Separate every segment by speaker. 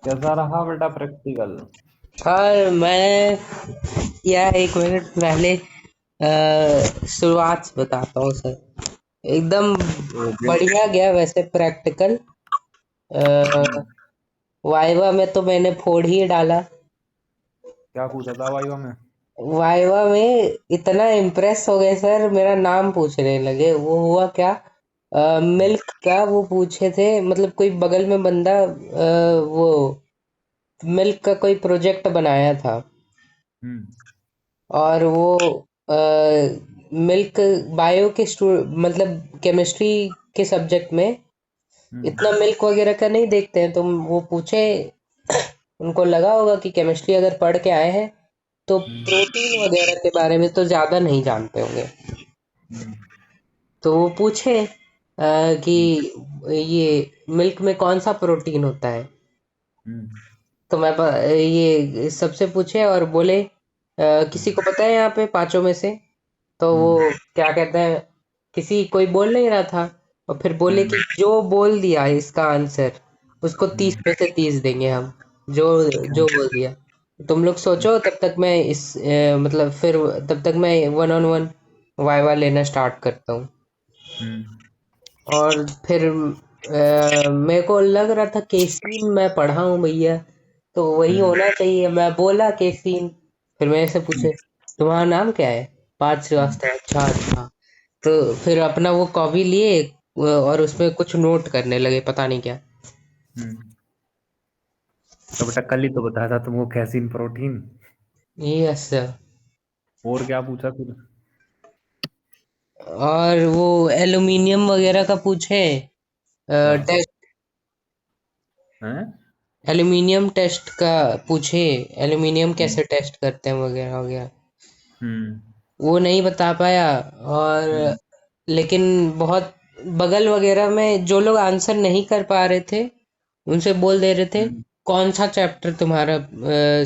Speaker 1: कैसा रहा बेटा प्रैक्टिकल?
Speaker 2: और मैं यह 1 मिनट पहले शुरुआत से बताता हूँ सर। एकदम
Speaker 1: तो
Speaker 2: बढ़िया गया वैसे प्रैक्टिकल।
Speaker 1: हम्म,
Speaker 2: वाइवा में तो मैंने फोड़ ही डाला।
Speaker 1: क्या पूछा था वाइवा में?
Speaker 2: वाइवा में इतना इम्प्रेस हो गए सर, मेरा नाम पूछने लगे। वो हुआ क्या, मिल्क का वो पूछे थे, मतलब कोई बगल में बंदा वो मिल्क का कोई प्रोजेक्ट बनाया था।
Speaker 1: हम्म।
Speaker 2: और वो मिल्क बायो के मतलब केमिस्ट्री के सब्जेक्ट में
Speaker 1: हम्म।
Speaker 2: इतना मिल्क वगैरह का नहीं देखते हैं, तो वो पूछे। उनको लगा होगा कि केमिस्ट्री अगर पढ़ के आए हैं तो
Speaker 1: हम्म।
Speaker 2: प्रोटीन वगैरह के बारे में तो ज़्यादा नहीं जानते होंगे।
Speaker 1: हम्म।
Speaker 2: तो वो पूछे कि
Speaker 1: हम्म।
Speaker 2: ये मिल्क में कौन सा प्रोटीन होता है।
Speaker 1: हम्म।
Speaker 2: तो ये सबसे पूछे और बोले किसी
Speaker 1: हम्म।
Speaker 2: को पता है यहाँ पे पांचों में से? तो वो
Speaker 1: हम्म।
Speaker 2: क्या कहते हैं, किसी कोई बोल नहीं रहा था। और फिर बोले कि
Speaker 1: हम्म।
Speaker 2: जो बोल दिया इसका आंसर उसको 30
Speaker 1: हम्म।
Speaker 2: में से 30 देंगे हम। जो जो बोल दिया। तुम लोग सोचो, तब तक मैं मतलब फिर तब तक मैं 1-on-1 वाइवा लेना स्टार्ट करता हूँ।
Speaker 1: हम्म।
Speaker 2: और फिर मेरे को लग रहा था केसीन मैं पढ़ा हूँ भैया, तो वही
Speaker 1: हम्म।
Speaker 2: होना चाहिए। मैं बोला केसीन। फिर मेरे से
Speaker 1: हम्म।
Speaker 2: पूछे तुम्हारा नाम क्या है? पार्थ
Speaker 1: हम्म।
Speaker 2: श्रीवास्तव। अच्छा अच्छा। तो फिर अपना वो कॉपी लिए और उसमें कुछ नोट करने लगे, पता नहीं क्या।
Speaker 1: हम्म। तो बेटा कल ही तो बताया था तुमको कैसीन प्रोटीन।
Speaker 2: Yes sir.
Speaker 1: और क्या पूछा फिर?
Speaker 2: और वो एल्यूमिनियम वगैरह का पूछे
Speaker 1: हाँ।
Speaker 2: टेस्ट।
Speaker 1: हैं?
Speaker 2: एल्यूमिनियम टेस्ट का पूछे, एल्यूमिनियम
Speaker 1: हम्म।
Speaker 2: कैसे टेस्ट करते हैं वगैरह वगैरह।
Speaker 1: हम्म।
Speaker 2: वो नहीं बता पाया। और
Speaker 1: हम्म।
Speaker 2: लेकिन बहुत बगल वगैरह में जो लोग आंसर नहीं कर पा रहे थे उनसे बोल दे रहे थे
Speaker 1: हम्म।
Speaker 2: कौन सा चैप्टर तुम्हारा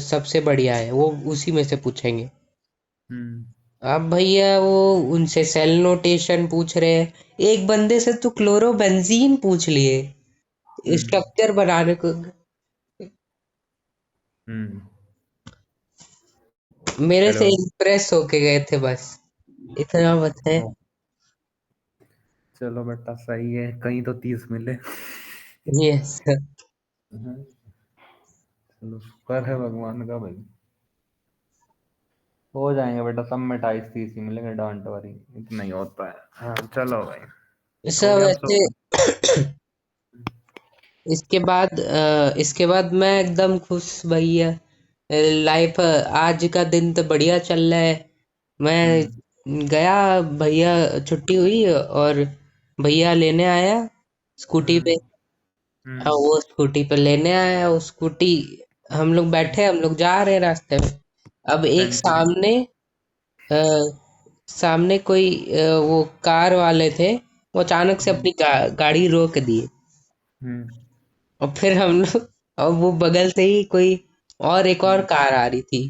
Speaker 2: सबसे बढ़िया है, वो उसी में से पूछेंगे।
Speaker 1: हम्म।
Speaker 2: अब भैया वो उनसे सेल नोटेशन पूछ रहे हैं। एक बंदे से तो क्लोरोबेंजीन पूछ लिए
Speaker 1: हम्म।
Speaker 2: स्ट्रक्चर बनाने को।
Speaker 1: हम्म।
Speaker 2: मेरे से
Speaker 1: हेलो।
Speaker 2: इम्प्रेस होके गए थे बस, इतना बता है।
Speaker 1: ओ, चलो बेटा सही है, कहीं तो 30 मिले।
Speaker 2: यस।
Speaker 1: हम्म, चलो शुक्र है भगवान का भाई। हो जाएंगे बेटा, सब में 28-30 ही मिलेंगे, डोंट वरी। इतना ही होता है। हाँ चलो भाई। हो
Speaker 2: सब
Speaker 1: गया
Speaker 2: ऐसे।
Speaker 1: सब।
Speaker 2: इसके बाद मैं एकदम खुश भैया। लाइफ आज का दिन तो बढ़िया चल रहा है।
Speaker 1: हम्म।
Speaker 2: मैं गया, भैया छुट्टी हुई और भैया लेने आया स्कूटी
Speaker 1: हम्म।
Speaker 2: पे। हाँ,
Speaker 1: हम्म।
Speaker 2: वो स्कूटी पे लेने आया वो स्कूटी। हम लोग बैठे, हम लोग जा रहे हैं रास्ते में। अब एक
Speaker 1: सेंचुरी।
Speaker 2: अ, सामने कोई वो कार वाले थे, वो अचानक से
Speaker 1: हम्म।
Speaker 2: अपनी गाड़ी रोक दिए।
Speaker 1: हम्म।
Speaker 2: और फिर हम लोग, और वो बगल से ही कोई और एक और
Speaker 1: हम्म।
Speaker 2: कार आ रही थी।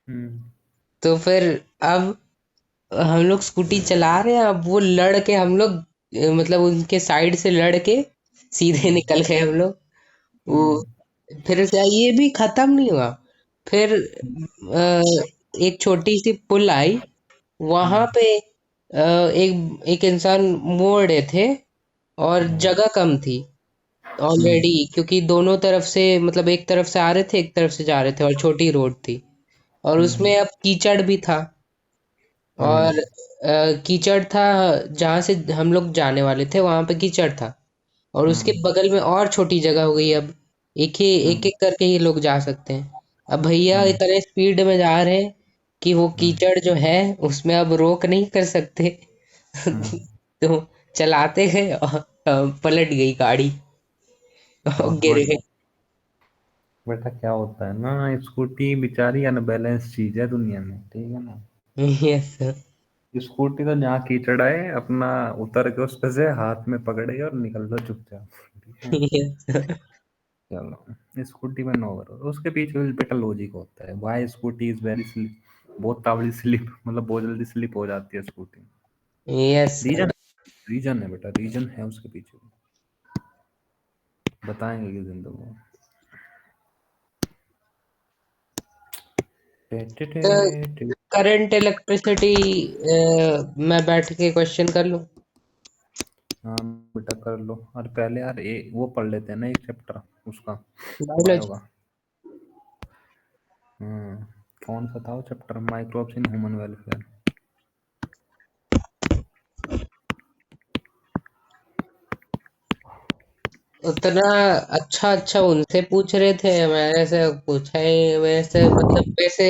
Speaker 1: हम्म।
Speaker 2: तो फिर अब हम लोग स्कूटी चला रहे हैं, अब वो लड़ के हम लोग मतलब उनके साइड से लड़ के सीधे
Speaker 1: हम्म।
Speaker 2: निकल गए हम लोग। वो
Speaker 1: हम्म।
Speaker 2: फिर क्या ये भी खत्म नहीं हुआ। फिर एक छोटी सी पुल आई, वहां
Speaker 1: हम्म।
Speaker 2: पे एक इंसान मोड़ रहे थे और
Speaker 1: हम्म।
Speaker 2: जगह कम थी
Speaker 1: हम्म।
Speaker 2: ऑलरेडी, क्योंकि दोनों तरफ से मतलब एक तरफ से आ रहे थे एक तरफ से जा रहे थे और छोटी रोड थी। और
Speaker 1: हम्म।
Speaker 2: उसमें अब कीचड़ भी था।
Speaker 1: हम्म।
Speaker 2: और कीचड़ था, जहाँ से हम लोग जाने वाले थे वहां पे कीचड़ था। और उसके
Speaker 1: हम्म।
Speaker 2: बगल में और छोटी जगह हो गई अब। एक
Speaker 1: हम्म।
Speaker 2: एक करके ही लोग जा सकते हैं। अब भैया
Speaker 1: हम्म।
Speaker 2: इतने स्पीड में जा रहे हैं कि वो
Speaker 1: हम्म।
Speaker 2: कीचड़ जो है उसमें अब रोक नहीं कर सकते।
Speaker 1: हम्म।
Speaker 2: तो चलाते गए और पलट गई गाड़ी और
Speaker 1: बहुत
Speaker 2: गिर गए।
Speaker 1: बढ़िया। बेटा क्या होता है ना, स्कूटी बेचारी अनबैलेंस चीज है दुनिया में, ठीक है ना।
Speaker 2: Yes sir.
Speaker 1: स्कूटी तो जहाँ कीचड़ आए अपना उतर के उस पे से हाथ में पकड़े और निकल लो चुपचाप, ठीक है।
Speaker 2: Yes sir.
Speaker 1: चलो स्कूटी में नो करो, उसके पीछे भी बेटा लॉजिक होता है, why scooty is very slip. बहुत तावड़ी स्लिप, मतलब बहुत जल्दी स्लिप हो जाती है scooty.
Speaker 2: Yes sir.
Speaker 1: Reason, reason है बेटा, रीजन है उसके पीछे। बताएंगे किस दिन तुमको।
Speaker 2: तो करंट इलेक्ट्रिसिटी मैं बैठ के क्वेश्चन कर लूं?
Speaker 1: हाँ बेटा कर लो। और पहले यार वो पढ़ लेते हैं ना एक चैप्टर उसका, बायो
Speaker 2: बायोलॉजी।
Speaker 1: का। कौन सा था वो chapter? Microbes in human welfare.
Speaker 2: उतना अच्छा अच्छा उनसे पूछ रहे थे, मेरे से पूछा ही, मेरे से मतलब वैसे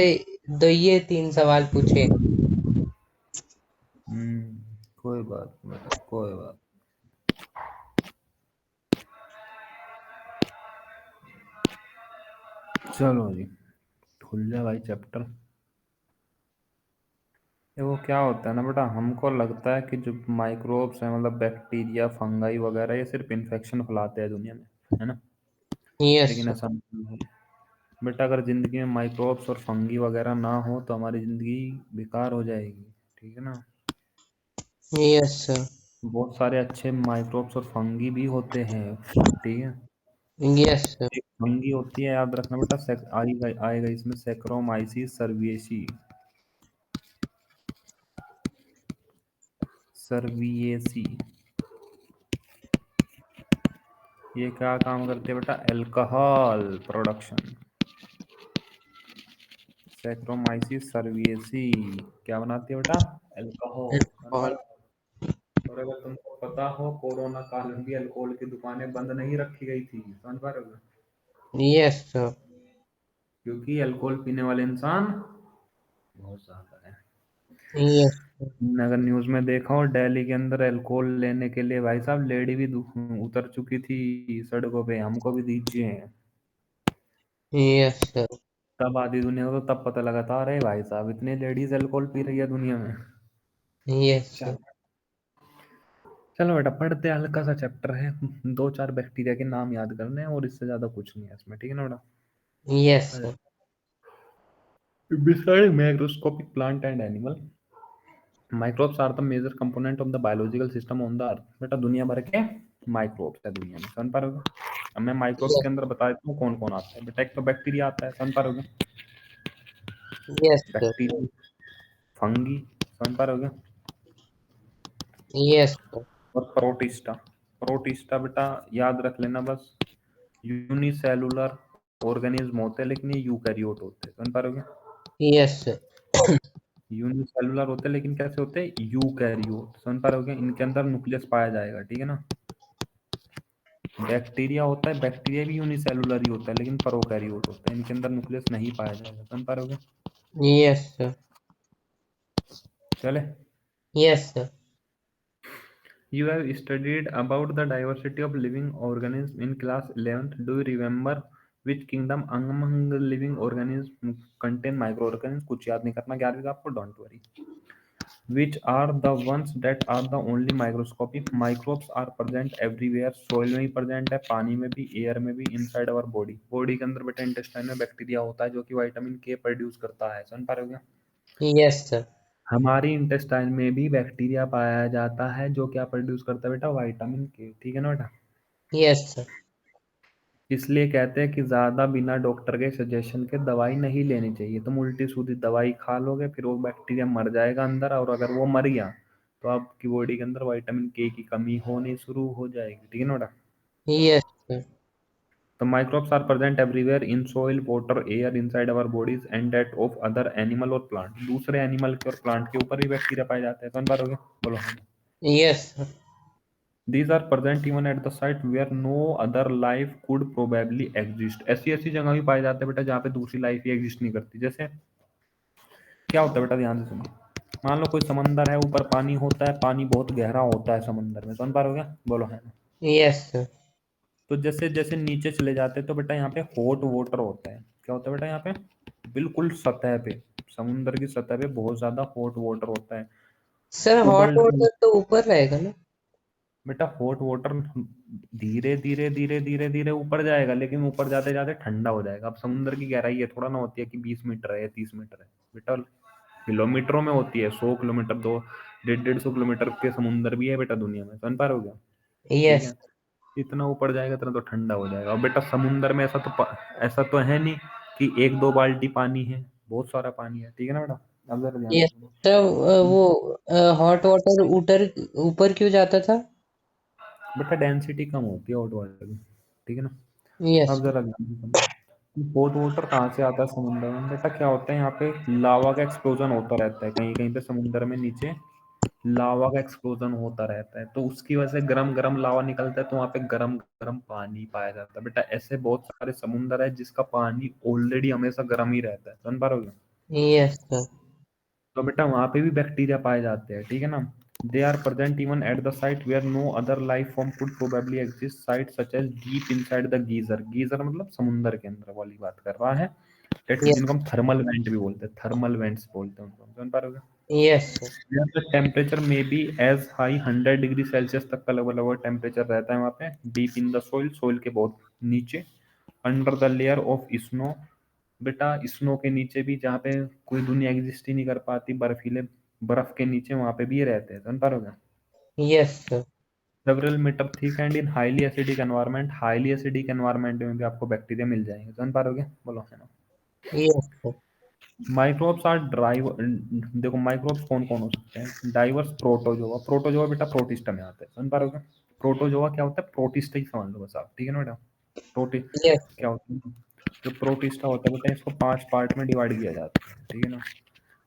Speaker 2: दो ये 3 सवाल पूछे।
Speaker 1: कोई बात नहीं बेटा, कोई बात। चलो जी, खुल जा भाई चैप्टर। ये वो क्या होता है ना बेटा, हमको लगता है कि जो माइक्रोब्स हैं मतलब बैक्टीरिया फंगाई वगैरह, ये सिर्फ इन्फेक्शन फैलाते हैं दुनिया में, है ना।
Speaker 2: यस
Speaker 1: लेकिन
Speaker 2: सर।
Speaker 1: ऐसा नहीं है बेटा। अगर ज़िंदगी में माइक्रोब्स और फंगी वगैरह ना हो तो हमारी ज़िंदगी बेकार हो जाएगी, ठीक है ना।
Speaker 2: Yes sir.
Speaker 1: बहुत सारे अच्छे माइक्रोब्स और फंगी भी होते हैं, ठीक है।
Speaker 2: Yes sir.
Speaker 1: एक फंगी होती है, याद रखना बेटा, आएगा आएगा इसमें सैक्रोमाइसिस सर्विएसी। सर्विएसी ये क्या काम करते हैं बेटा? Alcohol production. सैक्रोमाइसिस सर्विएसी क्या बनाती है बेटा? अल्कोहल।
Speaker 2: और
Speaker 1: और अगर तुमको पता हो, कोरोना काल में भी अल्कोहल की दुकानें बंद नहीं रखी गई थी, समझ पा रहे हो?
Speaker 2: Yes sir.
Speaker 1: क्योंकि अल्कोहल पीने वाले इंसान बहुत ज्यादा है।
Speaker 2: यस।
Speaker 1: तुमने अगर न्यूज में देखा हो, दिल्ली के अंदर अल्कोहल लेने के लिए भाई साहब लेडी भी उतर चुकी थी सड़कों पे, हमको भी दीजिए।
Speaker 2: Yes sir.
Speaker 1: तब आधी दुनिया को तो तब पता लगा था, अरे भाई साहब इतनी लेडीज अल्कोहल पी रही है दुनिया में।
Speaker 2: Yes sir.
Speaker 1: चल चलो बेटा पढ़ते हैं, हल्का सा चैप्टर है। दो चार बैक्टीरिया के नाम याद करने हैं और इससे ज्यादा कुछ नहीं है इसमें, ठीक है ना बेटा।
Speaker 2: Yes sir.
Speaker 1: Besides microscopic plant and animal, microbes are the major component of the biological system on the earth। बेटा दुनिया भर के माइक्रोब्स है दुनिया में, समझ पा रहे हो? अब मैं माइक्रोब्स के अंदर बता देता हूँ कौन कौन आता है बेटा। एक तो बैक्टीरिया आता है, समझ पा रहे हो?
Speaker 2: Yes sir.
Speaker 1: बैक्टीरिया, फंगी, समझ पा रहे हो?
Speaker 2: Yes sir.
Speaker 1: और प्रोटिस्टा। प्रोटिस्टा बेटा याद रख लेना बस, यूनिसेलुलर ऑर्गेनिज्म होते हैं लेकिन ये यूकैरियोट होते हैं, समझ पा रहे हो?
Speaker 2: Yes sir.
Speaker 1: यूनिसेलुलर होते हैं लेकिन कैसे होते हैं? यूकैरियोट, समझ पा रहे हो? इनके अंदर न्यूक्लियस पाया जाएगा, ठीक है ना। बैक्टीरिया होता है, बैक्टीरिया भी यूनिसेलुलर ही होता है लेकिन प्रोकैरियोट होता है, इनके अंदर न्यूक्लियस नहीं पाया जाएगा, समझ पा रहे हो?
Speaker 2: Yes sir.
Speaker 1: चले।
Speaker 2: Yes sir.
Speaker 1: You have studied about the diversity of living organisms in class 11th. Do you remember which kingdom among living organisms contain microorganisms? कुछ याद नहीं करना 11वीं का आपको, don't worry. Which are the ones that are the only microscopic? Microbes are present everywhere। soil में भी present है, पानी में भी, एयर में भी, inside our body। बॉडी के अंदर बेटा इंटेस्टाइन में बैक्टीरिया होता है जो कि विटामिन के प्रोड्यूस करता है, समझ पा रहे हो क्या?
Speaker 2: Yes sir.
Speaker 1: हमारी इंटेस्टाइन में भी बैक्टीरिया पाया जाता है जो क्या प्रोड्यूस करता है बेटा? विटामिन के, ठीक है ना बेटा।
Speaker 2: Yes sir.
Speaker 1: इसलिए कहते हैं कि ज्यादा बिना डॉक्टर के सजेशन के दवाई नहीं लेनी चाहिए। तुम उल्टी सीधी दवाई खा लोगे, फिर वो बैक्टीरिया मर जाएगा अंदर, और अगर वो मर गया तो आपकी बॉडी के अंदर विटामिन के की कमी होनी शुरू हो जाएगी, ठीक है ना बेटा।
Speaker 2: Yes sir.
Speaker 1: तो microbes are present everywhere in soil, water, air, inside our bodies and that of other animal और प्लांट। दूसरे एनिमल के और प्लांट के ऊपर भी बैक्टीरिया पाए जाते हैं, समझ पा रहे हो? बोलो हाँ।
Speaker 2: Yes sir.
Speaker 1: These are present even at the site where no other life could probably exist। ऐसी ऐसी जगह भी पाए जाते हैं बेटा जहाँ पे दूसरी लाइफ ही एग्जिस्ट नहीं करती। जैसे क्या होता है बेटा, ध्यान से सुनो। मान लो कोई समंदर है, ऊपर पानी होता है, पानी बहुत गहरा होता है समंदर में, समझ पा रहे हो क्या? बोलो है ना।
Speaker 2: Yes sir.
Speaker 1: तो जैसे जैसे नीचे चले जाते हैं तो बेटा यहाँ पे हॉट वाटर होता है। क्या होता है बेटा यहाँ पे? बिल्कुल सतह पे, समुद्र की सतह पे बहुत ज्यादा हॉट वाटर होता है।
Speaker 2: सर हॉट
Speaker 1: उबलती,
Speaker 2: वाटर तो ऊपर रहेगा ना?
Speaker 1: बेटा हॉट वाटर धीरे धीरे धीरे धीरे धीरे ऊपर जाएगा, लेकिन ऊपर जाते जाते ठंडा हो जाएगा। अब समुद्र की गहराई है थोड़ा ना होती है कि 20 मीटर है या 30 मीटर है बेटा, किलोमीटरों में होती है। 100 किलोमीटर, दो 150 150 किलोमीटर के समुंदर भी है बेटा दुनिया में, समझ पा रहे हो क्या? ठीक
Speaker 2: यस।
Speaker 1: है। इतना ऊपर जाएगा इतना तो ठंडा हो जाएगा। और बेटा समुंदर में ऐसा तो है नहीं कि एक दो बाल्टी पानी है। बहुत सारा पानी है, ठीक है ना बेटा। अब जरा ध्यान
Speaker 2: यस
Speaker 1: से सुनो।
Speaker 2: सर। वो हॉट वाटर ऊपर ऊपर क्यों जाता था?
Speaker 1: बेटा डेंसिटी कम होती है हॉट वाटर की, ठीक है ना।
Speaker 2: यस
Speaker 1: अब जरा ध्यान से सुनो, हॉट वाटर कहाँ से आता है समुद्र में? बेटा क्या होता है, यहाँ पे लावा का एक्सप्लोजन होता रहता है, कहीं कहीं पे समुद्र में नीचे लावा का एक्सप्लोजन होता रहता है, तो उसकी वजह से गरम गरम लावा निकलता है, तो वहाँ पे गरम गरम पानी पाया जाता है। बेटा ऐसे बहुत सारे समुद्र है जिसका पानी ऑलरेडी हमेशा गर्म ही रहता है, समझ पा रहे हो?
Speaker 2: Yes sir.
Speaker 1: तो बेटा वहां पे भी बैक्टीरिया पाए जाते हैं, ठीक है ना। They are present even at the site where no other life form could probably exist, site such as deep inside the geyser. Geyser मतलब समुंदर के अंदर वाली बात कर रहा है।
Speaker 2: यस
Speaker 1: जिनको हम थर्मल वेंट भी बोलते हैं, थर्मल वेंट्स बोलते हैं उनको, समझ पा रहे हो?
Speaker 2: Yes sir.
Speaker 1: टेम्परेचर में be as high 100 degree Celsius तक का लगभग लगभग टेम्परेचर रहता है वहाँ पे। Deep in the soil, soil के बहुत नीचे। Under the layer of snow, बेटा स्नो के नीचे भी, जहाँ पे कोई दुनिया एग्जिस्ट ही नहीं कर पाती, बर्फीले बर्फ के नीचे, वहां पे भी ये रहते हैं, समझ पा रहे हो?
Speaker 2: Yes sir.
Speaker 1: Several meter thick and in highly acidic environment, highly acidic environment में भी आपको बैक्टीरिया मिल जाएंगे, समझ पा रहे हो? बोलो है ना।
Speaker 2: Yes sir.
Speaker 1: Microbes are diverse, देखो माइक्रोब्स कौन कौन हो सकते हैं? डाइवर्स प्रोटोजोआ, प्रोटोजोआ बेटा प्रोटिस्टा में आते हैं, समझ पा रहे हो? प्रोटोजोआ क्या होता है? प्रोटिस्टा ही समझ लो बस आप, ठीक है ना बेटा। प्रोटी
Speaker 2: यस
Speaker 1: क्या होता है? जो प्रोटिस्टा होता है बेटा, इसको 5 पार्ट में डिवाइड किया जाता है, ठीक है ना।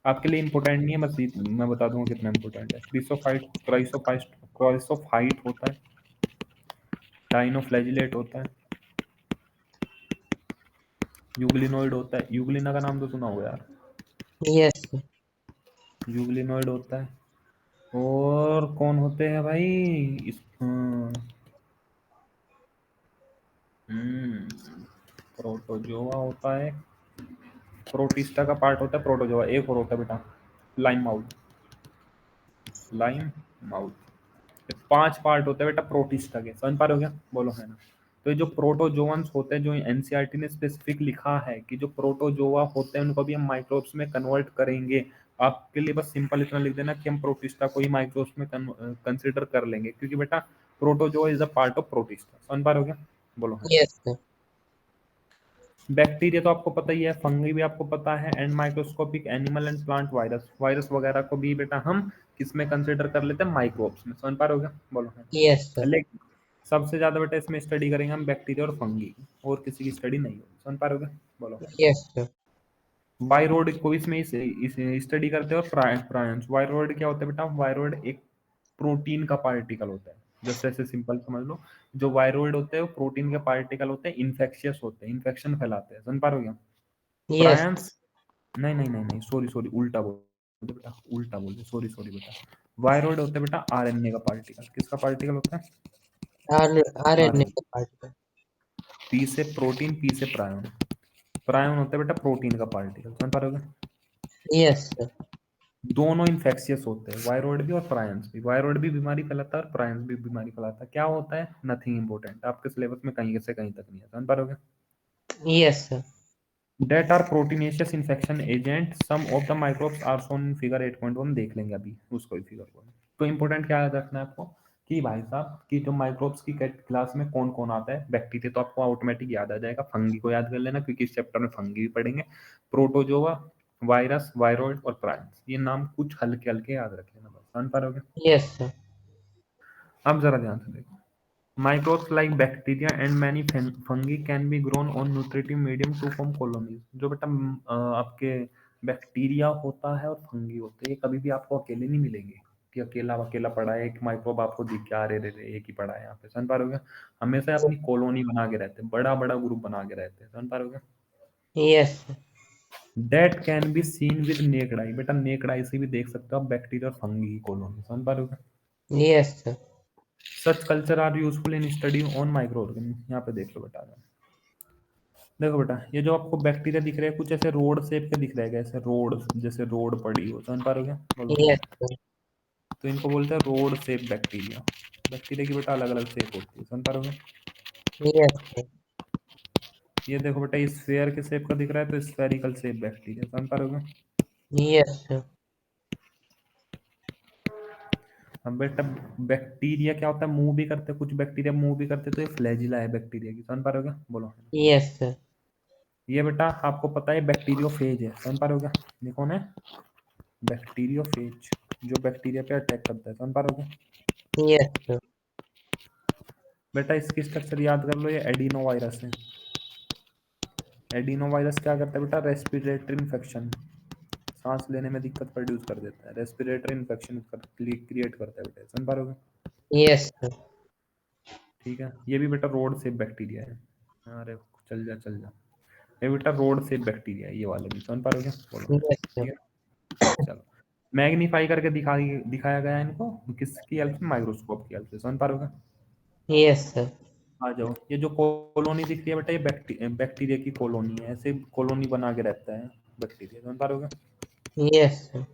Speaker 1: आपके लिए इंपॉर्टेंट नहीं है, बस मैं बता दूंगा कितना इंपॉर्टेंट है। क्रिसोफाइट, क्राइसोफाइट, क्राइसोफाइट होता है, डाइनोफ्लैजिलेट होता है, यूग्लिनोइड होता है। यूग्लिना का नाम तो सुना होगा यार।
Speaker 2: यस
Speaker 1: यूग्लिनोइड होता है। और कौन होते हैं भाई? इस प्रोटोजोआ होता है, प्रोटिस्टा का पार्ट होता है प्रोटोजोआ। एक और होता है बेटा, lime mouth, lime mouth. 5 part होते हैं बेटा प्रोटिस्टा के, समझ पा रहे हो क्या? बोलो है ना। तो ये जो प्रोटोजोअन्स होते हैं, जो एनसीईआरटी ने स्पेसिफिक लिखा है कि जो प्रोटोजोआ होते हैं उनको भी हम माइक्रोब्स में कन्वर्ट करेंगे। आपके लिए बस सिंपल इतना लिख देना कि हम प्रोटिस्टा को ही माइक्रोब्स में कंसिडर कर लेंगे, क्योंकि बेटा protozoa is a part of protista, समझ पा रहे हो क्या? बोलो है ना।
Speaker 2: Yes sir.
Speaker 1: बैक्टीरिया तो आपको पता ही है, फंगी भी आपको पता है, and microscopic animal and plant virus, virus वगैरह को भी बेटा हम किस में कंसिडर कर लेते हैं? माइक्रोब्स में, समझ पा रहे हो क्या? बोलो है
Speaker 2: यस
Speaker 1: ना।
Speaker 2: सर।
Speaker 1: लेकिन सबसे ज्यादा बेटा इसमें स्टडी करेंगे हम बैक्टीरिया और फंगी की, और किसी की स्टडी नहीं होगी, समझ पा रहे हो क्या? बोलो है ना।
Speaker 2: Yes sir.
Speaker 1: वायरोड को इसमें स्टडी करते हो, प्रायंस। वायरोड क्या होता है बेटा? वायरोड एक प्रोटीन का पार्टिकल होता है, जैसे ऐसे सिंपल समझ लो। जो वायरोइड होते हैं वो प्रोटीन के पार्टिकल होते हैं, इन्फेक्शियस होते हैं, इन्फेक्शन फैलाते हैं, समझ पा रहे हो क्या?
Speaker 2: यस
Speaker 1: प्रायंस, नहीं नहीं नहीं नहीं, सॉरी सॉरी, उल्टा बोल बेटा, उल्टा बोल, सॉरी सॉरी बेटा। वायरोइड होते हैं बेटा आरएनए का पार्टिकल। किसका पार्टिकल होता है?
Speaker 2: Are RNA
Speaker 1: RNA.
Speaker 2: का पार्टिकल।
Speaker 1: पी से प्रोटीन, पी से प्रायन। प्रायन होता है बेटा प्रोटीन का पार्टिकल, समझ पा रहे हो क्या?
Speaker 2: Yes sir.
Speaker 1: दोनों इन्फेक्शियस होते हैं, वायरोइड भी और प्रायंस भी। वायरोइड भी बीमारी फैलाता है और प्रायंस भी बीमारी फैलाता है। क्या होता है? नथिंग इंपॉर्टेंट, आपके सिलेबस में कहीं से कहीं तक नहीं है, समझ पा रहे हो क्या?
Speaker 2: Yes sir.
Speaker 1: That are proteinaceous infection agent. Some of the microbes are shown in figure 8.1, देख लेंगे अभी उसको भी फिगर को। तो इंपॉर्टेंट क्या याद रखना है आपको कि भाई साहब कि जो माइक्रोब्स की क्लास में कौन कौन आता है? बैक्टीरिया तो आपको ऑटोमेटिक याद आ जाएगा, फंगी को याद कर लेना क्योंकि इस चैप्टर में फंगी भी पढ़ेंगे। प्रोटोजोआ, वायरस, वायरोइड और प्राइम्स, ये नाम कुछ हल्के हल्के याद रख लेना बस, समझ पा रहे हो?
Speaker 2: Yes sir.
Speaker 1: अब जरा ध्यान से देखो। Microbes like bacteria and many fungi can be grown on nutritive medium to form colonies। जो बेटा आपके बैक्टीरिया होता है और फंगी होते हैं, ये कभी भी आपको अकेले नहीं मिलेंगे कि अकेला अकेला पड़ा है एक माइक्रोब आपको दिख गया, अरे रे रे एक ही पड़ा है यहाँ पे, समझ पा रहे हो क्या? हमेशा अपनी कॉलोनी बना के रहते हैं, बड़ा बड़ा ग्रुप बना के रहते हैं, समझ पा रहे हो क्या?
Speaker 2: Yes sir.
Speaker 1: That can be seen with necked आई, बेटा नेक्ड आई से भी देख सकते हो आप बैक्टीरिया और फंगी की कॉलोनी, समझ पा रहे हो क्या?
Speaker 2: Yes sir.
Speaker 1: Such culture are useful in study on micro organism. यहाँ पे देख लो बेटा, देखो बेटा ये जो आपको बैक्टीरिया दिख रहे हैं कुछ ऐसे रोड शेप के दिख रहे हैं, ऐसे रोड, जैसे रोड पड़ी हो, समझ पा रहे हो क्या? बोलो है
Speaker 2: यस
Speaker 1: ना।
Speaker 2: सर।
Speaker 1: तो इनको बोलते हैं रोड शेप बैक्टीरिया। बैक्टीरिया की बेटा अलग अलग शेप होती है, समझ पा रहे हो क्या?
Speaker 2: Yes sir.
Speaker 1: ये देखो बेटा इस स्फेयर के शेप का दिख रहा है तो स्फेरिकल शेप बैक्टीरिया, समझ पा रहे हो क्या?
Speaker 2: Yes sir.
Speaker 1: अब बेटा बैक्टीरिया क्या होता है? मूव भी करते हैं, कुछ बैक्टीरिया मूव भी करते हैं, तो ये फ्लैजिला है बैक्टीरिया की, समझ पा रहे हो क्या? बोलो है ना।
Speaker 2: Yes sir.
Speaker 1: ये बेटा आपको पता है बैक्टीरियोफेज है, समझ पा रहे हो क्या? ये कौन है? बैक्टीरियोफेज, जो बैक्टीरिया पे अटैक करता है, समझ पा रहे हो क्या?
Speaker 2: Yes sir.
Speaker 1: बेटा इसकी स्ट्रक्चर याद कर लो, ये एडिनो वायरस है। एडिनो वायरस क्या करता है बेटा? रेस्पिरेटरी इन्फेक्शन, सांस लेने में दिक्कत प्रोड्यूस कर देता है, रेस्पिरेटरी इन्फेक्शन क्रिएट करता है बेटा, समझ पा रहे हो क्या?
Speaker 2: Yes sir.
Speaker 1: ठीक है, ये भी बेटा रोड सेफ बैक्टीरिया है। अरे चल जा चल जा, ये बेटा रोड सेफ बैक्टीरिया है, ये वाला भी, समझ पा रहे हो क्या? बोलो।
Speaker 2: Yes sir.
Speaker 1: ठीक है, चलो। मैग्नीफाई करके दिखाया गया है इनको, किसकी हेल्प से? माइक्रोस्कोप की हेल्प से, समझ पा रहे हो क्या?
Speaker 2: Yes sir.
Speaker 1: आ जाओ, ये जो कॉलोनी दिख रही है बेटा, ये बैक्टीरिया की कॉलोनी है, ऐसे कॉलोनी बना के रहता है बैक्टीरिया, समझ पा रहे हो क्या?
Speaker 2: Yes sir.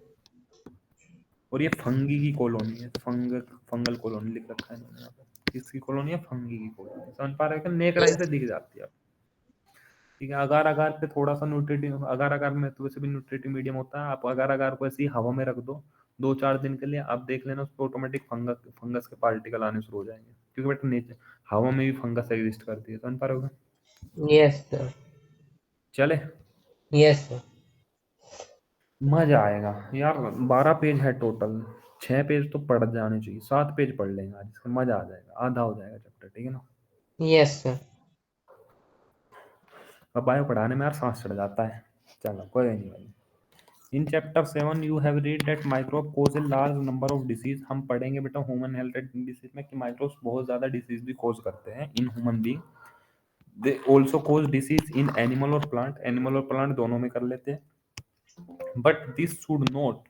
Speaker 1: और ये फंगी की कॉलोनी है, फंगल कॉलोनी लिख रखा है इन्होंने यहाँ पे। किसकी कॉलोनी है? फंगी की कॉलोनी, समझ पा रहे हो क्या? नेक लाइन से दिख जाती है। ठीक है, अगार अगार पे थोड़ा सा न्यूट्रिटिव, अगार अगार में तो वैसे भी न्यूट्रिटिव मीडियम होता है, आप अगार अगार को ऐसे ही हवा में रख दो 2-4 दिन के लिए, आप देख लेना उसको ऑटोमेटिक फंगस फंगस के पार्टिकल आने शुरू हो जाएंगे, क्योंकि बेटा नेचर हवा में भी फंगस एग्जिस्ट करती है, समझ पा रहे हो क्या?
Speaker 2: Yes sir.
Speaker 1: चले,
Speaker 2: यस सर।
Speaker 1: मजा आएगा यार। 12 पेज है टोटल, 6 पेज तो पढ़ जाने चाहिए, 7 पेज पढ़ लेंगे आज, इसका मजा आ जाएगा, आधा हो जाएगा चैप्टर, ठीक है ना?
Speaker 2: Yes sir.
Speaker 1: अब बायो पढ़ाने में यार सांस चढ़ जाता है। चलो कोई नहीं भाई। In chapter 7 you have read that microbe cause a large number of disease. हम पढ़ेंगे बेटा ह्यूमन हेल्थ डिसीज में कि माइक्रोब्स बहुत ज्यादा डिसीज भी कोज करते हैं in human being. They also cause disease in animal और प्लांट, एनिमल और प्लांट दोनों में कर लेते हैं। But this should not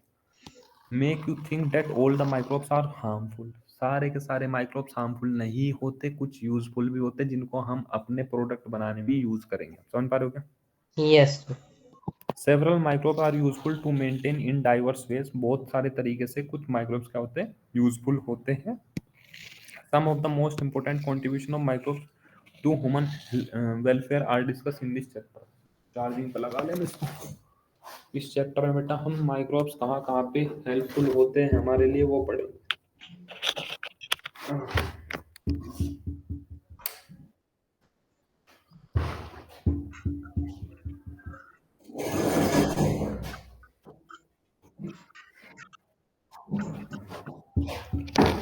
Speaker 1: make you think that all the microbes are harmful. सारे के सारे माइक्रोब्स हार्मफुल नहीं होते, कुछ यूजफुल भी होते हैं जिनको हम अपने प्रोडक्ट बनाने में यूज करेंगे, समझ पा रहे हो क्या?
Speaker 2: Yes sir.
Speaker 1: Several microbe are useful to maintain in diverse ways. बहुत सारे तरीके से कुछ माइक्रोब्स क्या होते हैं? यूजफुल होते हैं। Some of the most important contribution of microbes to human welfare are discuss in this chapter. 4 दिन का लगा लें इसको। इस चैप्टर में बेटा हम माइक्रोब्स कहाँ कहाँ पे हेल्पफुल होते हैं हमारे लिए वो पढ़ेंगे।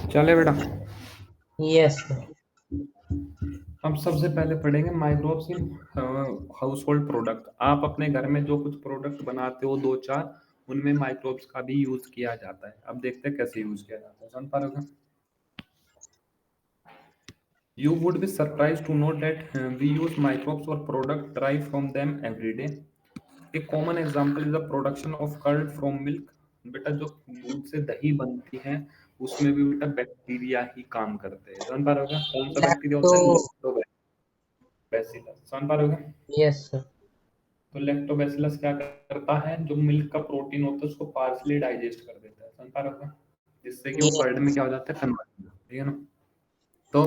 Speaker 1: चले बेटा,
Speaker 2: यस सर।
Speaker 1: हम सबसे पहले पढ़ेंगे microbes in house hold product. आप अपने घर में जो कुछ प्रोडक्ट बनाते हो 2-4, उनमें माइक्रोब्स का भी यूज किया जाता है। अब देखते हैं कैसे यूज किया जाता है, समझ पा रहे हो? You would be surprised to know that we use microbes or product derived from them every day. A common example is the production of curd from milk. बेटा जो दूध से दही बनती है उसमें भी बेटा बैक्टीरिया ही काम करते हैं, समझ पा रहे हो क्या? कौन सा बैक्टीरिया
Speaker 2: लैक्टो।
Speaker 1: होता है? लैक्टोबैसिलस, समझ पा रहे हो क्या?
Speaker 2: Yes sir.
Speaker 1: तो लैक्टोबैसिलस क्या करता है? जो मिल्क का प्रोटीन होता है उसको पार्सली डाइजेस्ट कर देता है, समझ पा रहे हो क्या? जिससे कि वो कर्ड में क्या हो जाता है? कन्वर्ट हो जाता है, ठीक है ना? तो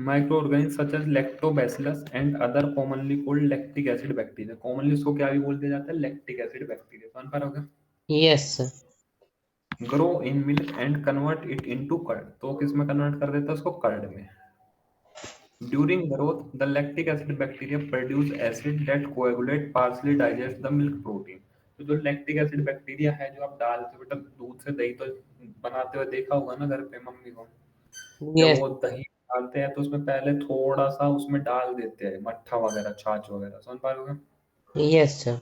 Speaker 1: microorganisms such as lactobacillus and other commonly called lactic acid bacteria, commonly इसको क्या भी बोल दिया जाता है? lactic acid bacteria, समझ पा रहे हो क्या?
Speaker 2: Yes sir.
Speaker 1: grow in milk and convert it into curd, तो किस में कन्वर्ट कर देता है उसको? कर्ड में। during growth the lactic acid bacteria produce acid that coagulate partially digest the milk protein। तो जो लैक्टिक एसिड बैक्टीरिया है जो आप डालते हो बेटा दूध से दही, तो बनाते हुए देखा होगा ना घर पे मम्मी को, जब
Speaker 2: यस।
Speaker 1: वो दही डालते हैं तो उसमें पहले थोड़ा सा उसमें डाल देते हैं मट्ठा वगैरह, छाछ वगैरह, समझ पा रहे हो?
Speaker 2: Yes sir.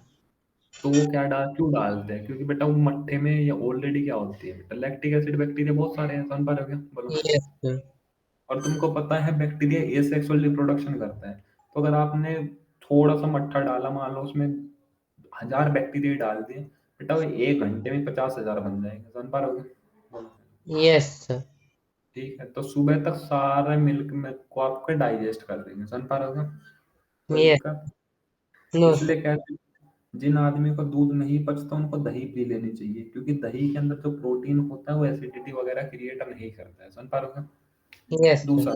Speaker 1: तो वो क्या क्यों डालते हैं? क्योंकि बेटा वो मट्ठे में ये ऑलरेडी क्या होती है बेटा? लैक्टिक एसिड बैक्टीरिया बहुत सारे हैं, समझ पा रहे हो क्या? बोलो।
Speaker 2: Yes sir.
Speaker 1: और तुमको पता है बैक्टीरिया एसेक्सुअल रिप्रोडक्शन करता है, तो अगर आपने थोड़ा सा मट्ठा डाला, मान लो उसमें 1000 बैक्टीरिया डाल दिए बेटा, वो 1 घंटे में 50,000 बन जाएंगे, समझ पा रहे हो क्या? बोलो।
Speaker 2: Yes sir.
Speaker 1: ठीक है, तो सुबह तक सारे मिल्क में को आपके डाइजेस्ट कर देंगे, समझ पा रहे हो क्या? कोई
Speaker 2: यस।
Speaker 1: दिक्कत?
Speaker 2: नो
Speaker 1: इसलिए
Speaker 2: सर।
Speaker 1: कहते हैं जिन आदमी को दूध नहीं पचता उनको दही पी लेनी चाहिए, क्योंकि दही के अंदर जो प्रोटीन होता है वो एसिडिटी वगैरह क्रिएट नहीं करता है, समझ पा रहे हो क्या?
Speaker 2: Yes sir.
Speaker 1: दूसरा,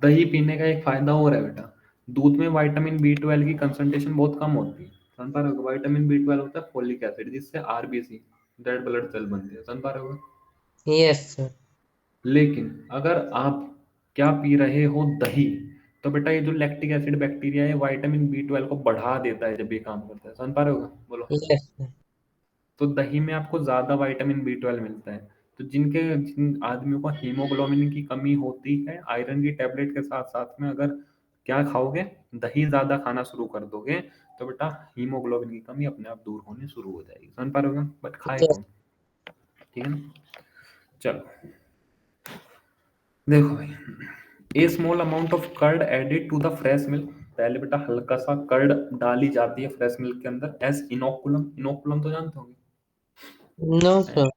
Speaker 1: दही पीने का एक फायदा और है बेटा, दूध में विटामिन B12 की कंसंट्रेशन बहुत कम होती है, समझ पा रहे हो? विटामिन B12 होता है फोलिक एसिड, जिससे आरबीसी रेड ब्लड सेल बनते हैं, समझ पा रहे हो?
Speaker 2: Yes sir.
Speaker 1: लेकिन अगर आप क्या पी रहे हो? दही, तो बेटा ये जो लैक्टिक एसिड बैक्टीरिया है विटामिन बी 12 को बढ़ा देता है जब ये काम करता है, समझ पा रहे हो? बोलो।
Speaker 2: Yes sir.
Speaker 1: तो दही में आपको ज्यादा विटामिन बी 12 मिलता है। तो जिन आदमियों को हीमोग्लोबिन की कमी होती है, आयरन की टेबलेट के साथ साथ में अगर क्या खाओगे, दही ज्यादा खाना शुरू कर दोगे, तो बेटा हीमोग्लोबिन की कमी अपने आप दूर होनी शुरू हो जाएगी, समझ पा रहे हो? बट खाए
Speaker 2: यस।
Speaker 1: कौन? ठीक है ना। चलो देखो भाई, a small amount of curd added to the fresh milk. पहले बेटा हल्का सा कर्ड डाली जाती है फ्रेश मिल्क के अंदर एज इनोकुलम। इनोकुलम तो जानते होंगे,
Speaker 2: नो
Speaker 1: हैं?
Speaker 2: सर।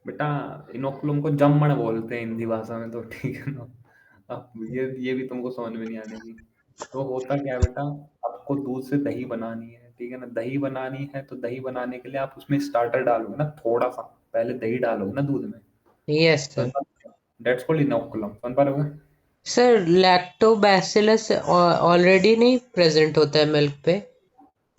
Speaker 1: बेटा इनोकुलम को जम्मण बोलते हैं हिंदी भाषा में, तो ठीक है ना। अब ये भी तुमको समझ में नहीं आने की। तो होता क्या है बेटा, आपको दूध से दही बनानी है, ठीक है ना। दही बनानी है तो दही बनाने के लिए आप उसमें स्टार्टर डालोगे ना, थोड़ा सा पहले दही डालोगे ना दूध में।
Speaker 2: Yes sir.
Speaker 1: That's called inoculum, समझ पा रहे हो?
Speaker 2: सर लैक्टोबैसिलस ऑलरेडी नहीं प्रेजेंट होता है मिल्क पे?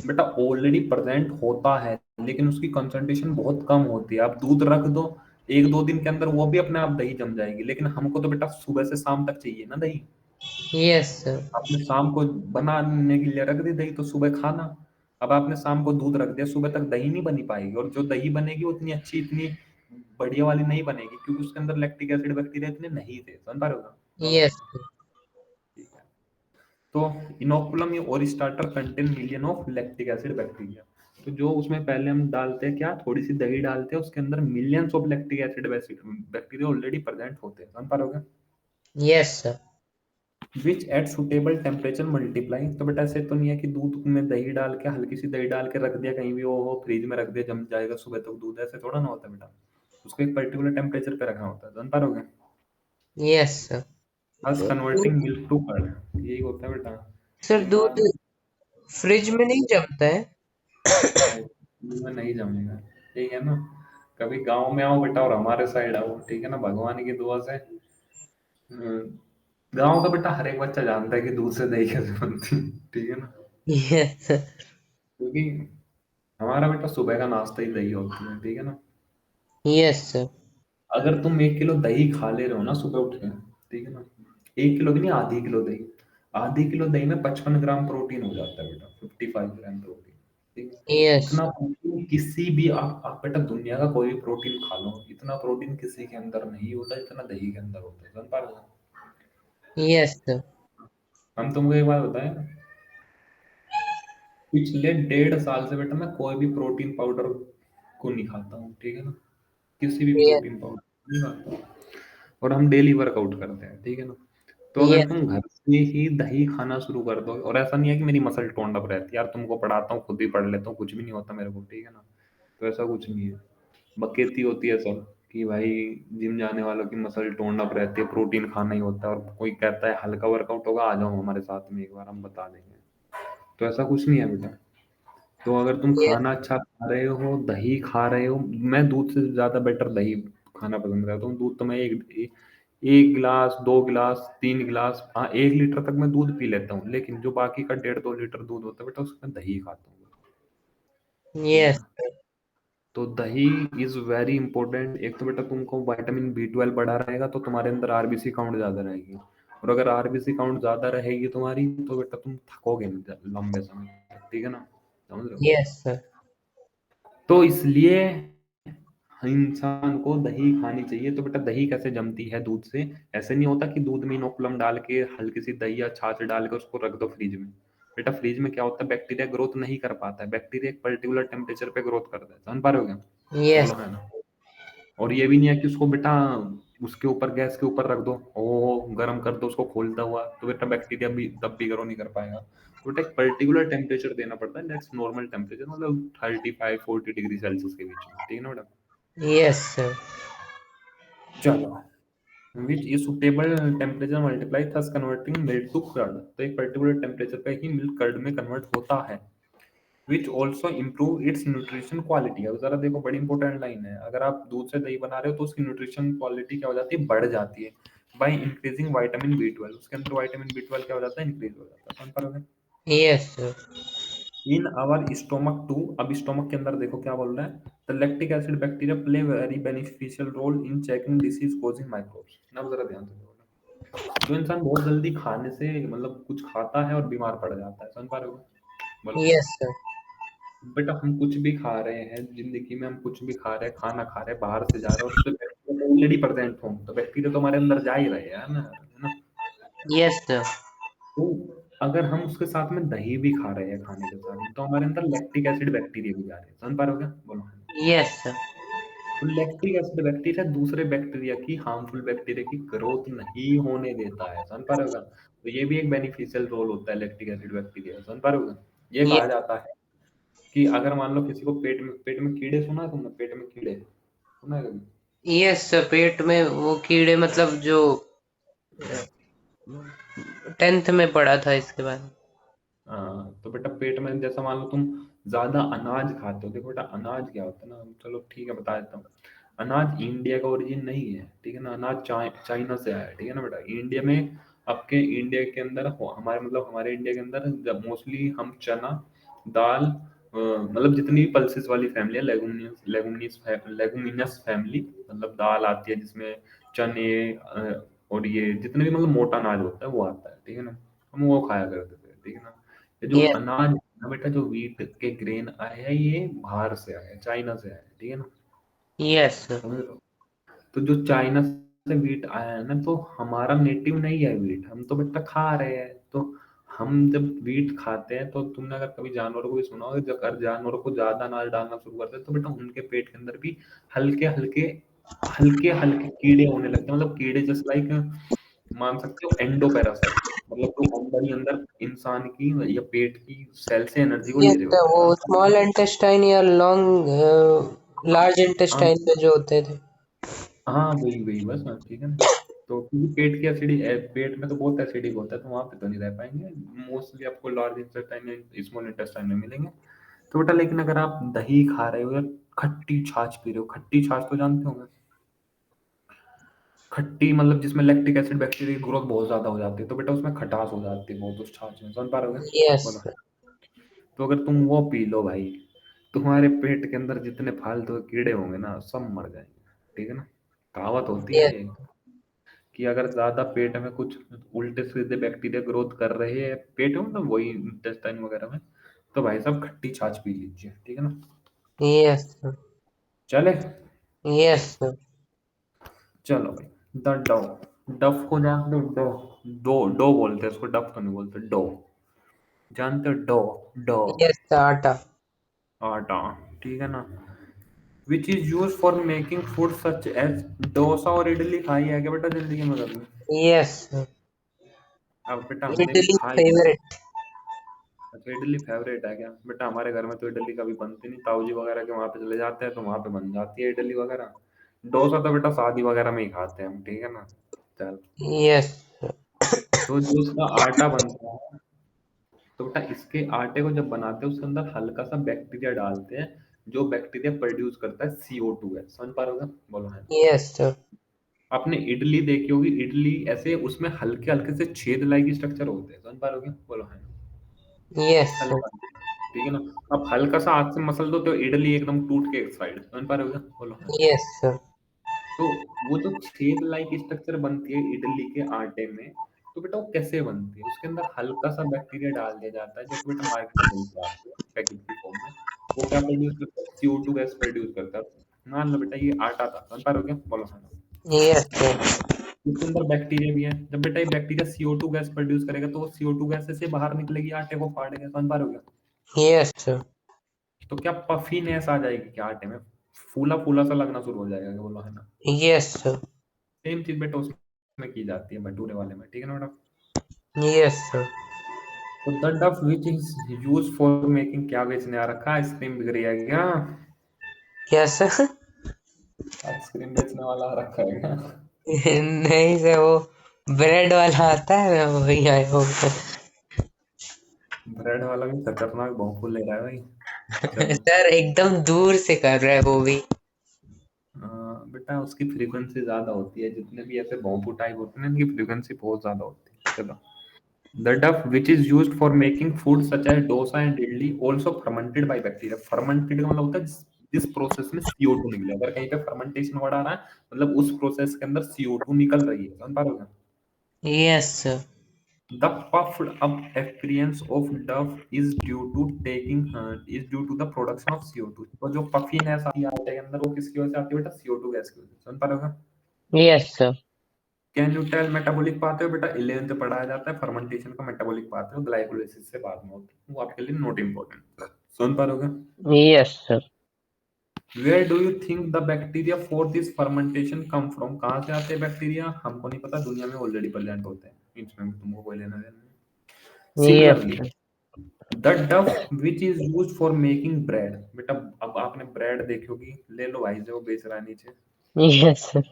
Speaker 1: बेटा ऑलरेडी प्रेजेंट होता है, लेकिन उसकी कंसंट्रेशन बहुत कम होती है। आप दूध रख दो, 1-2 दिन के अंदर वो भी अपने आप दही जम जाएगी, लेकिन हमको तो बेटा सुबह से शाम तक चाहिए ना दही।
Speaker 2: Yes sir.
Speaker 1: आपने शाम को बनाने के लिए रख दी दही, तो सुबह खाना। अब आपने शाम को दूध रख दिया, सुबह तक दही नहीं बनी पाएगी, और जो दही बनेगी वो इतनी अच्छी, इतनी बढ़िया वाली नहीं बनेगी, क्योंकि उसके अंदर लैक्टिक एसिड बैक्टीरिया इतने नहीं थे, समझ पा रहे हो? बोलो।
Speaker 2: Yes sir.
Speaker 1: ठीक है। तो इनोकुलम और starter contain million of lactic acid bacteria. तो जो उसमें पहले हम डालते हैं क्या, थोड़ी सी दही डालते हैं, उसके अंदर millions of lactic acid bacteria already present होते हैं, समझ पा रहे हो?
Speaker 2: Yes sir.
Speaker 1: Which at suitable temperature multiply. तो बेटा ऐसे तो नहीं है कि दूध में दही डाल के, हल्की सी दही डाल के रख दिया कहीं भी, वो फ्रिज में रख दिया, जम जाएगा सुबह तक दूध, ऐसे थोड़ा ना होता बेटा। उसको एक पर्टिकुलर टेम्परेचर पे रखना होता है, जान पा रहे हो?
Speaker 2: Yes sir.
Speaker 1: बस कन्वर्टिंग
Speaker 2: दूध।
Speaker 1: मिल्क टू कर्ड, यही होता है बेटा।
Speaker 2: सर
Speaker 1: एक
Speaker 2: दूध
Speaker 1: बार
Speaker 2: फ्रिज में नहीं जमता है?
Speaker 1: नहीं, दूध में नहीं जमेगा, ठीक है ना। कभी गांव में आओ बेटा और हमारे साइड आओ, ठीक है ना, भगवान की दुआ से। गांव का बेटा हर एक बच्चा जानता है कि दूध से दही कैसे बनती है, ठीक है ना।
Speaker 2: Yes sir.
Speaker 1: क्योंकि हमारा बेटा सुबह का नाश्ता ही दही होती है, ठीक है ना।
Speaker 2: Yes sir.
Speaker 1: अगर तुम 1 किलो दही खा ले रहे हो ना सुबह उठ के, ठीक है ना, 1 किलो भी नहीं, आधी किलो दही, आधी किलो दही में 55 ग्राम प्रोटीन हो जाता है बेटा, 55 ग्राम प्रोटीन, ठीक है।
Speaker 2: यस।
Speaker 1: इतना प्रोटीन किसी भी, आप बेटा दुनिया का कोई भी प्रोटीन खा लो, इतना प्रोटीन किसी के अंदर नहीं होता जितना दही के अंदर होता है, समझ पा रहे हो?
Speaker 2: Yes sir.
Speaker 1: हम तुमको एक बात बताएं, पिछले 1.5 साल से बेटा मैं कोई भी प्रोटीन पाउडर को नहीं खाता हूँ, ठीक है ना। किसी भी
Speaker 2: यस।
Speaker 1: प्रोटीन पाउडर नहीं खाता हूँ। और हम डेली वर्कआउट करते हैं, ठीक है ना। तो अगर
Speaker 2: यस।
Speaker 1: तुम घर से ही दही खाना शुरू कर दो, और ऐसा नहीं है कि मेरी मसल टोन्ड अप रहती है, यार तुमको पढ़ाता हूँ, खुद ही पढ़ लेता हूँ, कुछ भी नहीं होता मेरे को, ठीक है ना। तो ऐसा कुछ नहीं है, बकेती होती है सब कि भाई जिम जाने वालों की मसल टोन्ड अप रहती है, प्रोटीन खाना ही होता है, और कोई कहता है हल्का वर्कआउट होगा, आ जाओ हमारे साथ में एक बार, हम बता देंगे। तो ऐसा कुछ नहीं है बेटा। तो अगर तुम
Speaker 2: यस।
Speaker 1: खाना अच्छा खा रहे हो, दही खा रहे हो, मैं दूध से ज्यादा बेटर दही खाना पसंद करता हूँ। दूध तो मैं एक गिलास, 2 गिलास, 3 गिलास, हाँ 1 लीटर तक मैं दूध पी लेता हूँ, लेकिन जो बाकी का 1.5-2 लीटर दूध होता है बेटा, उसमें दही खाता हूँ, ठीक है
Speaker 2: यस।
Speaker 1: ना। तो दही इज वेरी इंपॉर्टेंट। एक तो बेटा तुमको विटामिन बी 12 बढ़ा रहेगा, तो तुम्हारे अंदर आरबीसी काउंट ज्यादा रहेगी, और अगर आरबीसी काउंट ज्यादा रहेगी तुम्हारी, तो बेटा तुम थकोगे नहीं लंबे समय तक, ठीक है ना, समझ रहे हो?
Speaker 2: Yes sir.
Speaker 1: तो इसलिए इंसान को दही खानी चाहिए। तो बेटा दही कैसे जमती है दूध से? ऐसे नहीं होता कि दूध में इनोकुलम डाल के, हल्की सी दही या छाछ डाल के उसको रख दो फ्रिज में। बेटा फ्रिज में क्या होता है, बैक्टीरिया ग्रोथ नहीं कर पाता है, बैक्टीरिया एक पर्टिकुलर टेम्परेचर पे ग्रोथ करता है, समझ पा रहे हो क्या?
Speaker 2: यस।
Speaker 1: बोलो है ना। और ये भी नहीं है कि उसको बेटा उसके ऊपर, गैस के ऊपर रख दो, ओ गर्म कर दो उसको खोलता हुआ, तो बेटा बैक्टीरिया भी तब भी ग्रो नहीं कर पाएगा। तो बेटा एक पर्टिकुलर टेम्परेचर देना पड़ता है, दैट्स नॉर्मल टेम्परेचर, मतलब 35-40 डिग्री सेल्सियस के बीच में, ठीक है ना बेटा।
Speaker 2: Yes sir.
Speaker 1: चलो, which is suitable temperature multiply thus converting milk to curd. तो एक पर्टिकुलर टेम्परेचर पे ही मिल्क कर्ड में कन्वर्ट होता है। Which also improve its nutrition quality. अब जरा देखो, बड़ी इंपॉर्टेंट लाइन है, अगर आप दूध से दही बना रहे हो तो उसकी न्यूट्रिशन क्वालिटी क्या हो जाती है, बढ़ जाती है, बाई इंक्रीजिंग विटामिन बी 12। उसके अंदर विटामिन बी 12 क्या हो जाता है, इंक्रीज हो जाता है, समझ पा रहे हो?
Speaker 2: Yes sir.
Speaker 1: In our stomach too. अब स्टोमक के अंदर देखो क्या बोल रहा है, the lactic acid bacteria play very beneficial role in checking disease causing microbes. ना जरा ध्यान से देखो। जो इंसान बहुत जल्दी खाने से मतलब कुछ खाता है और बीमार पड़ जाता है, समझ पा रहे हो? बोलो।
Speaker 2: Yes sir.
Speaker 1: बेटा हम कुछ भी खा रहे हैं जिंदगी में, हम कुछ भी खा रहे हैं, खाना खा रहे हैं, बाहर से जा रहे हैं, और उससे बैक्टीरिया ऑलरेडी प्रेजेंट हो, तो बैक्टीरिया तो हमारे अंदर जा ही रहे हैं ना, है ना?
Speaker 2: Yes sir.
Speaker 1: तो अगर हम उसके साथ में दही भी खा रहे हैं खाने के साथ में, तो हमारे अंदर लैक्टिक एसिड बैक्टीरिया भी जा रहे हैं, समझ पा रहे हो क्या? बोलो।
Speaker 2: Yes sir.
Speaker 1: तो लैक्टिक एसिड बैक्टीरिया दूसरे बैक्टीरिया की, हार्मफुल बैक्टीरिया की ग्रोथ नहीं होने देता है, समझ पा रहे हो क्या? तो ये भी एक बेनिफिशियल रोल होता है लैक्टिक एसिड बैक्टीरिया, समझ पा रहे हो क्या? ये कहा
Speaker 2: यस।
Speaker 1: जाता है कि अगर मान लो किसी को पेट में कीड़े, सुना है तुमने पेट में कीड़े, सुना है कभी?
Speaker 2: यस सर, पेट में वो कीड़े मतलब जो 10th में पढ़ा था इसके बारे में।
Speaker 1: हाँ, तो बेटा पेट में जैसा मान लो तुम ज्यादा अनाज खाते हो, देखो बेटा अनाज क्या होता है ना, चलो ठीक है बता देता हूँ। अनाज इंडिया का ओरिजिन नहीं है, ठीक है ना, अनाज चाइना से आया है, ठीक है ना बेटा। इंडिया में, आपके इंडिया के अंदर हमारे मतलब हमारे इंडिया के अंदर जब मोस्टली हम चना, दाल, मतलब जितनी भी पल्सेस वाली फैमिली है, लेगुमिनस लेगुमिनस लेगुमिनस फैमिली, मतलब दाल आती है जिसमें चने, और ये जितने भी मतलब मोटा अनाज होता है वो आता है, ठीक है ना। हम वो खाया करते थे, ठीक है ना। ये जो
Speaker 2: यस।
Speaker 1: अनाज है ना बेटा, जो व्हीट के ग्रेन आए हैं, ये बाहर से आए हैं, चाइना से आए हैं, ठीक है ना।
Speaker 2: Yes sir.
Speaker 1: समझ रहे हो? तो जो चाइना से व्हीट आया है ना, तो हमारा नेटिव नहीं है व्हीट, हम तो बेटा खा रहे हैं। तो हम जब व्हीट खाते हैं, तो तुमने अगर कभी जानवरों को भी सुना होगा, जब अगर जानवरों को ज्यादा अनाज डालना शुरू करते हैं, तो बेटा उनके पेट के अंदर भी हल्के हल्के हल्के हल्के कीड़े होने लगते हैं, मतलब कीड़े जस्ट लाइक, मान सकते हो एंडो पैरासाइट, मतलब जो अंदर ही अंदर इंसान की या पेट की सेल से एनर्जी को ले
Speaker 2: यस
Speaker 1: रहे
Speaker 2: सर,
Speaker 1: होते हैं,
Speaker 2: वो
Speaker 1: समझ पा रहे
Speaker 2: स्मॉल
Speaker 1: हो?
Speaker 2: इंटेस्टाइन या लॉन्ग लार्ज
Speaker 1: हाँ
Speaker 2: इंटेस्टाइन में जो होते थे।
Speaker 1: हाँ, वही वही बस, हाँ, ठीक है ना। तो क्योंकि पेट की एसिडिक, पेट में तो बहुत एसिडिक होता है, तो वहां पे तो नहीं रह पाएंगे। मोस्टली आपको लार्ज इंटेस्टाइन, स्मॉल इंटेस्टाइन में मिलेंगे। तो बेटा लेकिन अगर आप दही खा रहे हो या खट्टी छाछ पी रहे हो, खट्टी छाछ तो जानते होंगे, खट्टी मतलब जिसमें लैक्टिक एसिड बैक्टीरिया की ग्रोथ बहुत ज्यादा हो जाती है, तो बेटा उसमें खटास हो जाती है बहुत उस छाछ में, समझ पा रहे हो?
Speaker 2: यस
Speaker 1: बोलो।
Speaker 2: सर।
Speaker 1: तो अगर तुम वो पी लो भाई, तुम्हारे पेट के अंदर जितने फालतू के कीड़े होंगे ना, सब मर जाएंगे, ठीक है ना। कहावत होती है
Speaker 2: यस।
Speaker 1: ये, कि अगर ज्यादा पेट में कुछ उल्टे सीधे बैक्टीरिया ग्रोथ कर रहे हैं पेट में, मतलब वही इंटेस्टाइन वगैरह में, तो भाई साहब खट्टी छाछ पी लीजिए, ठीक है ना।
Speaker 2: Yes sir.
Speaker 1: चले।
Speaker 2: Yes sir.
Speaker 1: चलो भाई, द डो, डफ को जानते हो? डो, डो डो बोलते हैं उसको, डफ तो नहीं बोलते, डो, जानते हो? डो, डो,
Speaker 2: यस सर, आटा।
Speaker 1: आटा, ठीक है ना। Which is use for making food such as, dosa और इडली खाई है क्या बेटा जिंदगी में कभी?
Speaker 2: Yes sir.
Speaker 1: अब बेटा हमने भी
Speaker 2: इडली
Speaker 1: खाई है।
Speaker 2: फेवरेट।
Speaker 1: अच्छा, इडली फेवरेट है क्या बेटा? हमारे घर में तो इडली कभी बनती नहीं, ताऊ जी वगैरह के वहां पे चले जाते हैं तो वहां पे बन जाती है इडली वगैरह। डोसा तो बेटा शादी वगैरह में ही खाते हैं हम, ठीक है ना। चल।
Speaker 2: यस।
Speaker 1: तो जो उसका आटा बनता है, तो बेटा इसके आटे को जब बनाते हैं, उसके अंदर हल्का सा बैक्टीरिया डालते हैं, जो बैक्टीरिया प्रोड्यूस करता है CO2 है, समझ पा रहे हो क्या? बोलो है।
Speaker 2: Yes sir.
Speaker 1: आपने इडली देखी होगी, इडली ऐसे उसमें हल्के हल्के से छेद लाइक स्ट्रक्चर होते हैं, समझ पा रहे हो क्या? बोलो है।
Speaker 2: Yes sir.
Speaker 1: हल्का, ठीक है ना। अब हल्का सा हाथ से मसल दो तो इडली एकदम टूट के एक साइड, समझ पा रहे हो क्या? बोलो है।
Speaker 2: Yes sir.
Speaker 1: तो वो जो छेद लाइक स्ट्रक्चर बनती है इडली के आटे में, तो बेटा वो कैसे बनती है? उसके अंदर हल्का सा बैक्टीरिया डाल दिया जाता है, जो कि बेटा मार्केट में मिलता है आपको पैकेट की फॉर्म में। वो क्या प्रोड्यूस करता है? CO2 गैस प्रोड्यूस करता है। मान लो बेटा ये आटा था, समझ पा रहे हो क्या? बोलो है।
Speaker 2: Yes sir.
Speaker 1: इसके अंदर बैक्टीरिया भी है, जब बेटा ये बैक्टीरिया CO2 गैस प्रोड्यूस करेगा, तो वो CO2 गैस से बाहर निकलेगी, आटे को फाड़ेगा, समझ पा रहे हो क्या?
Speaker 2: Yes sir.
Speaker 1: तो क्या पफीनेस आ जाएगी क्या आटे में? फूला फूला सा लगना शुरू हो जाएगा क्या? बोलो है ना।
Speaker 2: Yes sir.
Speaker 1: सेम चीज बेटा उसमें की जाती है भटूरे वाले में, ठीक है ना बेटा।
Speaker 2: Yes sir.
Speaker 1: तो द डफ विच इज यूज फॉर मेकिंग, क्या बेचने आ रखा? आइसक्रीम बिक रही है क्या?
Speaker 2: क्या सर?
Speaker 1: आइसक्रीम बेचने वाला आ रखा है क्या?
Speaker 2: नहीं सर, वो ब्रेड वाला आता है ना, वही आया होगा।
Speaker 1: ब्रेड वाला भी खतरनाक भौंपू ले रहा है भाई। चलो।
Speaker 2: सर एकदम दूर से कर रहा है वो भी।
Speaker 1: बेटा उसकी फ्रीक्वेंसी ज्यादा होती है, जितने भी ऐसे भौंपू टाइप होते हैं ना, इनकी फ्रीक्वेंसी बहुत ज्यादा होती है। चलो। The duff which is used for making food such as dosa and idli also fermented by bacteria. Fermented का मतलब होता है जिस प्रोसेस में CO2 निकले। अगर कहीं पे फर्मेंटेशन वर्ड आ रहा है, मतलब उस प्रोसेस के अंदर CO2 निकल रही है, समझ पा रहे हो क्या?
Speaker 2: Yes, sir.
Speaker 1: The puffed up appearance of duff is due to the production of CO2। तो जो पफीनेस आती है आटे के अंदर वो किसकी वजह से आती है बेटा? CO2 गैस की वजह से। सुन पा रहे हो?
Speaker 2: Yes, sir.
Speaker 1: Can you tell metabolic pathway? बेटा 11th पढ़ाया जाता है फर्मेंटेशन का मेटाबॉलिक पाथवे ग्लाइकोलाइसिस से बाद में होता है, वो आपके लिए नॉट इम्पोर्टेंट। सुन पा रहे हो?
Speaker 2: Yes, sir.
Speaker 1: Where do you think the bacteria for this fermentation come from? कहाँ से आते हैं बैक्टीरिया? हमको नहीं पता, दुनिया में ऑलरेडी प्रेजेंट होते हैं, इसमें तुमको कोई लेना देना नहीं।
Speaker 2: Yes,
Speaker 1: similarly
Speaker 2: sir.
Speaker 1: द डफ विच is use for making bread. बेटा अब आपने ब्रेड देखी होगी, ले लो भाई से, वो बेच रहा है नीचे।
Speaker 2: Yes, sir.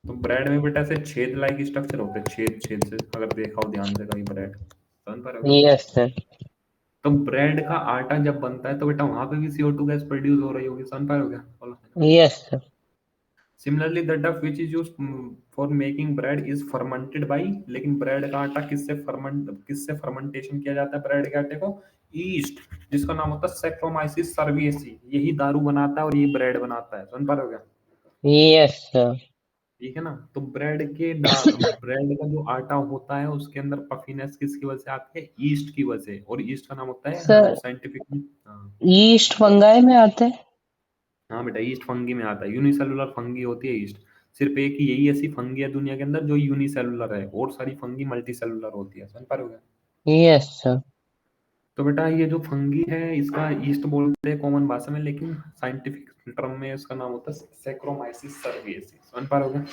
Speaker 1: तो ब्रेड में बेटा ऐसे छेद लाइक स्ट्रक्चर होते हैं, छेद छेद से, अगर देखा हो ध्यान से कहीं ब्रेड, समझ पा रहे हो?
Speaker 2: Yes, sir.
Speaker 1: तो ब्रेड का आटा जब बनता है तो बेटा वहां पे भी CO2 गैस प्रोड्यूस हो रही होगी, समझ पा रहे हो क्या? बोलो।
Speaker 2: Yes, sir.
Speaker 1: सिमिलरली द डफ विच is use for making bread is fermented by, लेकिन ब्रेड का आटा किससे फर्मेंटेशन किया जाता है ब्रेड के आटे को? ईस्ट, जिसका नाम होता है सैक्रोमाइसिस सर्विएसी। यही दारू बनाता है और ये ब्रेड बनाता है, समझ पा रहे हो क्या?
Speaker 2: Yes, sir.
Speaker 1: ठीक है ना? तो ब्रेड का जो आटा होता है उसके अंदर पफीनेस किसकी वजह से आती है? ईस्ट की वजह से। और ईस्ट का नाम होता है
Speaker 2: सर,
Speaker 1: साइंटिफिक। हाँ।
Speaker 2: ईस्ट फंगाई में आते हैं?
Speaker 1: हाँ बेटा, ईस्ट फंगी में आता है, यूनिसेलुलर फंगी होती है ईस्ट। सिर्फ एक ही यही ऐसी फंगी है दुनिया के अंदर जो यूनिसेलुलर है, और सारी फंगी मल्टी सेलुलर होती है, समझ पा रहे हो क्या?
Speaker 2: Yes, sir.
Speaker 1: तो बेटा ये जो फंगी है इसका ईस्ट बोलते हैं कॉमन भाषा में, लेकिन साइंटिफिक टर्म में इसका नाम होता है सैक्रोमाइसिस सर्विएसिस, समझ पा रहे हो क्या?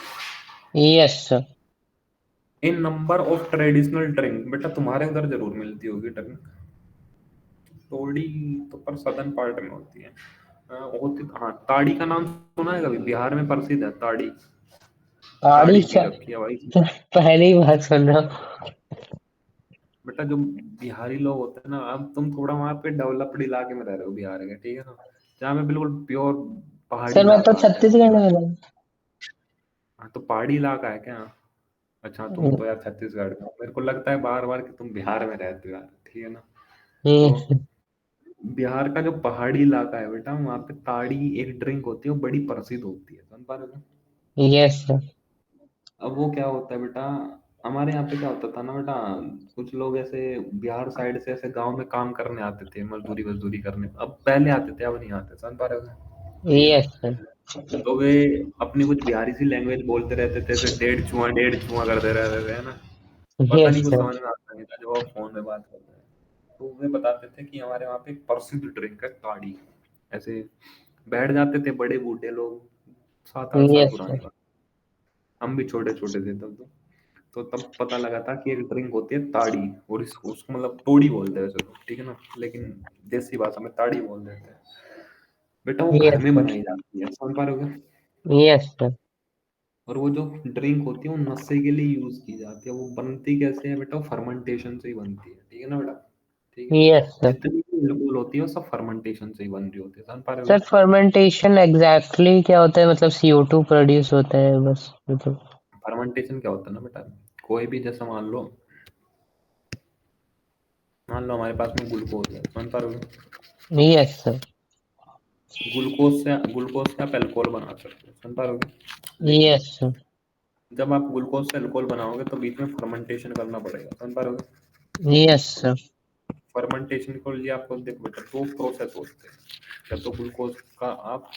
Speaker 2: Yes, sir.
Speaker 1: In number of traditional drink, बेटा तुम्हारे उधर जरूर मिलती होगी ड्रिंक, तोड़ी तो पर सदर्न पार्ट में होती है। होती हाँ, ताड़ी का नाम सुना है कभी? बिहार में प्रसिद्ध है ताड़ी।
Speaker 2: ताड़ी
Speaker 1: ताड़ी पी
Speaker 2: सर,
Speaker 1: रखी है भाई।
Speaker 2: पहली बार सुन रहा हूँ।
Speaker 1: बेटा जो बिहारी लोग होते हैं ना, अब तुम थोड़ा वहां पे डेवलप्ड इलाके में रह रहे हो बिहार के, ठीक है ना? जहाँ पे बिल्कुल प्योर पहाड़ी
Speaker 2: सर मैं तो
Speaker 1: इलाका आता है
Speaker 2: छत्तीसगढ़ में
Speaker 1: बिहार।
Speaker 2: हूँ।
Speaker 1: हाँ तो पहाड़ी इलाका है क्या? अच्छा तुम तो यार छत्तीसगढ़ का, मेरे को लगता है बार बार कि तुम बिहार में रहते हो यार, ठीक है ना? तो बिहार का जो पहाड़ी इलाका है बेटा, वहाँ पे ताड़ी एक ड्रिंक होती है, वो बड़ी प्रसिद्ध होती है, समझ पा रहे हो?
Speaker 2: Yes sir.
Speaker 1: अब वो क्या होता है बेटा, हमारे यहाँ पे क्या होता था ना बेटा, कुछ लोग ऐसे बिहार साइड से ऐसे गांव में काम करने आते थे, मजदूरी मजदूरी करने, अब पहले आते थे अब नहीं आते, समझ पा रहे हो? ठीक है ना?
Speaker 2: Yes sir.
Speaker 1: तो वे अपनी कुछ बिहारी सी लैंग्वेज बोलते रहते थे, ऐसे डेढ़ चुआ करते रहते थे, है ना? पता
Speaker 2: यस
Speaker 1: नहीं कुछ
Speaker 2: सर।
Speaker 1: समझ में आता नहीं था जब वो फोन में बात करते हैं। तो वे बताते थे कि हमारे वहाँ पे एक प्रसिद्ध ड्रिंक है ताड़ी। ऐसे बैठ जाते थे बड़े बूढ़े लोग, 7 8 साल
Speaker 2: यस
Speaker 1: पुरानी
Speaker 2: सर।
Speaker 1: बात, हम भी छोटे छोटे थे तब तो तब पता लगा था कि एक ड्रिंक होती है ताड़ी, और इसको उसको मतलब तोड़ी बोलते हैं वैसे तो, ठीक है ना? लेकिन देसी भाषा में ताड़ी बोल देते हैं। बेटा वो घर
Speaker 2: यस
Speaker 1: में
Speaker 2: सर।
Speaker 1: बनाई जाती है, समझ पा रहे हो क्या?
Speaker 2: Yes sir.
Speaker 1: और वो जो ड्रिंक होती है वो नशे के लिए यूज की जाती है। वो बनती कैसे है बेटा? वो फर्मेंटेशन से ही बनती है, ठीक है ना बेटा? ठीक है।
Speaker 2: Yes sir.
Speaker 1: जितनी भी अल्कोहल होती है वो सब फर्मेंटेशन से ही बन रही होती है, समझ पा रहे हो
Speaker 2: सर
Speaker 1: क्या?
Speaker 2: फर्मेंटेशन एग्जैक्टली क्या होता है? मतलब CO2 प्रोड्यूस होता है बस, मतलब।
Speaker 1: फर्मेंटेशन क्या होता है ना बेटा, कोई भी जैसा मान लो हमारे पास में ग्लूकोज है, समझ पा रहे हो?
Speaker 2: Yes sir.
Speaker 1: ग्लूकोज से आप अल्कोहल बना सकते हो, समझ पा रहे हो? लेकिन
Speaker 2: यस सर।
Speaker 1: जब आप ग्लूकोज से अल्कोहल बनाओगे तो बीच में फर्मेंटेशन करना पड़ेगा, समझ पा रहे हो?
Speaker 2: Yes sir.
Speaker 1: फर्मेंटेशन के लिए आपको देखो बेटा दो प्रोसेस होते हैं। या तो ग्लूकोज का आप,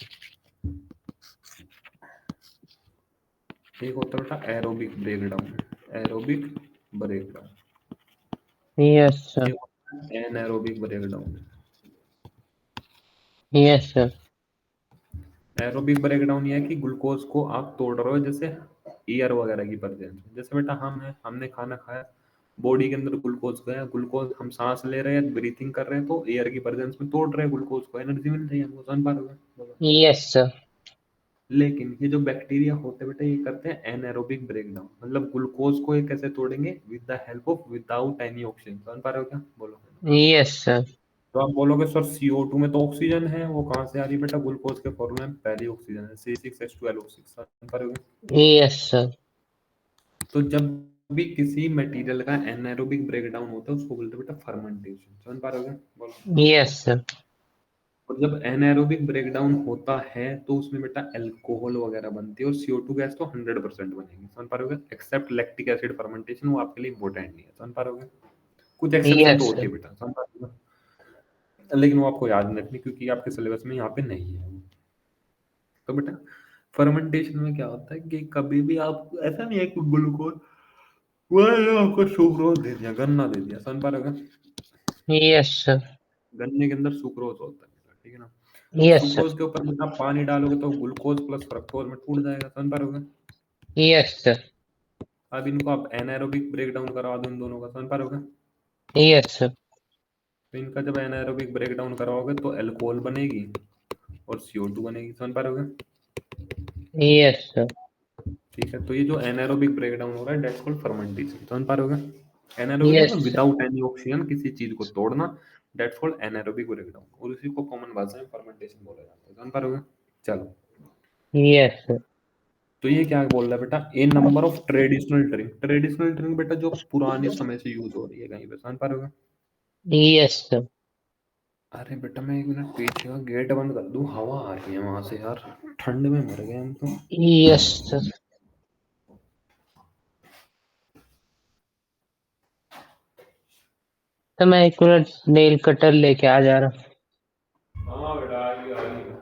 Speaker 1: एक होता है बेटा aerobic breakdown, aerobic breakdown,
Speaker 2: yes sir.
Speaker 1: एक होता है anaerobic breakdown.
Speaker 2: Yes sir.
Speaker 1: Aerobic breakdown ये है कि ग्लूकोज को आप तोड़ रहे हो, जैसे एयर वगैरह की प्रेजेंस में। जैसे बेटा हमने खाना खाया, बॉडी के अंदर ग्लूकोज गया, ग्लूकोज हम सांस ले रहे हैं, ब्रीथिंग कर रहे हैं, तो एयर की प्रेजेंस में तोड़ रहे हैं ग्लूकोज को, एनर्जी मिल रही है हमको, समझ पा रहे हो? बोलो।
Speaker 2: Yes sir.
Speaker 1: लेकिन ये जो बैक्टीरिया होते हैं बेटा, ये करते हैं एनारोबिक ब्रेकडाउन, मतलब ग्लूकोज को ये कैसे तोड़ेंगे? With the help of without any oxygen, समझ पा रहे हो क्या? बोलो।
Speaker 2: Yes sir.
Speaker 1: तो आप बोलोगे सर CO2 में तो ऑक्सीजन है, वो कहाँ से आ रही है बेटा? ग्लूकोज के फॉर्मूले में पहली ऑक्सीजन है, C6H12O6, समझ पा रहे हो?
Speaker 2: Yes sir.
Speaker 1: तो जब भी किसी मटेरियल का एनारोबिक ब्रेकडाउन होता है उसको बोलते हैं बेटा फर्मेंटेशन, समझ पा रहे हो क्या? बोलो।
Speaker 2: Yes sir.
Speaker 1: और जब एनाएरोबिक ब्रेकडाउन होता है तो उसमें बेटा अल्कोहल वगैरह बनती है, और CO2 गैस तो 100% बनेगी, समझ पा रहे हो? एक्सेप्ट लैक्टिक एसिड फर्मेंटेशन, वो आपके लिए इंपॉर्टेंट नहीं है, समझ पा रहे हो? कुछ एक्सेप्शन तो
Speaker 2: यस
Speaker 1: होती
Speaker 2: सर।
Speaker 1: है बेटा, समझ पा रहे हो? लेकिन वो आपको याद नहीं रखनी, क्योंकि आपके सिलेबस में यहाँ पे नहीं है वो। तो बेटा फर्मेंटेशन में क्या होता है कि कभी भी आप, ऐसा नहीं है कि ग्लूकोज वो आपको सुक्रोज दे दिया, गन्ना दे दिया, समझ पा रहे हो?
Speaker 2: Yes sir.
Speaker 1: गन्ने के अंदर सुक्रोज होता है बेटा, ठीक है ना? अब
Speaker 2: यस सर।
Speaker 1: सुक्रोज के ऊपर जब आप पानी डालोगे तो ग्लूकोज प्लस फ्रक्टोज में टूट जाएगा, समझ पा रहे हो?
Speaker 2: Yes sir.
Speaker 1: अब इनको आप एनाएरोबिक ब्रेकडाउन करवा दो इन दोनों का, समझ पा रहे हो?
Speaker 2: Yes sir.
Speaker 1: तो इनका जब एनाएरोबिक ब्रेकडाउन करवाओगे तो अल्कोहल बनेगी और CO2 बनेगी, समझ पा रहे हो?
Speaker 2: Yes sir.
Speaker 1: ठीक है, तो ये जो एनाएरोबिक ब्रेकडाउन हो रहा है दैट्स कॉल्ड फर्मेंटेशन, समझ पा रहे हो? एनाएरोबिक
Speaker 2: यस
Speaker 1: मतलब
Speaker 2: सर।
Speaker 1: विदाउट एनी ऑक्सीजन किसी चीज को तोड़ना, दैट्स कॉल्ड एनाएरोबिक ब्रेकडाउन, और उसी को कॉमन भाषा में फर्मेंटेशन बोला जाता है, समझ पा रहे हो? चलो,
Speaker 2: यस सर।
Speaker 1: तो ये क्या बोल रहा है बेटा, a number of traditional drink, traditional drink बेटा जो पुराने समय से यूज हो रही है कहीं पे, समझ पा रहे हो?
Speaker 2: Yes sir.
Speaker 1: अरे बेटा मैं 1 मिनट पीछे का गेट बंद कर दूं, हवा आ रही है वहां से यार, ठंड में मर गए हम तो।
Speaker 2: Yes sir. तो मैं 1 मिनट नेल कटर लेके आ जा रहा हूँ।
Speaker 1: हाँ बेटा आ रही है।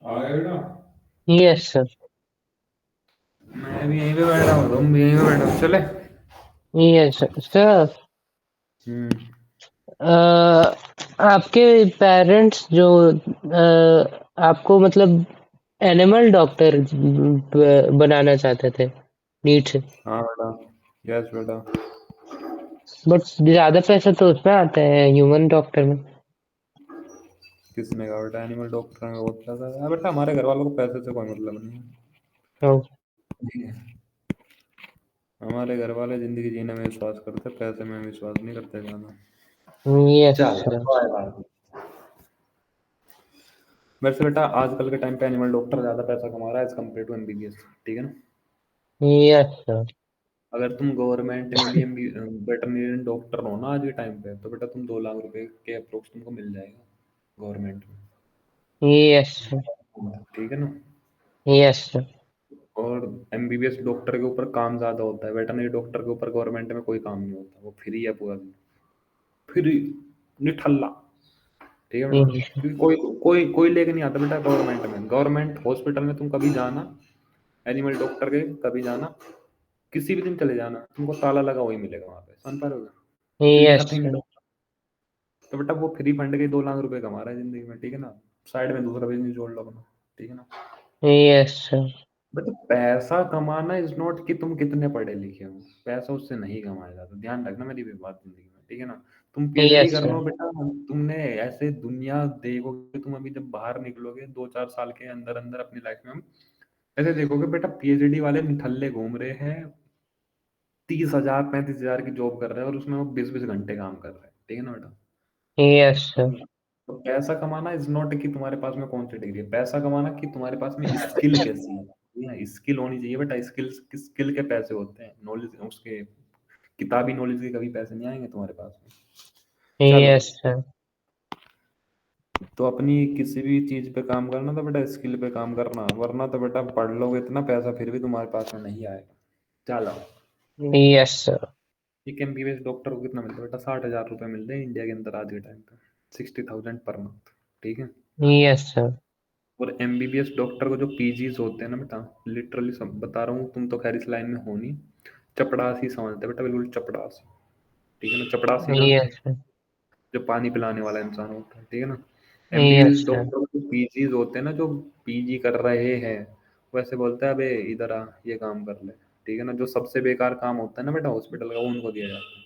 Speaker 1: आ गया बेटा?
Speaker 2: Yes sir.
Speaker 1: मैं भी यहीं पे बैठा हूँ, तुम भी यहीं पे बैठा हो, चले?
Speaker 2: Yes sir. सर,
Speaker 1: हम्म।
Speaker 2: आपके पेरेंट्स जो आपको मतलब एनिमल डॉक्टर बनाना चाहते थे नीट से,
Speaker 1: हाँ बेटा, यस बेटा।
Speaker 2: बट ज्यादा पैसा तो उसमें आता है ह्यूमन डॉक्टर में।
Speaker 1: किसने कहा बेटा एनिमल डॉक्टर में बहुत पैसा है? हाँ बेटा, हमारे घर वालों को पैसे से कोई मतलब नहीं
Speaker 2: हाँ।
Speaker 1: है। हमारे घर वाले जिंदगी जीने में विश्वास करते, पैसे में विश्वास नहीं करते ज्यादा।
Speaker 2: यस
Speaker 1: चल
Speaker 2: सर।
Speaker 1: कोई बात नहीं। वैसे बेटा आजकल के टाइम पे एनिमल डॉक्टर ज्यादा पैसा कमा रहा है एज कम्पेयर टू MBBS, ठीक है ना?
Speaker 2: Yes sir.
Speaker 1: अगर तुम गवर्नमेंट में भी वेटरनरी डॉक्टर हो ना आज के टाइम पे, तो बेटा तुम 2 लाख रुपए के अप्रोक्स तुमको मिल जाएगा गवर्नमेंट
Speaker 2: यस सर।
Speaker 1: में, ठीक है ना?
Speaker 2: Yes sir.
Speaker 1: और MBBS डॉक्टर के ऊपर काम ज्यादा होता है, वेटरनरी डॉक्टर के ऊपर गवर्नमेंट में कोई काम नहीं होता, वो फ्री है पूरा दिन, फ्री, निठल्ला, ठीक है बेटा? क्योंकि कोई कोई कोई लेके नहीं आता बेटा गवर्नमेंट में, गवर्नमेंट हॉस्पिटल में तुम कभी जाना, एनिमल डॉक्टर के कभी जाना, किसी भी दिन चले जाना, तुमको ताला लगा वही मिलेगा वहां पे, समझ पा रहे हो? क्योंकि
Speaker 2: यस
Speaker 1: नथिंग,
Speaker 2: सर।
Speaker 1: तो बेटा वो फ्री फंड के 2 लाख रुपए कमा रहा है जिंदगी में, ठीक है ना? साइड में दूसरा बिजनेस जोड़ लो अपना, ठीक है ना?
Speaker 2: Yes sir.
Speaker 1: बट पैसा कमाना इज नॉट कि तुम कितने पढ़े लिखे हो, पैसा उससे नहीं कमाया जाता, ध्यान रखना मेरी भी बात जिंदगी में, ठीक है ना। तुम पीएचडी
Speaker 2: यस
Speaker 1: कर
Speaker 2: सर।
Speaker 1: लो बेटा, तुमने ऐसे दुनिया देखोगे, तुम अभी जब बाहर निकलोगे 2-4 साल के अंदर अंदर अपनी लाइफ में, हम ऐसे देखोगे बेटा पीएचडी वाले निठल्ले घूम रहे हैं, 30,000 35,000 की जॉब कर रहे हैं और उसमें वो 20-20 घंटे काम कर रहे हैं, ठीक है ना बेटा।
Speaker 2: Yes sir.
Speaker 1: तो पैसा कमाना इज नॉट कि तुम्हारे पास में कौन सी डिग्री है, पैसा कमाना कि तुम्हारे पास में स्किल कैसी है, स्किल होनी चाहिए बेटा, स्किल के पैसे होते हैं, नॉलेज उसके, किताबी नॉलेज के कभी पैसे नहीं आएंगे तुम्हारे पास में। चलो,
Speaker 2: यस सर।
Speaker 1: तो अपनी किसी भी चीज पे काम करना तो बेटा स्किल पे काम करना, वरना तो बेटा पढ़ लोगे इतना पैसा फिर भी तुम्हारे पास में नहीं आएगा। चलो,
Speaker 2: यस सर।
Speaker 1: एक एमबीबीएस डॉक्टर को कितना मिलता है बेटा, 60,000 रुपये मिल रहे हैं इंडिया के अंदर आज के टाइम पे, 60,000 पर मंथ, ठीक है।
Speaker 2: Yes sir.
Speaker 1: और एमबीबीएस डॉक्टर को जो पीजीज होते हैं ना बेटा, लिटरली सब बता रहा हूँ, तुम तो खैर इस लाइन में हो नहीं, चपड़ासी समझते हैं बेटा, बिल्कुल चपड़ासी, ठीक है ना, चपड़ासी जानते
Speaker 2: यस
Speaker 1: हो,
Speaker 2: सर।
Speaker 1: जो पानी पिलाने वाला इंसान होता है, ठीक है ना।
Speaker 2: Yes
Speaker 1: MBBS
Speaker 2: sir.
Speaker 1: डॉक्टर जो पीजीज होते हैं ना, जो पीजी कर रहे हैं, वैसे बोलते हैं अबे इधर आ, ये काम कर ले, ठीक है ना। जो सबसे बेकार काम होता है ना बेटा हॉस्पिटल का, वो उनको दिया जाता है।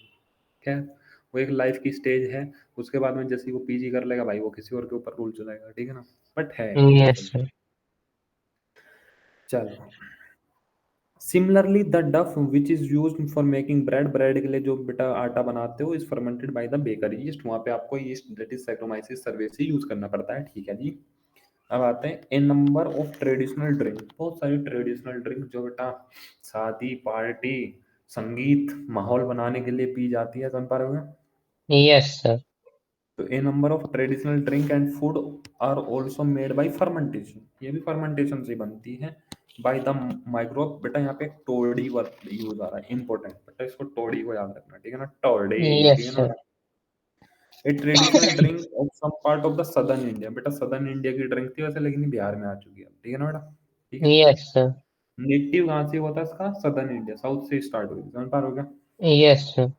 Speaker 1: खैर, वो एक लाइफ की स्टेज है, उसके बाद में जैसे ही वो पीजी कर लेगा भाई, वो किसी और के ऊपर रूल चलाएगा, ठीक है ना। बट है पता
Speaker 2: यस
Speaker 1: चलता
Speaker 2: सर।
Speaker 1: है। चलो, सिमिलरली द डफ which is used for making bread, bread के लिए जो बेटा आटा बनाते हो, is fermented by the baker yeast, वहां पे आपको yeast that is saccharomyces सर्वेसी use करना पड़ता है, ठीक है जी। अब आते हैं ए नंबर ऑफ ट्रेडिशनल ड्रिंक, बहुत सारी ट्रेडिशनल ड्रिंक जो बेटा शादी पार्टी संगीत माहौल बनाने के लिए पी जाती है, समझ पा रहे हो।
Speaker 2: Yes sir.
Speaker 1: तो a number of traditional drink and food are also made by fermentation, ये भी फर्मेंटेशन से बनती है। बाय द माइक्रोब, बेटा यहाँ पे एक टोड़ी वर्ड यूज आ रहा है, इंपॉर्टेंट बेटा, इसको टोड़ी को याद रखना, ठीक है ना, टोड़ी, ठीक
Speaker 2: यस
Speaker 1: है ना।
Speaker 2: Sir.
Speaker 1: A traditional drink of some part of the southern India, बेटा सदर्न इंडिया की ड्रिंक थी वैसे, लेकिन ये बिहार में आ चुकी है, ठीक है ना बेटा, ठीक है।
Speaker 2: Yes sir.
Speaker 1: नेटिव कहाँ से होता है इसका, सदर्न इंडिया, साउथ से स्टार्ट हुई, समझ पा रहे हो क्या।
Speaker 2: Yes sir.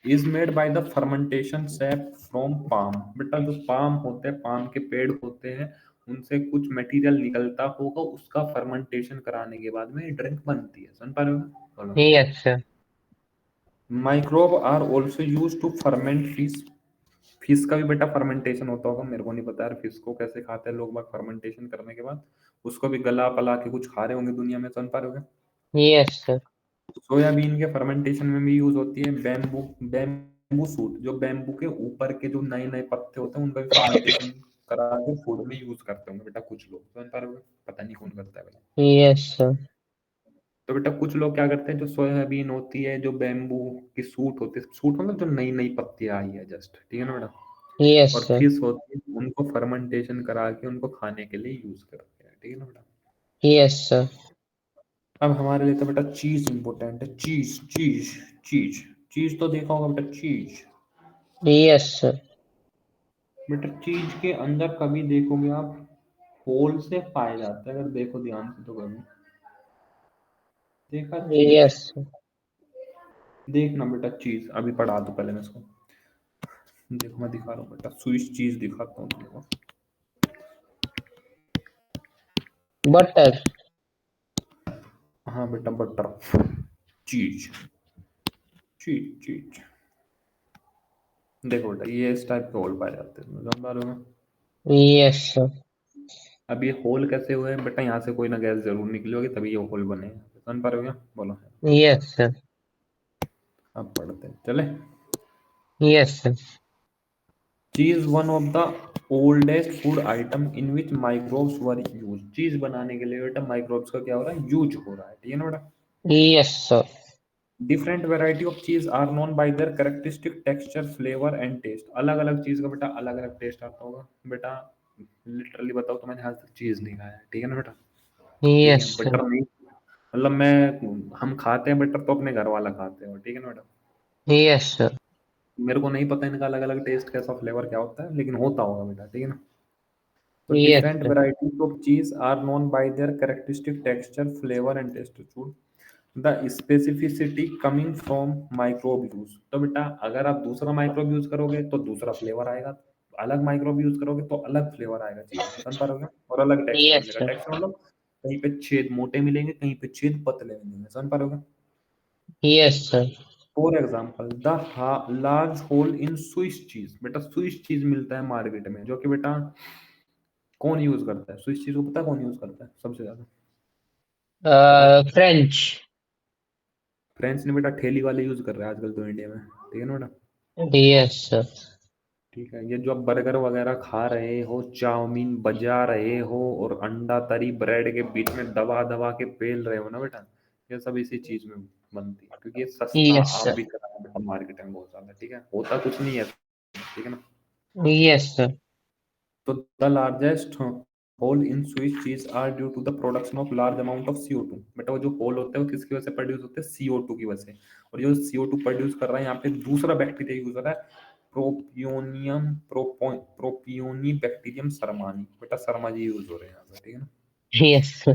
Speaker 1: Is made by the fermentation SAP from palm, बेटा जो पाम होते हैं, पाम के पेड़ होते हैं, उनसे कुछ मटेरियल निकलता होगा, उसका फर्मेंटेशन कराने के बाद में ड्रिंक बनती है, समझ पा रहे हो बोलो।
Speaker 2: Yes sir.
Speaker 1: Microbe are also use to ferment fish, fish का भी बेटा फर्मेंटेशन होता होगा, मेरे को नहीं पता यार फिश को कैसे खाते हैं लोग बाग, फर्मेंटेशन करने के बाद उसको भी गला पला के कुछ खा रहे होंगे दुनिया में, समझ पा रहे हो।
Speaker 2: Yes sir.
Speaker 1: सोयाबीन के फर्मेंटेशन में भी यूज होती है, बैम्बू, बैम्बू सूट, जो बैम्बू के ऊपर के जो नए नए पत्ते होते हैं उनका भी फर्मेंटेशन करा के फूड में यूज करते होंगे बेटा कुछ लोग, समझ पा रहे हो, पता नहीं कौन करता है बेटा।
Speaker 2: Yes sir.
Speaker 1: तो बेटा कुछ लोग क्या करते हैं, जो सोयाबीन होती है, जो बैम्बू की सूट होती है, सूट मतलब जो नई नई पत्तियां आई है जस्ट, ठीक है ना बेटा,
Speaker 2: यस
Speaker 1: और
Speaker 2: सर।
Speaker 1: फिश होती है, उनको फर्मेंटेशन करा के उनको खाने के लिए यूज करते हैं, ठीक है ना बेटा।
Speaker 2: Yes sir.
Speaker 1: अब हमारे लिए तो बेटा चीज इंपॉर्टेंट है, चीज चीज चीज, चीज तो देखा होगा बेटा, चीज,
Speaker 2: यस सर।
Speaker 1: बेटा चीज के अंदर कभी देखोगे आप, होल से पाए जाते हैं, अगर देखो ध्यान से तो कभी देखा चीज,
Speaker 2: यस।
Speaker 1: देखना बेटा चीज, अभी पढ़ा दो पहले मैं इसको, देखो मैं दिखा रहा हूँ बेटा, स्विस चीज दिखाता हूँ देखो।
Speaker 2: बटर।
Speaker 1: हाँ बेटा बटर, चीज, चीज चीज, देखो बेटा ये इस टाइप के होल पाए जाते हैं, समझ पा रहे हो।
Speaker 2: Yes sir.
Speaker 1: अब ये होल कैसे हुए हैं बेटा, यहाँ से कोई ना गैस जरूर निकली होगी तभी ये होल बने हैं, समझ पा रहे हो क्या, बोलो।
Speaker 2: Yes sir.
Speaker 1: अब पढ़ते हैं चले।
Speaker 2: Yes sir.
Speaker 1: Cheese one of the oldest food item in which microbes were use, cheese बनाने के लिए बेटा माइक्रोब्स का क्या हो रहा है, यूज हो रहा है, ठीक है ना बेटा।
Speaker 2: Yes sir.
Speaker 1: Different variety of cheese are known by their characteristic texture flavour and taste, अलग अलग चीज का बेटा अलग अलग टेस्ट आता होगा बेटा, लिटरली बताओ तो मैंने आज तक चीज नहीं खाया है, ठीक है ना बेटा, ठीक
Speaker 2: यस
Speaker 1: है,
Speaker 2: सर।
Speaker 1: बटर नहीं, मतलब मैं, हम खाते हैं बटर तो अपने घर वाला खाते हैं, ठीक है ना बेटा।
Speaker 2: Yes sir.
Speaker 1: मेरे को नहीं पता इनका अलग अलग टेस्ट कैसा फ्लेवर क्या होता है, लेकिन होता होगा बेटा, ठीक है ना। तो
Speaker 2: yes
Speaker 1: different
Speaker 2: sir.
Speaker 1: varieties of cheese are known by their characteristic texture, flavor and taste. Food. The specificity coming from microbe use. तो बेटा अगर आप दूसरा माइक्रोब यूज करोगे तो दूसरा फ्लेवर आएगा, अलग माइक्रोब यूज करोगे तो अलग फ्लेवर आएगा चीज में, समझ पा रहे हो क्या? और अलग टेक्सचर
Speaker 2: यस
Speaker 1: मिलेगा,
Speaker 2: सर।
Speaker 1: टेक्सचर मतलब कहीं पे छेद मोटे मिलेंगे, कहीं पे छेद पतले मिलेंगे, समझ पा रहे हो?
Speaker 2: Yes sir.
Speaker 1: For example the large whole in Swiss cheese, बेटा स्विस चीज मिलता है मार्केट में, जो कि बेटा कौन यूज करता है स्विस चीज को, पता है कौन यूज करता है सबसे ज्यादा? बताओ।
Speaker 2: फ्रेंच।
Speaker 1: फ्रेंच ने बेटा, ठेली वाले यूज कर रहे हैं आजकल तो इंडिया में, ठीक है ना बेटा?
Speaker 2: Yes sir.
Speaker 1: ठीक है, ये जो आप बर्गर वगैरह खा रहे हो, चाउमीन बजा रहे हो, और अंडा तरी ब्रेड के बीच में दबा दबा के पेल रहे हो ना बेटा, ये सब इसी चीज में बनती है, क्योंकि ये सस्ता
Speaker 2: यस
Speaker 1: आप
Speaker 2: सर।
Speaker 1: भी करा है बेटा मार्केट में बहुत ज्यादा, ठीक है, होता कुछ नहीं है, ठीक है ना?
Speaker 2: Yes sir.
Speaker 1: तो the largest hole in sweet cheese are due to the production of large amount of CO2। बेटा वो जो होल होते हैं वो किसकी वजह से प्रोड्यूस होते हैं? CO2 की वजह से। और जो CO2 प्रोड्यूस कर रहा है यहाँ पे दूसरा बैक्टीरिया यूज हो रहा है, प्रोपियोनी बैक्टीरियम सरमानी, बेटा शर्मा जी यूज हो रहे हैं यहाँ पे, ठीक है ना?
Speaker 2: Yes sir.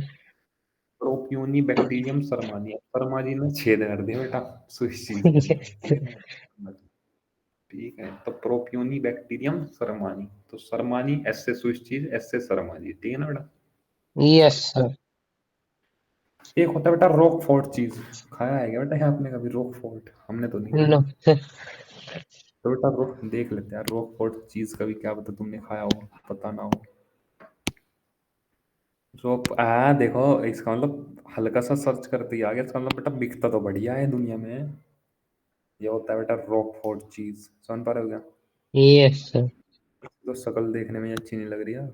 Speaker 1: Propioni bacterium shermanii, Sharma ji ने छेद कर दिया बेटा स्विस चीज के अंदर, ठीक है ना? ठीक है, तो प्रोपियोनी बैक्टीरियम सरमानी, तो सरमानी ऐसे स्विस चीज, ऐसे सरमानी, ठीक है ना बेटा?
Speaker 2: Yes sir.
Speaker 1: एक होता है बेटा रॉक फोर्ट चीज, खाया है क्या बेटा यहाँ आपने कभी रॉक फोर्ट? हमने तो नहीं खाया।
Speaker 2: नो।
Speaker 1: तो बेटा रॉक देख लेते हैं, रॉक फोर्ट चीज कभी, क्या बता तुमने खाया हो, पता ना हो। रॉक देखो इसका मतलब हल्का सा सर्च करते ही आ गया, इसका मतलब बेटा बिकता तो बढ़िया है दुनिया में। ये होता है बेटा रॉक फोर्ट चीज, समझ पा रहे हो क्या?
Speaker 2: Yes sir.
Speaker 1: तो शक्ल देखने में अच्छी नहीं लग रही है।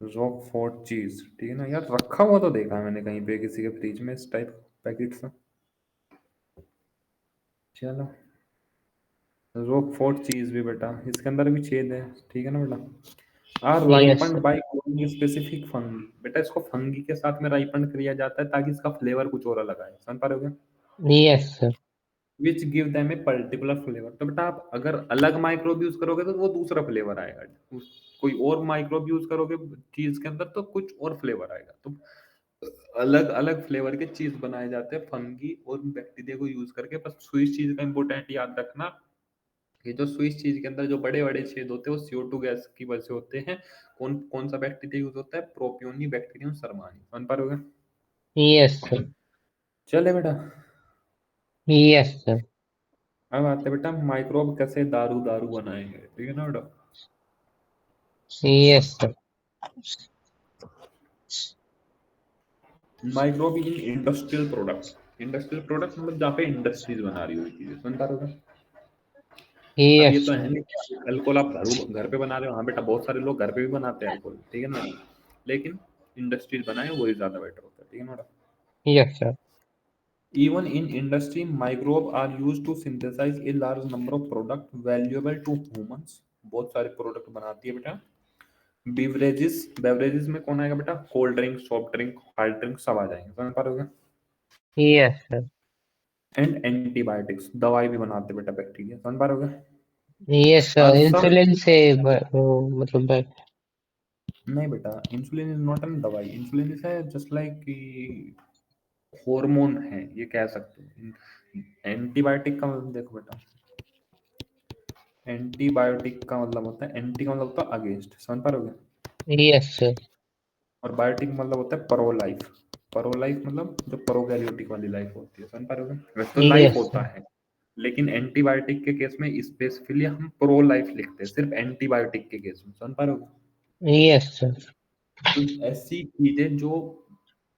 Speaker 1: रॉक फोर्ट चीज, ठीक है ना यार, रखा हुआ तो देखा है मैंने कहीं पे किसी के फ्रिज में इस टाइप पैकेट सा। चलो, रोक फोर्ट चीज भी बेटा, इसके अंदर भी छेद है, ठीक है ना बेटा? Are
Speaker 2: yes
Speaker 1: ripened
Speaker 2: sir.
Speaker 1: By specific fungi, बेटा इसको फंगी के साथ में राइपन किया जाता है ताकि इसका फ्लेवर कुछ और अलग आए, समझ पा रहे हो क्या?
Speaker 2: Yes sir.
Speaker 1: Which give them a particular flavour, तो बेटा आप अगर अलग माइक्रोब यूज करोगे तो वो दूसरा फ्लेवर आएगा, कोई और माइक्रोब यूज करोगे चीज के अंदर तो कुछ और फ्लेवर आएगा। तो अलग अलग फ्लेवर के चीज बनाए जाते हैं फंगी और बैक्टीरिया को यूज करके। बस स्विस चीज का इंपॉर्टेंट याद रखना, ये जो स्विस चीज के अंदर जो बड़े बड़े छेद होते हैं वो CO2 गैस की वजह से होते हैं। कौन कौन सा बैक्टीरिया यूज होता है? प्रोपियोनी बैक्टीरियम सरमानी, समझ पा रहे हो क्या?
Speaker 2: Yes sir.
Speaker 1: चले बेटा,
Speaker 2: यस सर।
Speaker 1: अब आते हैं बेटा माइक्रोब कैसे दारू दारू बनाएंगे, ठीक है ना बेटा?
Speaker 2: Yes sir.
Speaker 1: Microbe in industrial product, industrial product मतलब जहाँ पे इंडस्ट्रीज बना रही हुई चीजें, समझ पा रहे हो क्या? अब ये
Speaker 2: यस
Speaker 1: तो
Speaker 2: सर।
Speaker 1: है नहीं कि अल्कोहल आप घर पे बना रहे हो, हाँ बेटा बहुत सारे लोग घर पे भी बनाते हैं अल्कोहल, ठीक है ना? लेकिन इंडस्ट्रीज बनाए वही ज्यादा बेटर होता है, ठीक है ना बेटा?
Speaker 2: Yes sir.
Speaker 1: Even in industry, microbes are used to synthesize a large number of products valuable to humans। बहुत सारे प्रोडक्ट बनाती है बेटा। बेवरेजेस, बेवरेजेस में कौन आएगा बेटा? Cold drink, soft drink, hard drink सब आ जाएंगे, समझ पा रहे हो?
Speaker 2: Yes sir.
Speaker 1: एंड एंटीबायोटिक्स, दवाई भी बनाते हैं बेटा बैक्टीरिया, समझ पा रहे हो?
Speaker 2: Yes
Speaker 1: are
Speaker 2: sir.
Speaker 1: Some,
Speaker 2: insulin से वो मतलब
Speaker 1: नहीं बेटा इंसुलिन इज नॉट एन दवाई, इंसुलिन इज है जस्ट लाइक हार्मोन है, ये कह सकते हो। एंटीबायोटिक का मतलब देखो बेटा, एंटीबायोटिक का मतलब होता है, एंटी का मतलब होता है अगेंस्ट, समझ पा रहे हो?
Speaker 2: Yes sir.
Speaker 1: और बायोटिक मतलब होता है प्रो लाइफ। प्रो लाइफ मतलब जो प्रोकैरियोटिक वाली लाइफ होती है, समझ पा रहे हो? वैसे तो लाइफ
Speaker 2: यस
Speaker 1: होता
Speaker 2: सर।
Speaker 1: है, लेकिन एंटीबायोटिक के केस में स्पेसिफिकली हम प्रो लाइफ लिखते हैं, सिर्फ एंटीबायोटिक के केस में, समझ पा रहे हो?
Speaker 2: Yes sir.
Speaker 1: तो ऐसी चीजें जो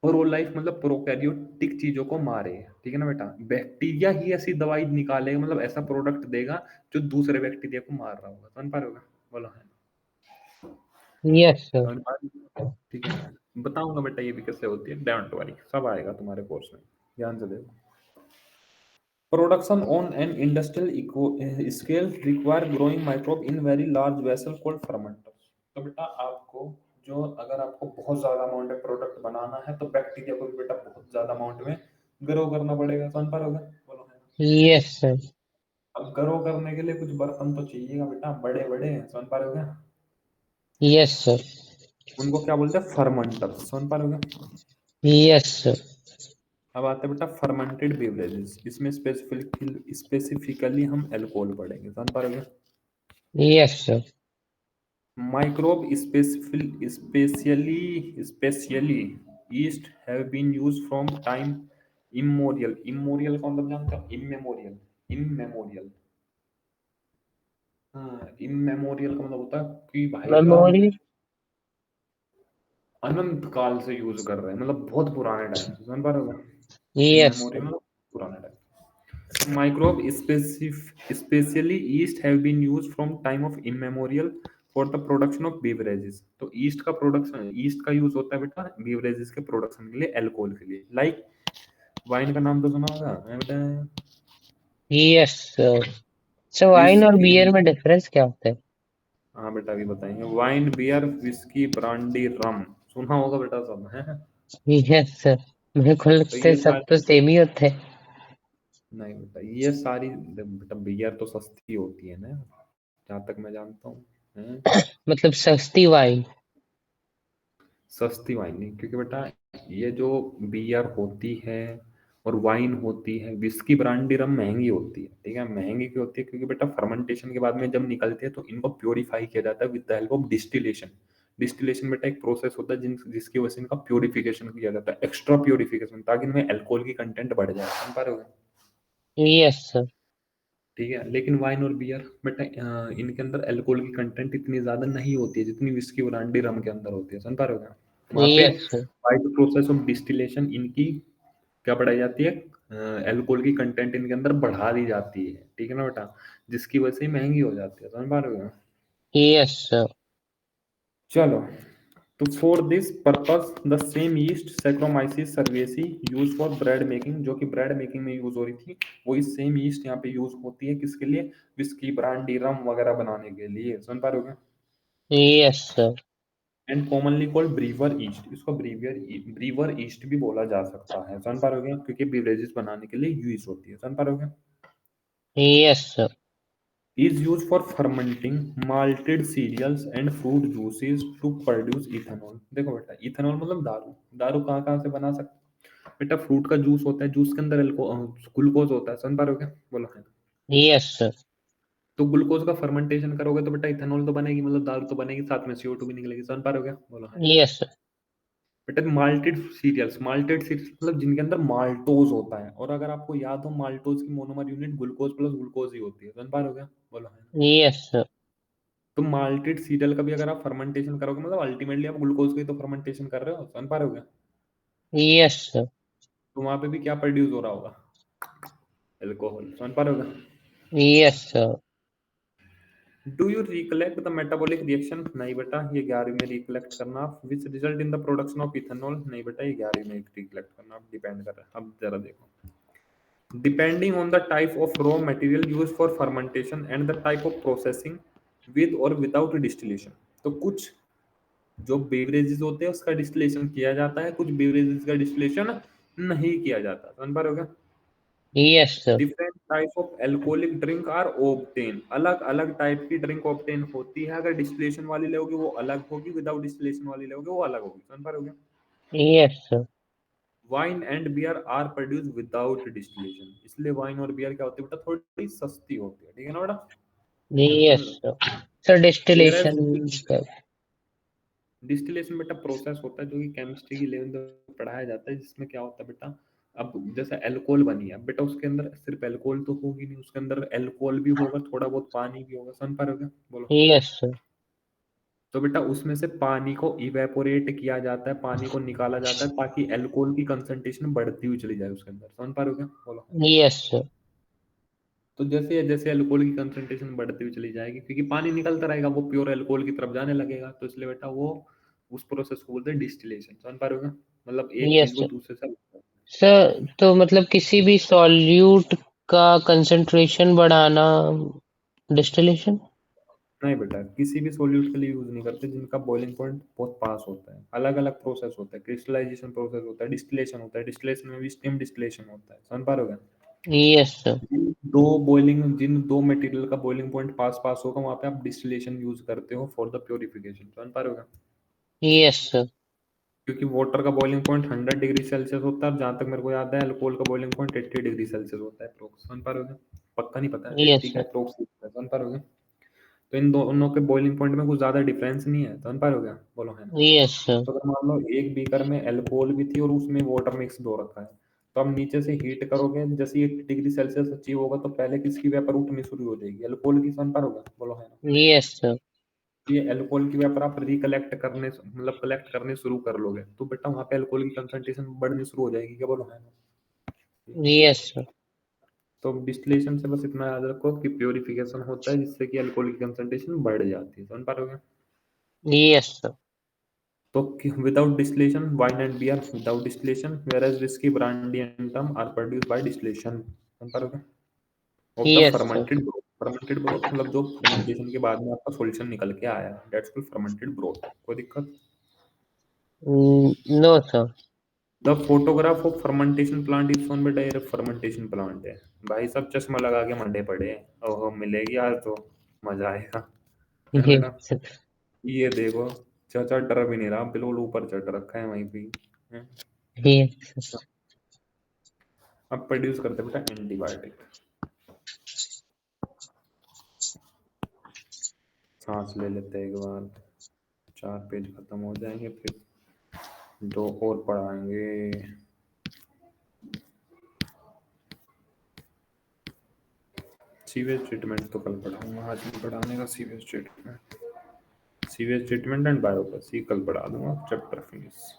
Speaker 1: प्रो लाइफ मतलब प्रोकैरियोटिक चीजों को मारे, ठीक है ना बेटा? बैक्टीरिया ही ऐसी दवाई निकालेगा, मतलब ऐसा प्रोडक्ट देगा जो दूसरे बैक्टीरिया को मार रहा होगा, समझ पा रहे हो? बोलो है,
Speaker 2: यस सर।
Speaker 1: समझ पा रहे हो? ठीक है, बताऊंगा बेटा ये भी कैसे होती है, डोंट वरी, सब आएगा तुम्हारे कोर्स में, ध्यान से देखो। Production on an industrial scale require growing microbe in very large vessel called fermenters. तो बेटा आपको, जो अगर आपको बहुत ज्यादा अमाउंट में प्रोडक्ट बनाना है तो बैक्टीरिया को भी बेटा बहुत ज्यादा अमाउंट में ग्रो करना पड़ेगा, समझ पा रहे हो? बोलो है।
Speaker 2: Yes sir.
Speaker 1: अब ग्रो करने के लिए कुछ बर्तन तो चाहिएगा बेटा, बड़े बड़े, समझ पा रहे हो?
Speaker 2: Yes sir.
Speaker 1: उनको क्या बोलते हैं? फर्मेंटर्स, समझ पा रहे हो?
Speaker 2: Yes sir.
Speaker 1: अब आते हैं बेटा फर्मेंटेड बेवरेजेस, इसमें स्पेसिफिकली हम अल्कोहल पढ़ेंगे, समझ पा रहे हो?
Speaker 2: Yes sir.
Speaker 1: Microbe especially yeast have been used from time immemorial. Immemorial का मतलब जानते हो? Immemorial. Immemorial. हाँ, immemorial का मतलब होता है कि भाई साहब
Speaker 2: मेमोरी।
Speaker 1: अनंत काल से यूज कर रहे हैं, मतलब बहुत पुराने टाइम से। समझ पा रहे हो?
Speaker 2: यस
Speaker 1: Immemorial मतलब पुराने time. Microbe especially yeast have been used from time of immemorial for the production of beverages। तो ईस्ट का प्रोडक्शन, ईस्ट का यूज होता है बेटा बेवरेजेस के प्रोडक्शन के लिए, अल्कोहल के लिए। लाइक वाइन का नाम तो सुना होगा बेटा।
Speaker 2: यस सर, वाइन और
Speaker 1: विस्की,
Speaker 2: बियर में डिफरेंस क्या होता है?
Speaker 1: हाँ बेटा अभी बताएंगे। वाइन, बियर, विस्की, ब्रांडी, रम, सुना होगा बेटा सब है।
Speaker 2: यस सर, मेरे को
Speaker 1: तो
Speaker 2: लगता है
Speaker 1: ये
Speaker 2: सब तो
Speaker 1: सारी,
Speaker 2: सेम ही होते हैं।
Speaker 1: नहीं बेटा ये सारी बेटा बियर तो सस्ती होती है ना, जहाँ तक मैं जानता हूँ। हैं?
Speaker 2: मतलब सस्ती वाइन।
Speaker 1: सस्ती वाइन नहीं, क्योंकि बेटा ये जो बियर होती है और वाइन होती है, विस्की ब्रांडी रम महंगी होती है। ठीक है, महंगी क्यों होती है? क्योंकि बेटा फर्मेंटेशन के बाद में जब निकलती है तो इनको प्योरीफाई किया जाता है with the help of distillation. Distillation बेटा एक प्रोसेस होता है जिसकी वजह से इनका प्योरिफिकेशन किया जाता है, एक्स्ट्रा प्योरिफिकेशन, ताकि इनमें अल्कोहल की कंटेंट बढ़ जाए। समझ पा रहे हो?
Speaker 2: Yes sir.
Speaker 1: ठीक है, लेकिन वाइन और बियर बेटा इनके अंदर अल्कोहल की कंटेंट इतनी ज्यादा नहीं होती है जितनी विस्की ब्रांडी रम के अंदर होती है। समझ पा रहे हो क्या? वहाँ पे
Speaker 2: yes sir.
Speaker 1: By the process of distillation इनकी क्या बढ़ाई जाती है? अल्कोहल की कंटेंट इनके अंदर बढ़ा दी जाती है। ठीक है ना बेटा, जिसकी वजह से ही महंगी हो जाती है। समझ पा रहे हो क्या?
Speaker 2: Yes sir.
Speaker 1: चलो, तो for this purpose the same east saccharomyces सर्वेसी use for bread making, जो कि ब्रेड मेकिंग में यूज हो रही थी, वही सेम ईस्ट यहाँ पे यूज होती है किसके लिए? विस्की ब्रांडी रम वगैरह बनाने के लिए। समझ पा रहे हो क्या?
Speaker 2: Yes sir.
Speaker 1: And commonly called Brewer east, इसको ब्रीवर ईस्ट भी बोला जा सकता है। समझ पा रहे हो क्या? क्योंकि बेवरेजेस बनाने के लिए यूज होती है। समझ पा रहे हो क्या?
Speaker 2: Yes sir.
Speaker 1: is used for fermenting malted cereals and fruit juices to produce ethanol। देखो बेटा, इथेनॉल मतलब दारू। दारू कहाँ कहाँ से बना सकते? बेटा फ्रूट का जूस होता है, जूस के अंदर ग्लूकोज होता है। समझ पा रहे हो क्या? बोलो है।
Speaker 2: Yes sir.
Speaker 1: तो ग्लूकोज का फर्मेंटेशन करोगे तो बेटा इथेनॉल तो बनेगी, मतलब दारू तो बनेगी, साथ में CO2 भी निकलेगी। समझ पा रहे हो क्या? बोलो है।
Speaker 2: Yes sir.
Speaker 1: बेटा माल्टेड सीरियल्स मतलब जिनके अंदर माल्टोज होता है, और अगर आपको याद हो माल्टोज की monomer unit glucose plus glucose ही होती है। समझ पा रहे हो क्या? बोलो है।
Speaker 2: Yes sir.
Speaker 1: तो माल्टेड सीरियल का भी अगर आप फर्मेंटेशन करोगे, मतलब अल्टीमेटली आप ग्लूकोज का ही तो फर्मेंटेशन कर रहे हो। समझ पा रहे हो क्या?
Speaker 2: Yes sir.
Speaker 1: तो वहां पे भी क्या प्रोड्यूस हो रहा होगा? एल्कोहल। समझ पा रहे हो क्या?
Speaker 2: Yes sir.
Speaker 1: Do you recollect the metabolic reaction? नहीं बेटा, ये 11वीं में रिकलेक्ट करना आप। Which result in the production of ethanol? नहीं बेटा, ये 11वीं में रिकलेक्ट करना आप, डिपेंड कर रहा है। अब जरा देखो, depending on the type of raw material use for fermentation and the type of processing with और विदाउट डिस्टिलेशन। तो कुछ जो बेवरेजेस होते हैं उसका डिस्टिलेशन किया जाता है, कुछ बेवरेजेस का डिस्टिलेशन नहीं किया जाता। समझ पा रहे हो क्या?
Speaker 2: Yes sir.
Speaker 1: Different type of alcoholic drink are obtain, अलग अलग टाइप की ड्रिंक ऑब्टेन होती है। अगर डिस्टिलेशन वाली लोगे वो अलग होगी, विदाउट डिस्टिलेशन वाली लोगे वो अलग होगी। समझ पा रहे हो क्या?
Speaker 2: Yes sir.
Speaker 1: Wine and beer are produce without distillation, इसलिए वाइन और बियर क्या होती है बेटा? थोड़ी सस्ती होती है। ठीक है ना बेटा?
Speaker 2: यस
Speaker 1: समझ लो।
Speaker 2: सर। सर
Speaker 1: वेयर
Speaker 2: डिस्टिलेशन का।
Speaker 1: डिस्टिलेशन बेटा प्रोसेस होता है जो कि केमिस्ट्री की लेवल पे पढ़ाया जाता है, जिसमें क्या होता है बेटा, अब जैसे अल्कोहल बनी है बेटा, उसके अंदर सिर्फ अल्कोहल तो होगी नहीं, उसके अंदर अल्कोहल भी होगा, थोड़ा बहुत पानी भी होगा। समझ पा रहे हो क्या? बोलो।
Speaker 2: Yes sir.
Speaker 1: तो बेटा उसमें से पानी को इवेपोरेट किया जाता है, पानी को निकाला जाता है, ताकि अल्कोहल की कंसंट्रेशन बढ़ती हुई चली जाए उसके अंदर। समझ पा रहे हो क्या? बोलो।
Speaker 2: Yes sir.
Speaker 1: तो जैसे जैसे अल्कोहल की कंसंट्रेशन बढ़ती हुई चली जाएगी, क्योंकि पानी निकलता रहेगा, वो प्योर अल्कोहल की तरफ जाने लगेगा, तो इसलिए बेटा वो उस प्रोसेस को बोलते हैं डिस्टिलेशन। समझ पा रहे हो क्या? मतलब एक चीज
Speaker 2: यस
Speaker 1: को
Speaker 2: सर।
Speaker 1: दूसरे से अलग।
Speaker 2: सर तो मतलब किसी भी सॉल्यूट का कंसंट्रेशन बढ़ाना डिस्टिलेशन।
Speaker 1: नहीं बेटा, किसी भी सॉल्यूट के लिए यूज नहीं करते जिनका बॉइलिंग पॉइंट बहुत पास होता है। अलग अलग प्रोसेस होता है, क्रिस्टलाइजेशन प्रोसेस होता है, डिस्टिलेशन होता है, डिस्टिलेशन में भी स्टीम डिस्टिलेशन होता है। समझ पा रहे हो क्या?
Speaker 2: Yes sir.
Speaker 1: जिन दो मटेरियल का बॉइलिंग पॉइंट पास पास होगा वहां पे आप डिस्टिलेशन यूज करते हो फॉर द प्योरिफिकेशन। समझ पा रहे हो क्या?
Speaker 2: Yes sir.
Speaker 1: क्योंकि वाटर का बॉइलिंग पॉइंट 100 डिग्री सेल्सियस होता है, और जहां तक मेरे को याद है अल्कोहल का बॉइलिंग पॉइंट 80 डिग्री सेल्सियस होता है अप्रोक्स। समझ पा रहे हो क्या? पक्का नहीं पता है,
Speaker 2: यस
Speaker 1: 80 का
Speaker 2: सर।
Speaker 1: अप्रोक्स। समझ पा रहे हो क्या? तो इन दोनों के बॉइलिंग पॉइंट में कुछ ज्यादा डिफरेंस नहीं है, समझ पा रहे हो क्या, बोलो है ना।
Speaker 2: Yes sir.
Speaker 1: तो अगर मान लो एक बीकर में एल्कोहल भी थी और उसमें वाटर मिक्स हो रखा है, तो अब नीचे से हीट करोगे, जैसे 1 डिग्री सेल्सियस अचीव होगा तो पहले किसकी वेपर उठनी शुरू हो जाएगी, एल्कोहल की, समझ पा रहे हो क्या, बोलो है ना।
Speaker 2: Yes sir.
Speaker 1: ये अल्कोहल की वेपर आप रिकलेक्ट करने, मतलब कलेक्ट करने शुरू कर लोगे, तो बेटा वहां पे अल्कोहल की कंसंट्रेशन बढ़नी शुरू हो जाएगी, क्या बोलो है ना।
Speaker 2: Yes sir.
Speaker 1: तो डिस्टिलेशन से बस इतना याद रखो कि प्योरिफिकेशन होता है जिससे कि अल्कोहल की कंसंट्रेशन बढ़ जाती है, समझ पा रहे हो क्या?
Speaker 2: Yes sir.
Speaker 1: तो without distillation wine and beer without distillation, whereas whisky brandy and rum are produce by distillation, समझ पा रहे हो क्या? Of the
Speaker 2: yes sir.
Speaker 1: Fermented broth, fermented broth मतलब जो फर्मेंटेशन के बाद में आपका सॉल्यूशन निकल के आया, दैट्स कॉल्ड फर्मेंटेड ब्रोथ, कोई दिक्कत।
Speaker 2: No sir.
Speaker 1: The photograph of fermentation plant is shown, बेटा ये फर्मेंटेशन प्लांट है। भाई सब चश्मा लगा के मंडे पड़े हैं, ओहो मिलेगी आज तो मजा आएगा, है ना बेटा।
Speaker 2: यस।
Speaker 1: ये देखो, चाचा डर भी नहीं रहा, बिल्कुल ऊपर चढ़ रखा है वहीं पे ही, हैं?
Speaker 2: यस।
Speaker 1: अब प्रोड्यूस करते हैं बेटा एंटीबायोटिक। सांस ले लेते हैं एक बार, 4 पेज खत्म हो जाएंगे, फिर दो और पढ़ाएंगे। सीवेज ट्रीटमेंट तो कल पढ़ाऊंगा, आज नहीं पढ़ाने का sewage treatment. Sewage treatment and biopathy कल पढ़ा दूंगा, चैप्टर फिनिश।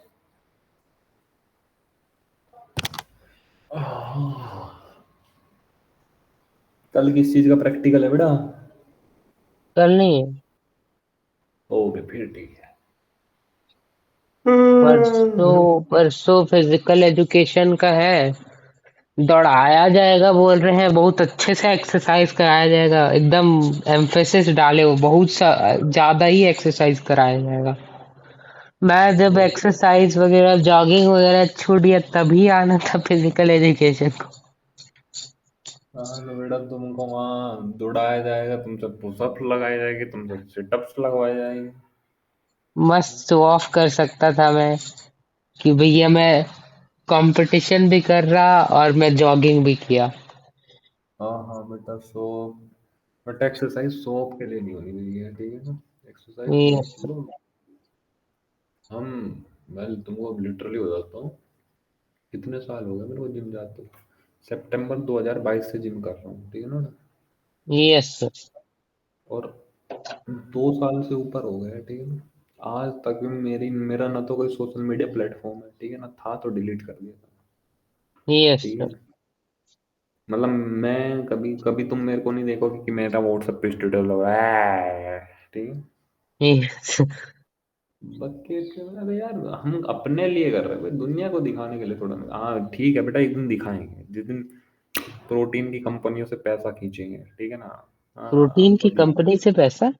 Speaker 1: कल किस चीज का प्रैक्टिकल है बेटा?
Speaker 2: कल नहीं है।
Speaker 1: ओके फिर ठीक है।
Speaker 2: परसों परसों फिजिकल एजुकेशन का है। दौड़ाया जाएगा बोल रहे हैं, बहुत अच्छे से एक्सरसाइज कराया जाएगा, एकदम एम्फेसिस डाले हो, बहुत सा ज्यादा ही एक्सरसाइज कराया जाएगा। मैं जब
Speaker 1: ओके।
Speaker 2: एक्सरसाइज वगैरह जॉगिंग वगैरह छूट गया तभी आना था फिजिकल एजुकेशन को।
Speaker 1: हाँ तो बेटा तुमको वहाँ दौड़ाया जाएगा, तुमसे पुशअप लगाए जाएंगे, तुमसे सिटअप्स लगवाए जाएंगे।
Speaker 2: मस्त शो ऑफ कर सकता था मैं कि भैया मैं कंपटीशन भी कर रहा और मैं जॉगिंग भी किया।
Speaker 1: हाँ हाँ बेटा, सो बट एक्सरसाइज शौक के लिए नहीं होनी चाहिए, ठीक है ना। एक्सरसाइज तुम
Speaker 2: यस।
Speaker 1: करो। हम मैं तुमको लिटरली बताता हूँ, कितने साल हो गए मेरे को जिम जाते हुए। सितंबर 2022 से जिम कर रहा हूँ, ठीक है ना।
Speaker 2: यस।
Speaker 1: और 2 साल से ऊपर हो गया है, ठीक है ना। आज तक भी मेरा ना तो कोई सोशल मीडिया प्लेटफॉर्म है, ठीक है ना, था तो डिलीट कर दिया था,
Speaker 2: यस।
Speaker 1: ठीक है ना। मतलब मैं कभी कभी तुम मेरे को नहीं देखोगे कि मेरा व्हाट्सएप पे स्टेटस लगा है, ठीक है।
Speaker 2: यस।
Speaker 1: बकेट के अरे यार, हम अपने लिए कर रहे हैं भाई, दुनिया को दिखाने के लिए थोड़ा। हाँ ठीक है बेटा, एक दिन दिखाएंगे जिस दिन प्रोटीन की कंपनियों से पैसा खींचेंगे, ठीक है ना। हाँ
Speaker 2: प्रोटीन की
Speaker 1: तो दिखा।
Speaker 2: कंपनी से पैसा?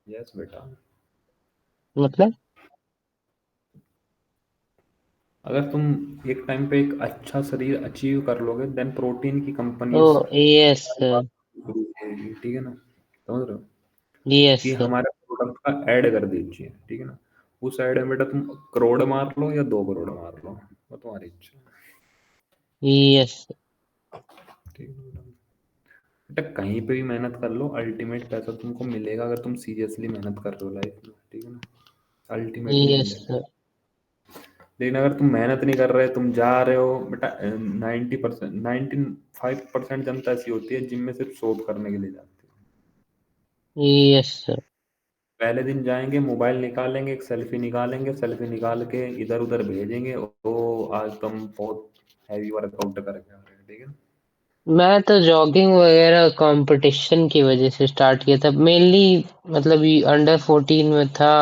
Speaker 1: यस बेटा।
Speaker 2: मतलब?
Speaker 1: अगर तुम एक टाइम पे एक अच्छा शरीर अचीव कर लोगे, देन प्रोटीन की
Speaker 2: ओ
Speaker 1: कंपनीज
Speaker 2: यस।
Speaker 1: हमारे पास शुरू होगी, ठीक है ना, समझ रहे हो।
Speaker 2: यस।
Speaker 1: कि हमारे प्रोडक्ट का ऐड कर दीजिए, ठीक है ना। उस ऐड में बेटा तुम करोड़ मार लो या 2 करोड़ मार लो, वो तुम्हारी इच्छा है,
Speaker 2: यस।
Speaker 1: ठीक है बेटा। बेटा कहीं पे भी मेहनत कर लो, अल्टीमेट पैसा तुमको मिलेगा अगर तुम सीरियसली मेहनत कर रहे हो लाइफ में, ठीक है ना। Ultimately
Speaker 2: yes.
Speaker 1: मिलेगा। लेकिन अगर तुम मेहनत नहीं कर रहे, तुम जा रहे हो बेटा, 90%, 95% जनता ऐसी होती है जिम में सिर्फ शोध करने के लिए जाती है।
Speaker 2: Yes sir.
Speaker 1: पहले दिन जाएंगे, मोबाइल निकालेंगे, एक सेल्फी निकालेंगे, सेल्फी निकाल के इधर उधर भेजेंगे, ओ आज तुम बहुत हैवी वर्कआउट करके आ रहे हैं, ठीक है।
Speaker 2: मैं तो जॉगिंग वगैरह कंपटीशन की वजह से स्टार्ट किया था मेनली। मतलब ये अंडर 14 में था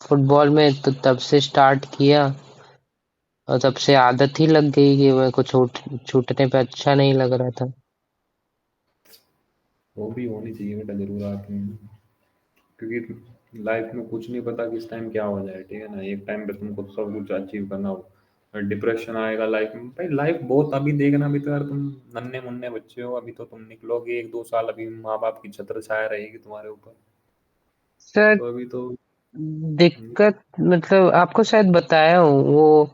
Speaker 2: फुटबॉल में, तो तब से स्टार्ट किया और तब से आदत ही लग गई कि मेरे को छूटने पे अच्छा नहीं लग रहा था।
Speaker 1: वो भी होनी चाहिए बेटा जरूर आप में, क्योंकि लाइफ में कुछ नहीं पता किस टाइम क्या हो जाए, ठीक है ना। एक टाइम पे तुमको सब कुछ अचीव करना हो, डिप्रेशन आएगा लाइफ में, भाई लाइफ बहुत, अभी देखना, अभी तो यार तुम नन्हे मुन्ने बच्चे हो, अभी तो तुम निकलोगे 1 2 साल, अभी माँ बाप की छत्र छाया रहेगी तुम्हारे ऊपर।
Speaker 2: सर
Speaker 1: तो अभी तो
Speaker 2: दिक्कत, मतलब आपको शायद बताया हूँ वो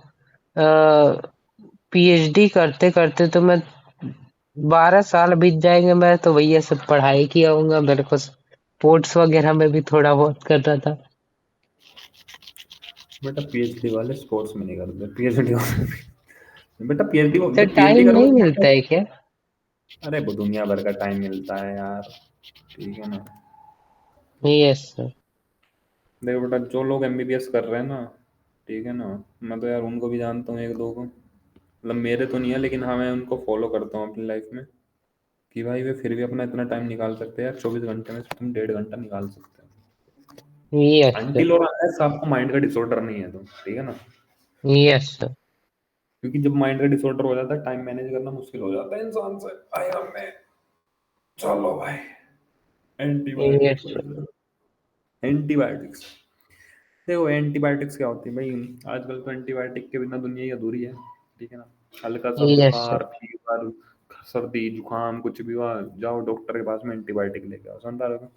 Speaker 2: पीएचडी करते करते तो मैं 12 साल बीत जाएंगे, मैं तो भैया सब पढ़ाई किया हूँगा मेरे को। स्पोर्ट्स वगैरह में भी थोड़ा बहुत कर रहा था।
Speaker 1: बेटा पीएचडी वाले स्पोर्ट्स में नहीं करते, पीएचडी वाले बेटा पीएचडी को
Speaker 2: तो
Speaker 1: जब पीएचडी
Speaker 2: टाइम नहीं
Speaker 1: करोगे
Speaker 2: मिलता है क्या?
Speaker 1: अरे वो दुनिया भर का टाइम मिलता है यार, ठीक है ना।
Speaker 2: Yes sir.
Speaker 1: देखो बेटा जो लोग एमबीबीएस कर रहे हैं ना, ठीक है ना, मैं तो यार उनको भी जानता हूँ एक दो को, मतलब मेरे तो नहीं है लेकिन हाँ मैं उनको फॉलो करता हूँ अपनी लाइफ में, कि भाई वे फिर भी अपना इतना टाइम निकाल सकते हैं यार, 24 घंटे में से तुम 1.5 घंटा निकाल सकते हो।
Speaker 2: Yes sir.
Speaker 1: अनटिल और अनलेस आपको माइंड का डिसऑर्डर नहीं है तो, ठीक है ना।
Speaker 2: Yes sir.
Speaker 1: क्योंकि जब माइंड का डिसऑर्डर हो जाता है टाइम मैनेज करना मुश्किल हो जाता है इंसान से। आई हमें चलो भाई एंटीबायोटिक
Speaker 2: यस सर।
Speaker 1: पर, एंटीबायोटिक्स। देखो एंटीबायोटिक्स क्या होती है भाई, आजकल तो एंटीबायोटिक के बिना दुनिया ही अधूरी है, ठीक है ना। हल्का सा
Speaker 2: यस सर।
Speaker 1: बुखार फीवर सर्दी जुकाम कुछ भी हुआ, जाओ डॉक्टर के पास में एंटीबायोटिक लेके आओ, समझ रहे हो।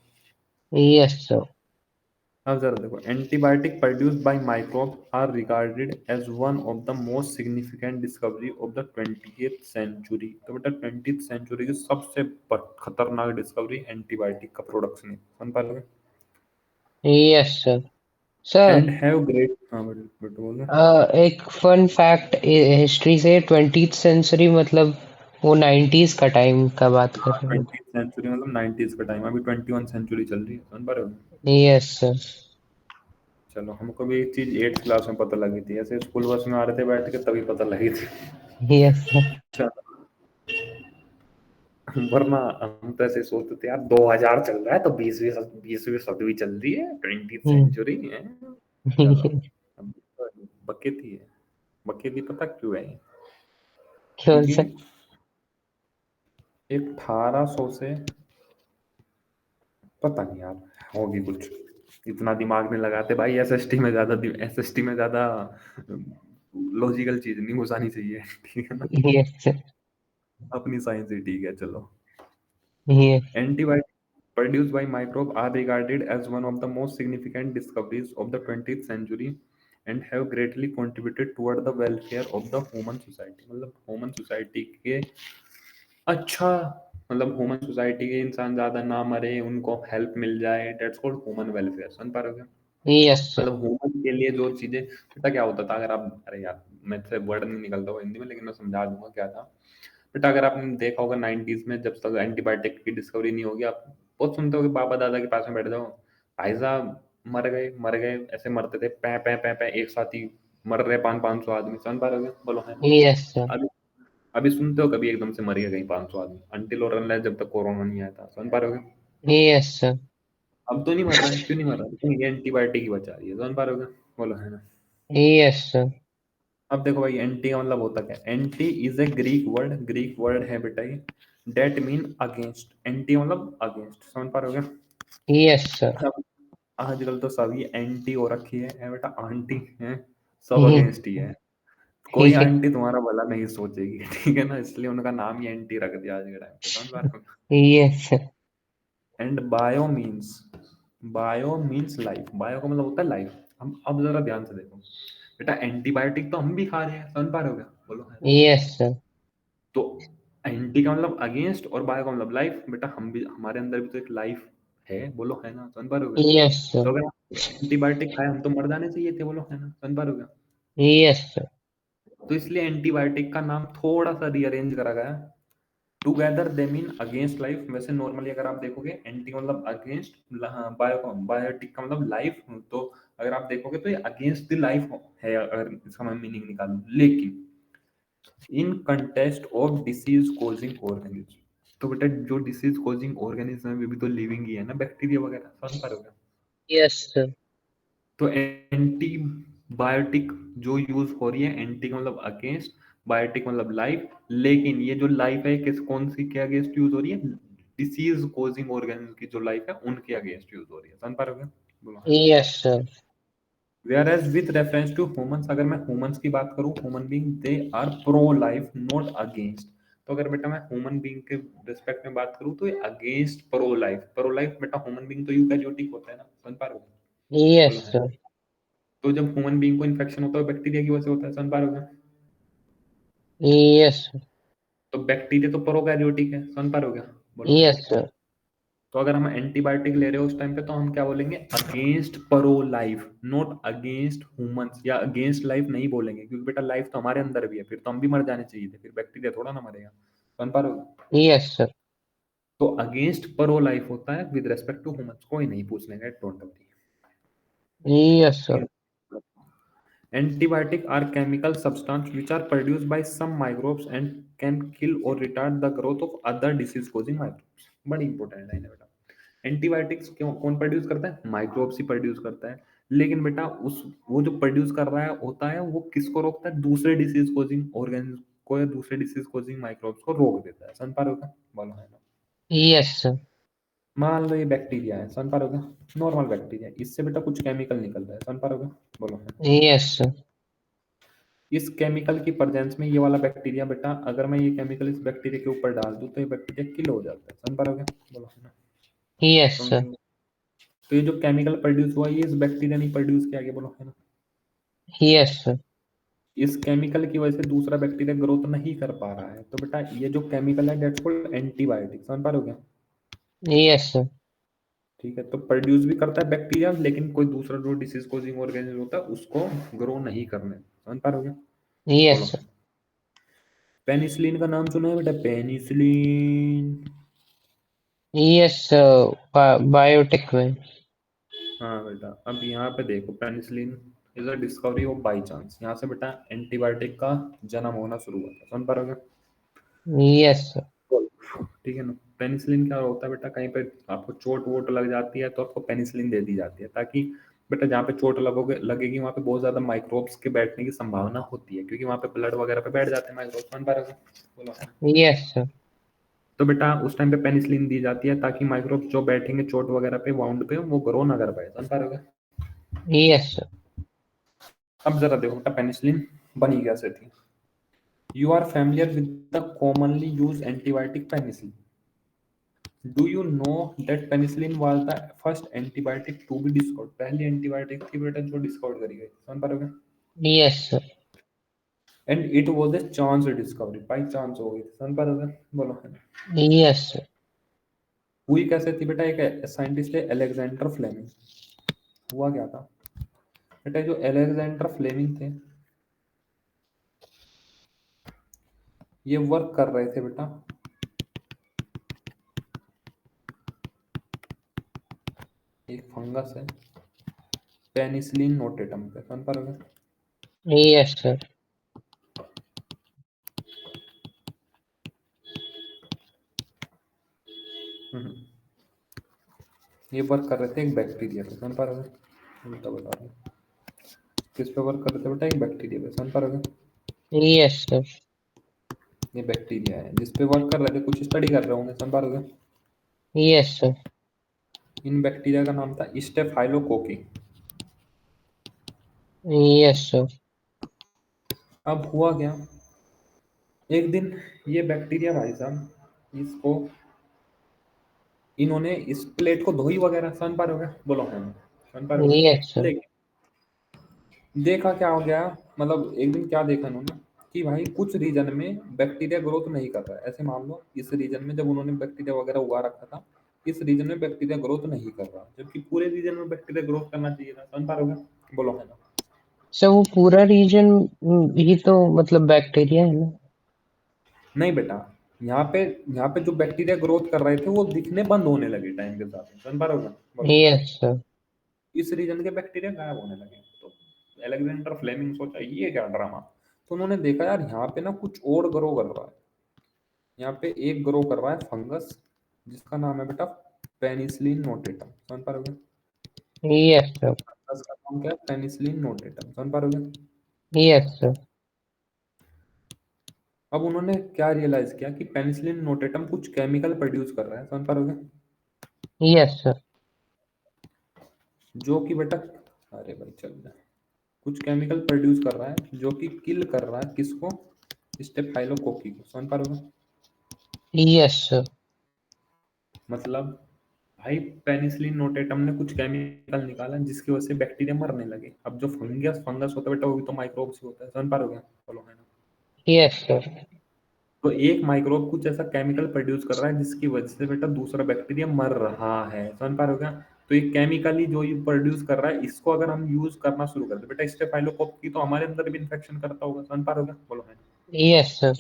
Speaker 2: Yes sir.
Speaker 1: अब जरा देखो, antibiotic produced by microbe are regarded as one of the most significant discovery of the 20th century. तो बेटा 20th सेंचुरी की सबसे खतरनाक डिस्कवरी एंटीबायोटिक का प्रोडक्शन है, समझ पा रहे हो।
Speaker 2: Yes sir. Sir,
Speaker 1: and have great, हाँ बेटा बेटा बोल रहे
Speaker 2: एक फन फैक्ट हिस्ट्री से, 20th सेंचुरी मतलब वो 90s का टाइम का बात कर
Speaker 1: हाँ
Speaker 2: रहे
Speaker 1: 20th सेंचुरी मतलब 90s का टाइम, अभी 21 सेंचुरी चल रही है, समझ पा रहे हो।
Speaker 2: हैं। Yes sir.
Speaker 1: चलो हमको भी एक चीज 8th क्लास में पता लगी थी, ऐसे स्कूल बस में आ रहे थे बैठ के तभी पता लगी थी।
Speaker 2: Yes sir.
Speaker 1: चलो, वरना हम तो ऐसे सोचते थे यार 2000 चल रहा है तो 20वीं सदी चल रही है, 20th सेंचुरी है। चलो, अब तो बकेती है। बकेती पता क्यों है?
Speaker 2: क्यों
Speaker 1: क्योंकि
Speaker 2: सर?
Speaker 1: 1800 से, पता नहीं यार, होगी कुछ, इतना दिमाग में लगाते भाई, एसएसटी में ज्यादा लॉजिकल चीज नहीं घुसानी चाहिए ठीक है ना।
Speaker 2: Yes sir.
Speaker 1: अपनी साइंस ही ठीक है, चलो।
Speaker 2: Yes.
Speaker 1: Antibiotics produced by microbe are regarded as one of the most significant discoveries of the 20th century and have greatly contributed toward the welfare of the human society। मतलब human society के अच्छा, मतलब human society के इंसान ज्यादा ना मरे, उनको हेल्प मिल जाए, डेट्स कॉल्ड ह्यूमन वेलफेयर, समझ पा रहे हो।
Speaker 2: Yes sir.
Speaker 1: मतलब ह्यूमन के लिए जो चीजें, बेटा क्या होता था अगर आप, अरे यार मैं से वर्ड नहीं निकलता हुआ हिंदी में लेकिन मैं समझा दूंगा क्या था। बेटा अगर आपने देखा होगा 90s में जब तक एंटीबायोटिक की डिस्कवरी नहीं होगी, आप बहुत सुनते हो कि बाबा दादा के पास में बैठ जाओ, भाई साहब मर गए, ऐसे मरते थे पै पै पै पै एक साथ ही मर रहे 500 आदमी, समझ पा रहे हो, बोलो है ना।
Speaker 2: Yes sir.
Speaker 1: अभी अभी सुनते हो कभी एकदम से मर गए कहीं 500 आदमी, अनटिल और अनलेस जब तक कोरोना नहीं आया था, समझ पा रहे हो।
Speaker 2: Yes sir.
Speaker 1: अब तो नहीं मर रहा है, क्यों नहीं मर रहा है, क्योंकि ये एंटीबायोटिक ही बचा रही है, समझ पा रहे हो, बोलो है ना।
Speaker 2: Yes sir.
Speaker 1: अब देखो भाई एंटी का मतलब होता क्या है, anti is a Greek word है बेटा ये, डेट मीन अगेंस्ट, एंटी मतलब अगेंस्ट, समझ पा रहे हो
Speaker 2: यस सर।
Speaker 1: क्या। अब आजकल तो सभी एंटी हो रखी है बेटा, आंटी है, सब अगेंस्ट ही है। कोई आंटी तुम्हारा भला नहीं सोचेगी ठीक है ना, इसलिए उनका नाम ही एंटी रख दिया आज के टाइम पे, समझ पा रहे हो।
Speaker 2: Yes sir.
Speaker 1: And bio means life, bio का मतलब होता है लाइफ। हम अब जरा ध्यान से देखो बेटा, एंटीबायोटिक तो हम भी खा रहे हैं, समझ पा रहे हो क्या, बोलो है ना।
Speaker 2: Yes sir.
Speaker 1: तो एंटी का मतलब अगेंस्ट और बायो का मतलब लाइफ, बेटा हम भी, हमारे अंदर भी तो एक लाइफ है, बोलो है ना, समझ पा रहे हो क्या?
Speaker 2: यस
Speaker 1: तो
Speaker 2: सर।
Speaker 1: अगर एंटीबायोटिक खाए हम तो मर जाने चाहिए थे, बोलो है ना, समझ पा रहे हो क्या।
Speaker 2: Yes sir.
Speaker 1: तो इसलिए एंटीबायोटिक का नाम थोड़ा सा रीअरेंज करा गया। Together they mean against life, वैसे नॉर्मली अगर आप देखोगे एंटी का मतलब अगेंस्ट, बायोटिक का मतलब लाइफ, तो अगर आप देखोगे तो ये अगेंस्ट द लाइफ है अगर इसका मैं मीनिंग निकालूं, लेकिन in context of disease causing organism, तो बेटा जो डिसीज कॉजिंग ऑर्गेनिज्म है वे भी तो लिविंग ही है ना, बैक्टीरिया वगैरह, समझ पा रहे हो क्या?
Speaker 2: Yes sir.
Speaker 1: तो एंटीबायोटिक जो यूज हो रही है, एंटी का मतलब अगेंस्ट, बायोटिक मतलब लाइफ, लेकिन ये जो लाइफ है किस कौन सी के अगेंस्ट यूज हो रही है, डिसीज कॉजिंग ऑर्गेनिज्म की जो लाइफ है उनके अगेंस्ट यूज हो रही है, समझ पा रहे हो क्या? बोलो है ना।
Speaker 2: Yes sir.
Speaker 1: Where as with reference to humans, अगर मैं ह्यूमंस की बात करूं, human being they are pro life not against. तो अगर बेटा मैं ह्यूमन बीइंग के रिस्पेक्ट में बात करूं तो ये against pro life, pro life बेटा ह्यूमन बीइंग तो यूकैरियोटिक होता है ना, समझ पा रहे हो।
Speaker 2: यस
Speaker 1: बोलो है ना।
Speaker 2: सर।
Speaker 1: तो जब ह्यूमन बीइंग को इन्फेक्शन होता है बैक्टीरिया की वजह से होता है, समझ पा रहे हो क्या?
Speaker 2: Yes sir.
Speaker 1: तो बैक्टीरिया तो प्रोकैरियोटिक है, समझ पा रहे हो क्या? बोलो है
Speaker 2: यस
Speaker 1: ना।
Speaker 2: सर।
Speaker 1: तो अगर हम एंटीबायोटिक ले रहे हो उस टाइम पे, तो हम क्या बोलेंगे, against pro life, not against humans, या अगेंस्ट लाइफ नहीं बोलेंगे, क्योंकि बेटा लाइफ तो हमारे अंदर भी है, फिर तो हम भी मर जाने चाहिए थे, फिर बैक्टीरिया थोड़ा ना मरेगा, समझ पा रहे हो?
Speaker 2: Yes sir.
Speaker 1: तो अगेंस्ट प्रो लाइफ होता है विद रेस्पेक्ट टू ह्यूमंस, कोई नहीं पूछने का, डोंट वरी।
Speaker 2: यस
Speaker 1: ठीक
Speaker 2: सर।
Speaker 1: है। Antibiotic are chemical substance which are produced by some microbes and can kill or retard the growth of other disease causing microbes। बड़ी important line है बेटा। Antibiotics क्यों कौन प्रोड्यूस करता है? माइक्रोब्स ही produce करता है। लेकिन बेटा उस वो जो प्रोड्यूस कर रहा है होता है, वो किसको रोकता है? दूसरे डिसीज कॉजिंग ऑर्गेनिज्म को या दूसरे डिसीज कॉजिंग माइक्रोब्स को रोक देता है। समझ पा रहे हो क्या? बोलो है ना।
Speaker 2: Yes sir.
Speaker 1: मान लो ये बैक्टीरिया है, समझ पा रहे हो क्या? नॉर्मल बैक्टीरिया, इससे बेटा कुछ केमिकल निकल रहा है, समझ पा रहे हो क्या? बोलो है ना।
Speaker 2: Yes sir.
Speaker 1: इस केमिकल की प्रेजेंस में ये वाला बैक्टीरिया बेटा, अगर मैं ये केमिकल इस बैक्टीरिया के ऊपर डाल दूं तो ये बैक्टीरिया किल हो जाता है। समझ पा रहे हो क्या? बोलो है ना।
Speaker 2: Yes sir.
Speaker 1: समझेंगे। तो ये जो केमिकल प्रोड्यूस हुआ ये इस बैक्टीरिया ने प्रोड्यूस किया, आगे बोलो है ना।
Speaker 2: Yes sir.
Speaker 1: इस केमिकल की वजह से दूसरा बैक्टीरिया ग्रोथ नहीं कर पा रहा है, तो बेटा ये जो केमिकल है डेट्स कॉल्ड एंटीबायोटिक। समझ पा रहे हो क्या?
Speaker 2: Yes sir.
Speaker 1: ठीक है, तो प्रोड्यूस भी करता है बैक्टीरिया, लेकिन कोई दूसरा जो डिसीज कॉजिंग ऑर्गेनिज्म होता है उसको ग्रो नहीं करने। समझ पा रहे हो क्या?
Speaker 2: यस
Speaker 1: बोलो।
Speaker 2: सर।
Speaker 1: पेनिसिलिन का नाम सुना है बेटा? पेनिसिलिन।
Speaker 2: यस बायोटेक में।
Speaker 1: हाँ बेटा, अब यहाँ पे देखो, penicillin is a discovery of by chance. यहाँ से बेटा एंटीबायोटिक का जन्म होना शुरू हुआ था। समझ पा रहे हो
Speaker 2: यस सर।
Speaker 1: क्या? ठीक है ना। पेनिसिलिन क्या होता है बेटा, कहीं पे आपको चोट वोट लग जाती है तो आपको पेनिसिलिन दे दी जाती है, ताकि बेटा जहाँ पे चोट लगोगे लगेगी वहाँ पे बहुत ज्यादा माइक्रोब्स के बैठने की संभावना होती है, क्योंकि वहाँ पे ब्लड वगैरह पे बैठ जाते हैं माइक्रोब्स। समझ पा रहे हो? बोलो।
Speaker 2: Yes sir.
Speaker 1: तो बेटा उस टाइम पे पेनिसिलिन दी जाती है ताकि माइक्रोब्स जो बैठेंगे चोट वगैरह पे, वाउंड पे, वो ग्रो ना कर पाए। समझ पा रहे हो?
Speaker 2: Yes sir.
Speaker 1: अब जरा देखो बेटा पेनिसिलिन बनी कैसे थी। You are familiar with the commonly used antibiotic penicillin. Do you know that penicillin was the first antibiotic to be discovered? पहली एंटीबायोटिक थी बेटा जो डिस्कवर करी गई। समझ पा रहे हो?
Speaker 2: Yes sir.
Speaker 1: And it was a chance discovery, by chance हो गई थी। समझ पा रहे हो? बोलो है ना।
Speaker 2: Yes sir.
Speaker 1: हुई कैसे थी बेटा? एक साइंटिस्ट है अलेक्जेंडर फ्लेमिंग। हुआ क्या था बेटा, जो अलेक्जेंडर फ्लेमिंग थे ये वर्क कर रहे थे बेटा एक फंगस है पेनिसिलिन नोटेटम पे। समझ पा रहे हो?
Speaker 2: Yes sir.
Speaker 1: हम्म। ये वर्क कर रहे थे एक बैक्टीरिया पे। समझ पा रहे हो? उल्टा बता रहा हूँ। किस पे वर्क कर रहे थे बेटा? एक बैक्टीरिया पे। समझ पा रहे हो?
Speaker 2: Yes sir.
Speaker 1: ये बैक्टीरिया है जिस पे वर्क कर रहे थे, कुछ स्टडी कर रहे होंगे। समझ पा रहे हो?
Speaker 2: Yes sir.
Speaker 1: इन बैक्टीरिया का नाम था स्टेफाइलोकोकी।
Speaker 2: Yes sir.
Speaker 1: अब हुआ क्या, एक दिन ये बैक्टीरिया भाई साहब इसको इन्होंने इस प्लेट को धोई वगैरह। समझ पा रहे हो क्या? बोलो हाँ। समझ पा रहे हो?
Speaker 2: Yes sir.
Speaker 1: लेकिन देखा क्या हो गया, मतलब एक दिन क्या देखा उन्होंने कि भाई कुछ रीजन में बैक्टीरिया ग्रोथ नहीं कर रहा है। ऐसे मान लो इस रीजन में जब उन्होंने बैक्टीरिया वगैरह उगा रखा था, इस रीजन में बैक्टीरिया ग्रोथ नहीं कर रहा, जबकि पूरे रीजन में बैक्टीरिया ग्रोथ करना चाहिए था। समझ पा रहे हो क्या? बोलो है ना।
Speaker 2: सर वो पूरा रीजन ही तो मतलब बैक्टीरिया है ना।
Speaker 1: नहीं बेटा, यहाँ पे जो बैक्टीरिया ग्रोथ कर रहे थे वो दिखने बंद होने लगे टाइम के साथ। समझ पा रहे हो क्या? बोलो।
Speaker 2: Yes sir.
Speaker 1: इस रीजन के बैक्टीरिया गायब होने लगे। तो एलेक्जेंडर फ्लेमिंग सोचा ये क्या ड्रामा। तो उन्होंने देखा यार यहाँ पे ना कुछ और ग्रो कर रहा है। यहाँ पे एक ग्रो कर रहा है फंगस जिसका नाम है बेटा पेनिसिलिन नोटेटम। समझ पा रहे हो?
Speaker 2: Yes sir.
Speaker 1: फंगस का नाम क्या है? Penicillin notatum. समझ पा रहे हो?
Speaker 2: Yes sir.
Speaker 1: अब उन्होंने क्या रियलाइज किया कि पेनिसिलिन नोटेटम कुछ केमिकल प्रोड्यूस कर रहा है। समझ पा रहे हो?
Speaker 2: Yes sir.
Speaker 1: जो कि बेटा, अरे भाई चल रहा है, कुछ केमिकल प्रोड्यूस कर रहा है जो कि किल कर रहा है किसको? स्टेफाइलोकोकी को। समझ पा रहे हो?
Speaker 2: Yes sir.
Speaker 1: मतलब भाई पेनिसिलिन नोटेटम ने कुछ केमिकल निकाला जिसकी वजह से बैक्टीरिया मरने लगे। अब जो फंगस फंगस होता है बेटा वो भी तो माइक्रोब्स ही होता है। समझ पा रहे हो क्या? बोलो है ना।
Speaker 2: Yes sir.
Speaker 1: तो एक माइक्रोब कुछ ऐसा केमिकल प्रोड्यूस कर रहा है जिसकी वजह से बेटा दूसरा बैक्टीरिया मर रहा है, समझ पा रहे हो क्या? तो ये केमिकली जो ये प्रोड्यूस कर रहा है, इसको अगर हम यूज करना शुरू कर दे बेटा स्टेफाइलोकोक तो हमारे अंदर भी इन्फेक्शन करता होगा, समझ पा रहे हो क्या? बोलो है।
Speaker 2: Yes sir.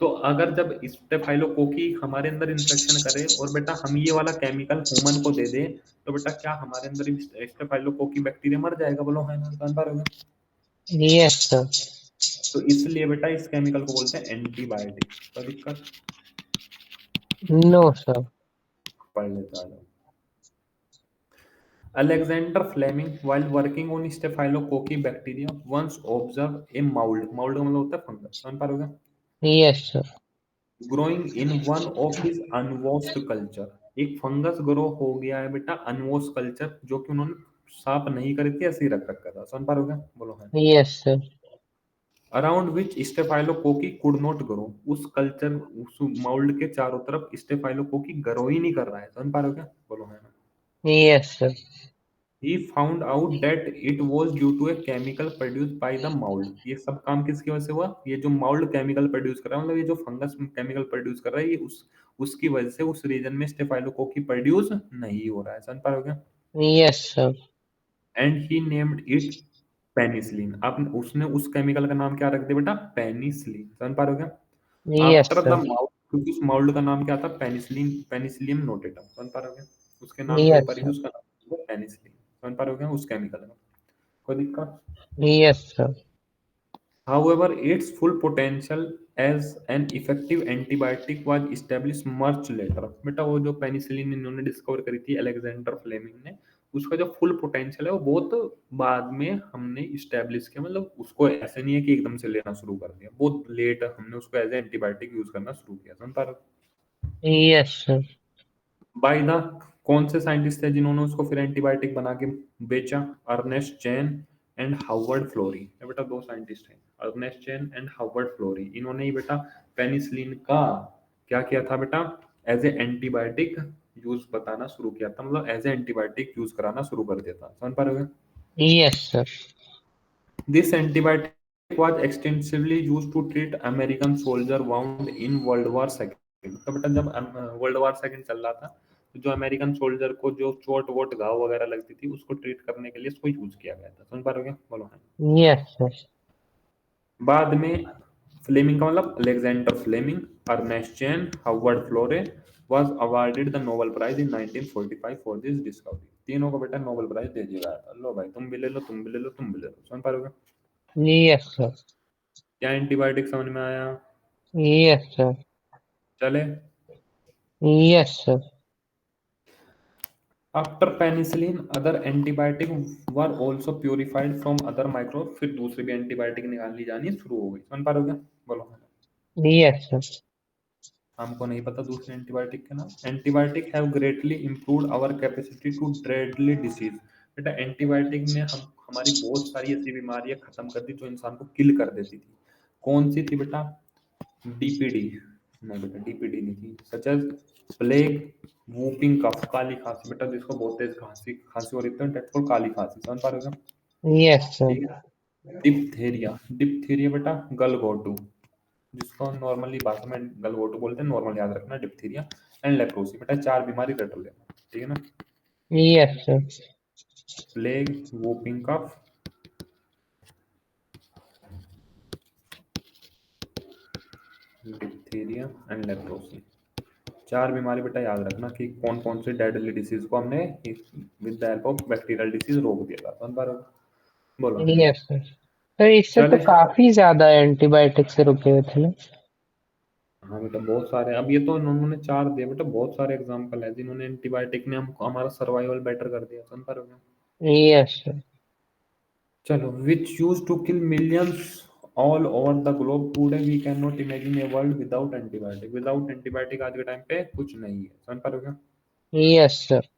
Speaker 1: तो अगर जब स्टेफाइलोकोकी हमारे अंदर इन्फेक्शन करे और बेटा हम ये वाला केमिकल ह्यूमन को दे दे, तो बेटा क्या हमारे अंदर स्टेफाइलोकोकी बैक्टीरिया मर जाएगा? बोलो है ना, समझ पा रहे हो क्या?
Speaker 2: Yes sir.
Speaker 1: तो इसलिए बेटा इस केमिकल को बोलते हैं एंटीबायोटिक। तो दिक्कत
Speaker 2: नो सर।
Speaker 1: पढ़ लेता है। Alexander Fleming, while working on Staphylococcus bacteria, once observed a mold. Mold का मतलब होता है फंगस, समझ पा रहे हो क्या?
Speaker 2: Yes sir.
Speaker 1: Growing in one of his unwashed culture. एक फंगस ग्रो हो गया है बेटा अनवॉश कल्चर, जो कि उन्होंने साफ नहीं करी थी, ऐसे ही रख रखा था, समझ पा रहे हो क्या? बोलो है।
Speaker 2: Yes sir.
Speaker 1: Around which स्टेफाइलोकोकी could not grow, उस कल्चर उस मोल्ड के चारों तरफ स्टेफाइलोकोकी ग्रो ही नहीं कर रहा है, समझ पा रहे हो क्या? बोलो है ना।
Speaker 2: Yes sir.
Speaker 1: He found out that it was due to a chemical produced by the mold. ये सब काम किसकी वजह से हुआ? ये जो mold केमिकल प्रोड्यूस कर रहा है, मतलब ये जो फंगस केमिकल प्रोड्यूस कर रहा है, ये उसकी वजह से उस रीजन में स्टेफाइलोकोकी प्रोड्यूस नहीं हो रहा है, समझ पा रहे हो क्या?
Speaker 2: Yes sir.
Speaker 1: And he named it penicillin. अब उसने उस केमिकल का नाम क्या रख दिया बेटा? पेनिसिलिन, समझ पा रहे हो क्या?
Speaker 2: Yes
Speaker 1: after the
Speaker 2: sir.
Speaker 1: Mould, क्योंकि उस माउल्ड का नाम क्या था? पेनिसिलिन, पेनिसिलियम नोटेटम, समझ पा रहे हो क्या? उसके नाम के
Speaker 2: यस
Speaker 1: ऊपर ही
Speaker 2: सर।
Speaker 1: उसका नाम पेनिसिलिन, समझ पा रहे हो क्या? उस केमिकल का कोई दिक्कत?
Speaker 2: Yes sir.
Speaker 1: However, its full potential as an effective antibiotic was established much later. बेटा वो जो पेनिसिलिन इन्होंने डिस्कवर करी थी अलेक्जेंडर फ्लेमिंग ने, उसका जो फुल पोटेंशियल है वो बहुत बाद में हमने इस्टेब्लिश किया, मतलब उसको ऐसे नहीं है कि एकदम से लेना शुरू कर दिया, बहुत लेट हमने उसको एज ए एंटीबायोटिक यूज करना शुरू किया, समझ पा रहे हो?
Speaker 2: Yes sir.
Speaker 1: बाय द, कौन से साइंटिस्ट थे जिन्होंने उसको फिर एंटीबायोटिक बना के बेचा? Ernest Chain and Harvard Florey. ये बेटा दो साइंटिस्ट हैं, Ernest Chain and Harvard Florey. इन्होंने ही बेटा पेनिसिलिन का क्या किया था बेटा? एज ए एंटीबायोटिक यूज बताना शुरू किया था, मतलब एज ए एंटीबायोटिक यूज कराना शुरू कर दिया था, समझ पा रहे हो?
Speaker 2: Yes sir.
Speaker 1: This antibiotic was extensively used to treat American soldier wound in World War II. तो बेटा जब वर्ल्ड वॉर सेकंड चल रहा था, तो जो अमेरिकन सोल्जर को जो चोट वोट घाव वगैरह लगती थी, उसको ट्रीट करने के लिए इसको यूज किया गया था, समझ पा रहे हो क्या? बोलो है।
Speaker 2: Yes sir.
Speaker 1: बाद में फ्लेमिंग का मतलब Alexander Fleming, Ernest Chain, Harvard Florey was awarded the Nobel Prize in 1945 for this discovery. तीनों को बेटा नोबेल प्राइज दे दिया गया था। लो भाई, तुम भी ले लो, तुम भी ले लो, तुम भी ले लो, समझ पा रहे हो क्या?
Speaker 2: Yes sir.
Speaker 1: क्या एंटीबायोटिक समझ में आया?
Speaker 2: Yes sir.
Speaker 1: चले।
Speaker 2: Yes sir.
Speaker 1: After penicillin other antibiotic were also purified from other microbe. फिर दूसरी भी एंटीबायोटिक निकाल ली जानी शुरू हो गई, समझ पा रहे हो क्या? बोलो।
Speaker 2: Yes sir.
Speaker 1: हमको नहीं पता दूसरे एंटीबायोटिक के नाम। Antibiotic have greatly improved our capacity to deadly disease. बेटा एंटीबायोटिक ने हम हमारी बहुत सारी ऐसी बीमारियां खत्म कर दी जो इंसान को किल कर देती थी। कौन सी थी बेटा? डीपीडी नहीं बेटा, डीपीडी नहीं थी। Such as plague, whooping cough, काली खांसी। बेटा जिसको बहुत तेज खांसी खांसी हो रही थी, डेट फॉर काली खांसी, समझ पा रहे हो क्या?
Speaker 2: Yes sir.
Speaker 1: ठीक है। डिप्थेरिया, डिप्थेरिया बेटा गलघोटू, जिसको नॉर्मली भाषा में गलघोटू बोलते हैं, नॉर्मल याद रखना डिप्थीरिया। And leprosy. बेटा चार बीमारी रट लेना, ठीक है ना?
Speaker 2: Yes sir.
Speaker 1: Plague, whooping cough, diphtheria and leprosy. चार बीमारी बेटा याद रखना कि कौन कौन से डेडली डिसीज को हमने with the help of bacterial disease रोक दिया था, समझ पा रहे हो? बोलो है।
Speaker 2: Yes sir. सर इससे तो
Speaker 1: चले।
Speaker 2: काफी ज्यादा एंटीबायोटिक से रुके हुए थे ना।
Speaker 1: हाँ बेटा बहुत सारे, अब ये तो उन्होंने चार दिए बेटा, बहुत सारे एग्जांपल है जिन्होंने एंटीबायोटिक ने हमको हमारा सर्वाइवल बेटर कर दिया, समझ पा रहे हो?
Speaker 2: Yes sir.
Speaker 1: चलो, which used to kill millions all over the globe, today we cannot imagine a world without antibiotic. Without antibiotic आज के टाइम पे कुछ नहीं है, समझ पा रहे हो क्या?
Speaker 2: Yes sir.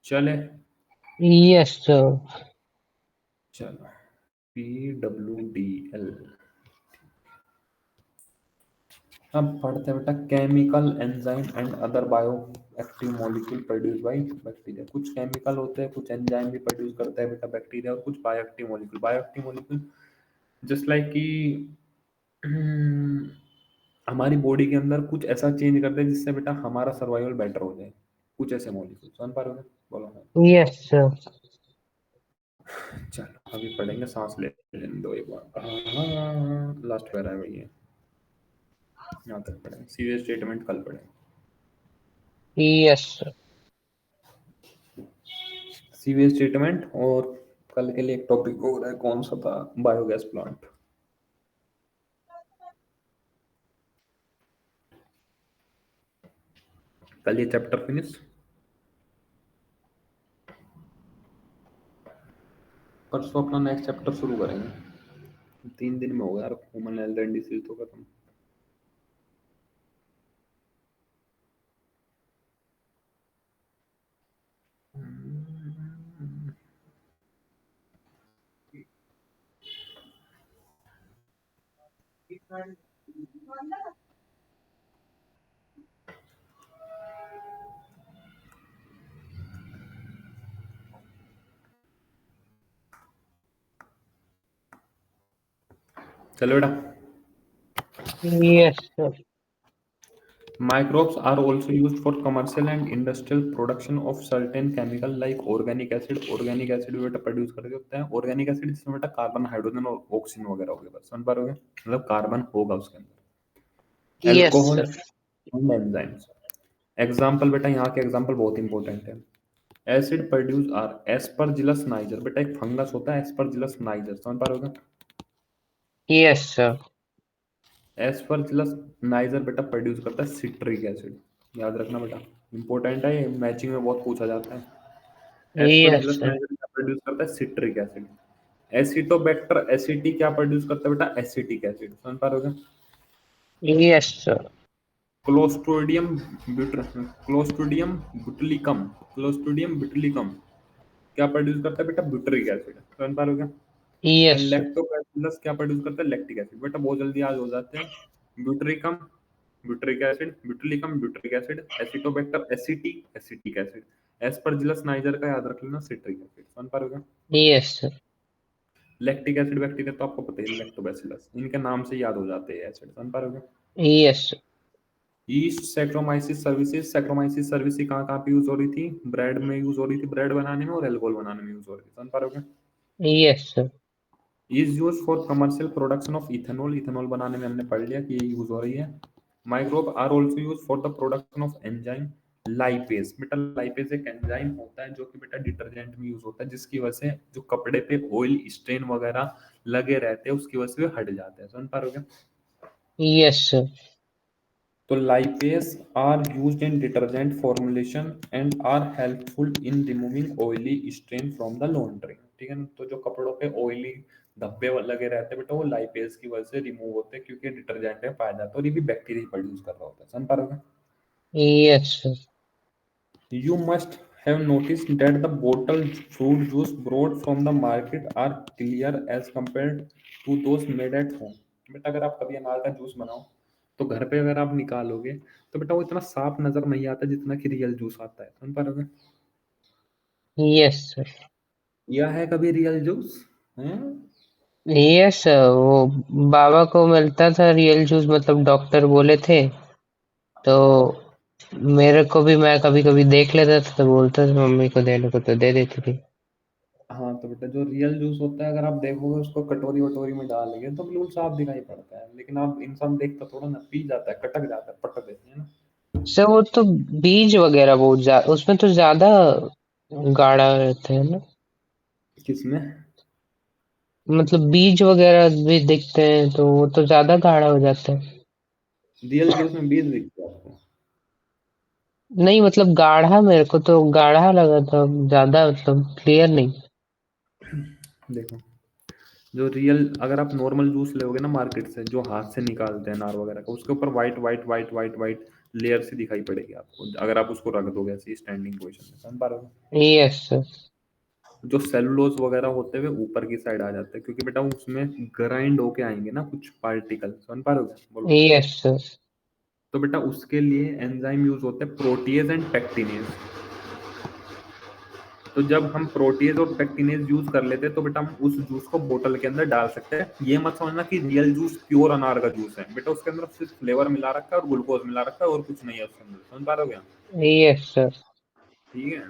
Speaker 1: चले।
Speaker 2: Yes sir.
Speaker 1: चलो, PWDL। अब पढ़ते हैं बेटा chemical enzyme and other bio active molecule produce by bacteria. कुछ केमिकल होते हैं, कुछ एंजाइम भी प्रोड्यूस करता है बेटा बैक्टीरिया, और कुछ bio active molecule. Bio active molecule just like कि हमारी बॉडी के अंदर कुछ ऐसा चेंज कर दे जिससे बेटा हमारा सर्वाइवल बेटर हो जाए, कुछ ऐसे मॉलिक्यूल, समझ पा रहे हो? बोलो।
Speaker 2: Yes sir.
Speaker 1: चलो अभी पढ़ेंगे, सांस ले लेने दो एक बार। लास्ट पैरा है भैया, यहाँ तक पढ़ेंगे, सीरियस स्टेटमेंट कल पढ़ेंगे।
Speaker 2: Yes sir.
Speaker 1: सीरियस स्टेटमेंट, और कल के लिए एक टॉपिक हो रहा है, कौन सा था, बायोगैस प्लांट। कल ये चैप्टर फिनिश, परसों अपना नेक्स्ट चैप्टर शुरू करेंगे। 3 दिन में होगा यार, ह्यूमन हेल्थ एंड डिसीज तो खत्म। चलो बेटा,
Speaker 2: yes sir.
Speaker 1: microbes are also used for commercial and industrial production of certain chemical like organic acid। organic acid भी बेटा प्रोड्यूस करके होता है। organic acid जिसमें बेटा कार्बन, हाइड्रोजन और ऑक्सीजन वगैरह हो गए, बस समझ पा रहे हो? मतलब कार्बन होगा उसके अंदर।
Speaker 2: Yes
Speaker 1: alcohol
Speaker 2: sir.
Speaker 1: And enzymes. Example बेटा, यहाँ के एग्जाम्पल बहुत इंपॉर्टेंट है। Acid produce are Aspergillus niger, बेटा एक फंगस होता है एस्परजिलस नाइजर, समझ पा रहे हो?
Speaker 2: Yes sir.
Speaker 1: एस्परजिलस नाइजर बेटा प्रोड्यूस करता है सिट्रिक एसिड, याद रखना बेटा, इंपॉर्टेंट है ये, मैचिंग में बहुत पूछा जाता है।
Speaker 2: Yes
Speaker 1: Aspergillus
Speaker 2: sir.
Speaker 1: नाइजर क्या प्रोड्यूस करता है, सिट्रिक एसिड। एसिटोबैक्टर एसिटी क्या प्रोड्यूस करता है बेटा, एसिटिक एसिड, समझ पा रहे हो?
Speaker 2: Yes sir.
Speaker 1: Clostridium clostridium butylicum, clostridium butylicum क्या प्रोड्यूस करता है बेटा, ब्यूटरिक एसिड, समझ पा रहे हो?
Speaker 2: Yes
Speaker 1: and
Speaker 2: sir.
Speaker 1: लैक्टोबैसिलस क्या प्रोड्यूस करता है, लैक्टिक एसिड, बेटा बहुत जल्दी याद हो जाते हैं। Butyricum butyric acid, butylicum butyric acid, acetobacter acetic acetic acid, aspergillus niger का याद रख लेना, सिट्रिक एसिड, समझ पा रहे हो?
Speaker 2: Yes sir.
Speaker 1: Lactic acid bacteria तो आपको पता ही है, लैक्टोबैसिलस, इनके नाम से याद हो जाते हैं एसिड, समझ पा रहे हो?
Speaker 2: Yes sir.
Speaker 1: East saccharomyces services, saccharomyces services कहाँ कहाँ पे यूज हो रही थी, ब्रेड में यूज हो रही थी, ब्रेड बनाने में और एल्कोहल बनाने में यूज हो रही थी, समझ पा रहे हो?
Speaker 2: Yes sir.
Speaker 1: Is use for commercial production of ethanol, ethanol बनाने में हमने पढ़ लिया कि ये यूज हो रही है। Microbe are also use for the production of enzyme lipase, बेटा लाइपेज एक एंजाइम होता है जो कि बेटा डिटर्जेंट में यूज होता है, जिसकी वजह से जो कपड़े पे ऑयल स्टेन वगैरह लगे रहते हैं उसकी वजह से वे हट जाते हैं, समझ पा रहे हो?
Speaker 2: Yes sir.
Speaker 1: तो lipase are used in detergent formulation and are helpful in removing oily stain from the laundry, ठीक है ना? तो जो कपड़ों पे ऑयली धब्बे लगे रहते हैं बेटा, वो लाइपेज की वजह से रिमूव होते हैं, क्योंकि डिटर्जेंट में पाया जाता है और ये भी बैक्टीरिया प्रोड्यूस कर रहा होता है, समझ पा रहे हो?
Speaker 2: Yes sir.
Speaker 1: You must have noticed that the bottled fruit juice brought from the market are clear as compared to those made at home। बेटा अगर आप कभी अनार का जूस बनाओ तो घर पे अगर आप निकालोगे तो बेटा वो इतना साफ नजर नहीं आता जितना कि रियल जूस आता है, समझ पा रहे हो?
Speaker 2: Yes sir.
Speaker 1: या है कभी रियल जूस है?
Speaker 2: यस सर, वो बाबा को मिलता था रियल जूस, मतलब डॉक्टर बोले थे तो मेरे को भी, मैं कभी कभी देख लेता था तो बोलता था मम्मी को देने को तो दे देती थी।
Speaker 1: हाँ तो बेटा जो रियल जूस होता है अगर आप देखोगे उसको कटोरी वटोरी में डालेंगे तो बिल्कुल साफ दिखाई पड़ता है, लेकिन आप इंसान देखता थोड़ा ना, पी जाता है, कटक जाता है, पटक देते हैं ना।
Speaker 2: सर वो तो बीज वगैरह बहुत उसमें तो ज्यादा गाढ़ा रहता है ना,
Speaker 1: किसमें?
Speaker 2: मतलब बीज वगैरह भी दिखते हैं तो वो तो ज्यादा गाढ़ा हो जाता है।
Speaker 1: रियल जूस में बीज दिखते हैं आपको?
Speaker 2: नहीं मतलब गाढ़ा, मेरे को तो गाढ़ा लगा था, ज्यादा मतलब क्लियर नहीं।
Speaker 1: देखो, जो रियल अगर आप नॉर्मल जूस लोगे ना मार्केट से, जो हाथ से निकालते हैं नार वगैरह का, उसके ऊपर white white white white white layer सी दिखाई पड़ेगी आपको, अगर आप उसको रख दोगे ऐसी स्टैंडिंग पोजीशन में, समझ पा रहे हो?
Speaker 2: Yes sir.
Speaker 1: जो सेलुलोज वगैरह होते हुए ऊपर की साइड आ जाते हैं, क्योंकि बेटा उसमें ग्राइंड होके आएंगे ना कुछ पार्टिकल, समझ पा रहे हो? बोलो।
Speaker 2: Yes sir.
Speaker 1: तो बेटा उसके लिए एंजाइम यूज होते हैं, प्रोटीएज एंड पेक्टिनेज। तो जब हम प्रोटीज और पेक्टिनेज यूज कर लेते हैं तो बेटा हम उस जूस को बोतल के अंदर डाल सकते हैं। ये मत समझना कि रियल जूस प्योर अनार का जूस है बेटा, उसके अंदर सिर्फ फ्लेवर मिला रखा है और ग्लूकोज मिला रखा है और कुछ नहीं है उसके अंदर, समझ पा रहे हो क्या?
Speaker 2: Yes sir.
Speaker 1: ठीक है,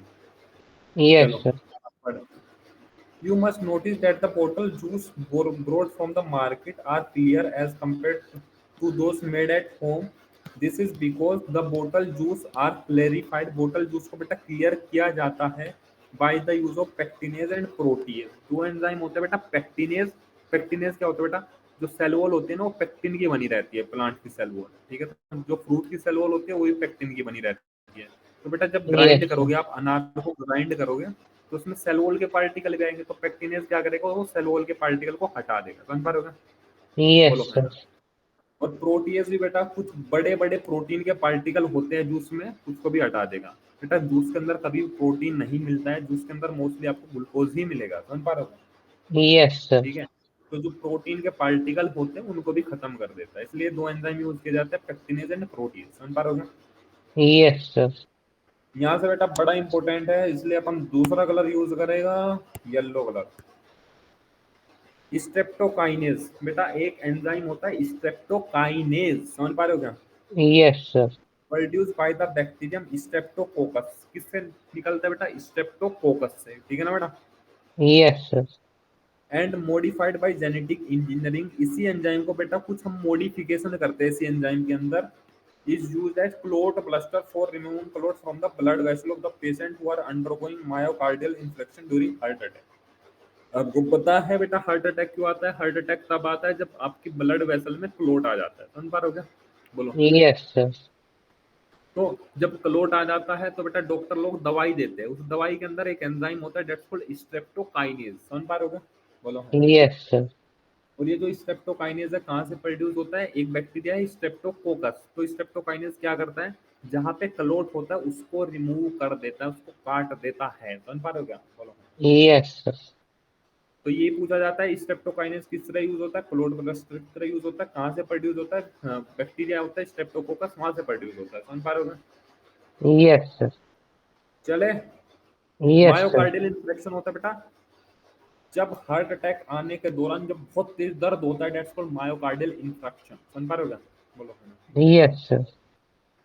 Speaker 2: यस
Speaker 1: चलो
Speaker 2: सर।
Speaker 1: पढ़। You must notice that the bottle juice brought from the market are clear as compared to those made at home. This is because the bottle juice are clarified. Bottle juice को बेटा clear किया जाता है by the use of pectinase and protease. दो enzyme होते हैं बेटा, pectinase. Pectinase क्या होता है बेटा? जो सेल वॉल होती है ना वो पेक्टिन की बनी रहती है, प्लांट की सेल वॉल, ठीक है। तो जो फ्रूट की सेल वॉल होती है वो भी पेक्टिन की बनी रहती है। तो बेटा जब
Speaker 2: यस
Speaker 1: ग्राइंड
Speaker 2: सर।
Speaker 1: करोगे, आप अनार को ग्राइंड करोगे तो उसमें सेल वॉल के पार्टिकल भी आएंगे, तो पेक्टिनेज क्या करेगा, वो सेल वॉल के पार्टिकल को हटा देगा, समझ पा रहे हो क्या?
Speaker 2: यस
Speaker 1: बोलो है
Speaker 2: सर।
Speaker 1: ना। और प्रोटीएज भी बेटा कुछ बड़े बड़े प्रोटीन के पार्टिकल होते हैं जूस में, उसको भी हटा देगा। बेटा जूस के अंदर कभी प्रोटीन नहीं मिलता है, जूस के अंदर मोस्टली आपको ग्लूकोज ही मिलेगा, समझ पा रहे हो?
Speaker 2: Yes sir.
Speaker 1: ठीक है। तो जो प्रोटीन के पार्टिकल होते हैं उनको भी खत्म कर देता है, इसलिए दो एंजाइम यूज किए जाते हैं, पेक्टिनेज एंड प्रोटीज, समझ पा रहे हो क्या?
Speaker 2: Yes sir.
Speaker 1: यहाँ से बेटा बड़ा इंपॉर्टेंट है, इसलिए अपन दूसरा कलर यूज करेगा, येलो कलर। स्ट्रेप्टोकाइनेज बेटा एक एंजाइम होता है स्ट्रेप्टोकाइनेज, समझ पा रहे हो क्या?
Speaker 2: Yes sir.
Speaker 1: Produce by the bacterium Streptococcus. किससे निकलता है बेटा? स्ट्रेप्टोकोकस से, ठीक है ना बेटा।
Speaker 2: Yes sir.
Speaker 1: And modified by genetic engineering. इसी एंजाइम को बेटा कुछ हम मॉडिफिकेशन करते हैं इसी एंजाइम के अंदर। Is used as clot buster for removing clot from the blood vessel of the patient who are undergoing myocardial infection during heart attack. आपको पता है बेटा हार्ट अटैक क्यों आता है? हार्ट अटैक तब आता है जब आपकी ब्लड वेसल में क्लोट आ जाता है, समझ पा रहे हो क्या? बोलो।
Speaker 2: Yes sir.
Speaker 1: तो जब क्लोट आ जाता है तो बेटा डॉक्टर लोग दवाई देते हैं, उस दवाई के अंदर एक एंजाइम होता है डेट्स कॉल्ड स्ट्रेप्टोकाइनेज, समझ पा रहे हो क्या? बोलो है ना।
Speaker 2: Yes sir.
Speaker 1: और ये जो स्ट्रेप्टोकाइनेज है कहाँ से प्रोड्यूस होता है? एक बैक्टीरिया है स्ट्रेप्टोकोकस। तो स्ट्रेप्टोकाइनेज क्या करता है? जहाँ पे क्लोट होता है उसको रिमूव कर देता है, उसको काट देता है, समझ पा रहे हो क्या? बोलो।
Speaker 2: Yes sir.
Speaker 1: तो ये पूछा जाता है स्ट्रेप्टोकाइनेज किस तरह यूज होता है? क्लोट ब्लस्टर की तरह यूज होता है। कहाँ से प्रोड्यूस होता है? बैक्टीरिया होता है स्ट्रेप्टोकोकस, वहां से प्रोड्यूस होता है, समझ पा रहे हो क्या?
Speaker 2: Yes sir.
Speaker 1: चले।
Speaker 2: Yes sir.
Speaker 1: मायोकार्डियल इंफ्रेक्शन होता है बेटा जब हार्ट अटैक आने के दौरान जब बहुत तेज दर्द होता है, डेट्स कॉल्ड मायोकार्डियल इंफ्रेक्शन, समझ पा रहे हो क्या? बोलो है ना।
Speaker 2: Yes sir.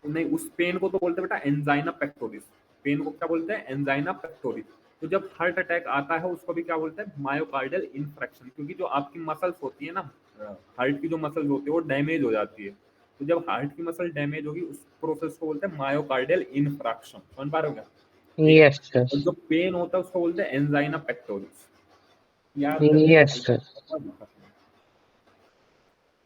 Speaker 1: नहीं, उस पेन को तो बोलते हैं बेटा एंजाइना पेक्टोरिस। पेन को क्या बोलते हैं? Angina pectoris. तो जब हार्ट अटैक आता है उसको भी क्या बोलते हैं? मायोकार्डियल इंफ्रेक्शन, क्योंकि जो आपकी मसल्स होती है ना, हार्ट की जो मसल्स होती है वो डैमेज हो जाती है। तो जब हार्ट की मसल डैमेज होगी उस प्रोसेस को बोलते हैं मायोकार्डियल इंफ्रेक्शन, समझ पा रहे हो क्या? ठीक है।
Speaker 2: Yes sir.
Speaker 1: और जो पेन होता है उसको बोलते हैं एंजाइना पेक्टोरिस। याद करके
Speaker 2: यस
Speaker 1: निकल
Speaker 2: सर।
Speaker 1: जाएगा।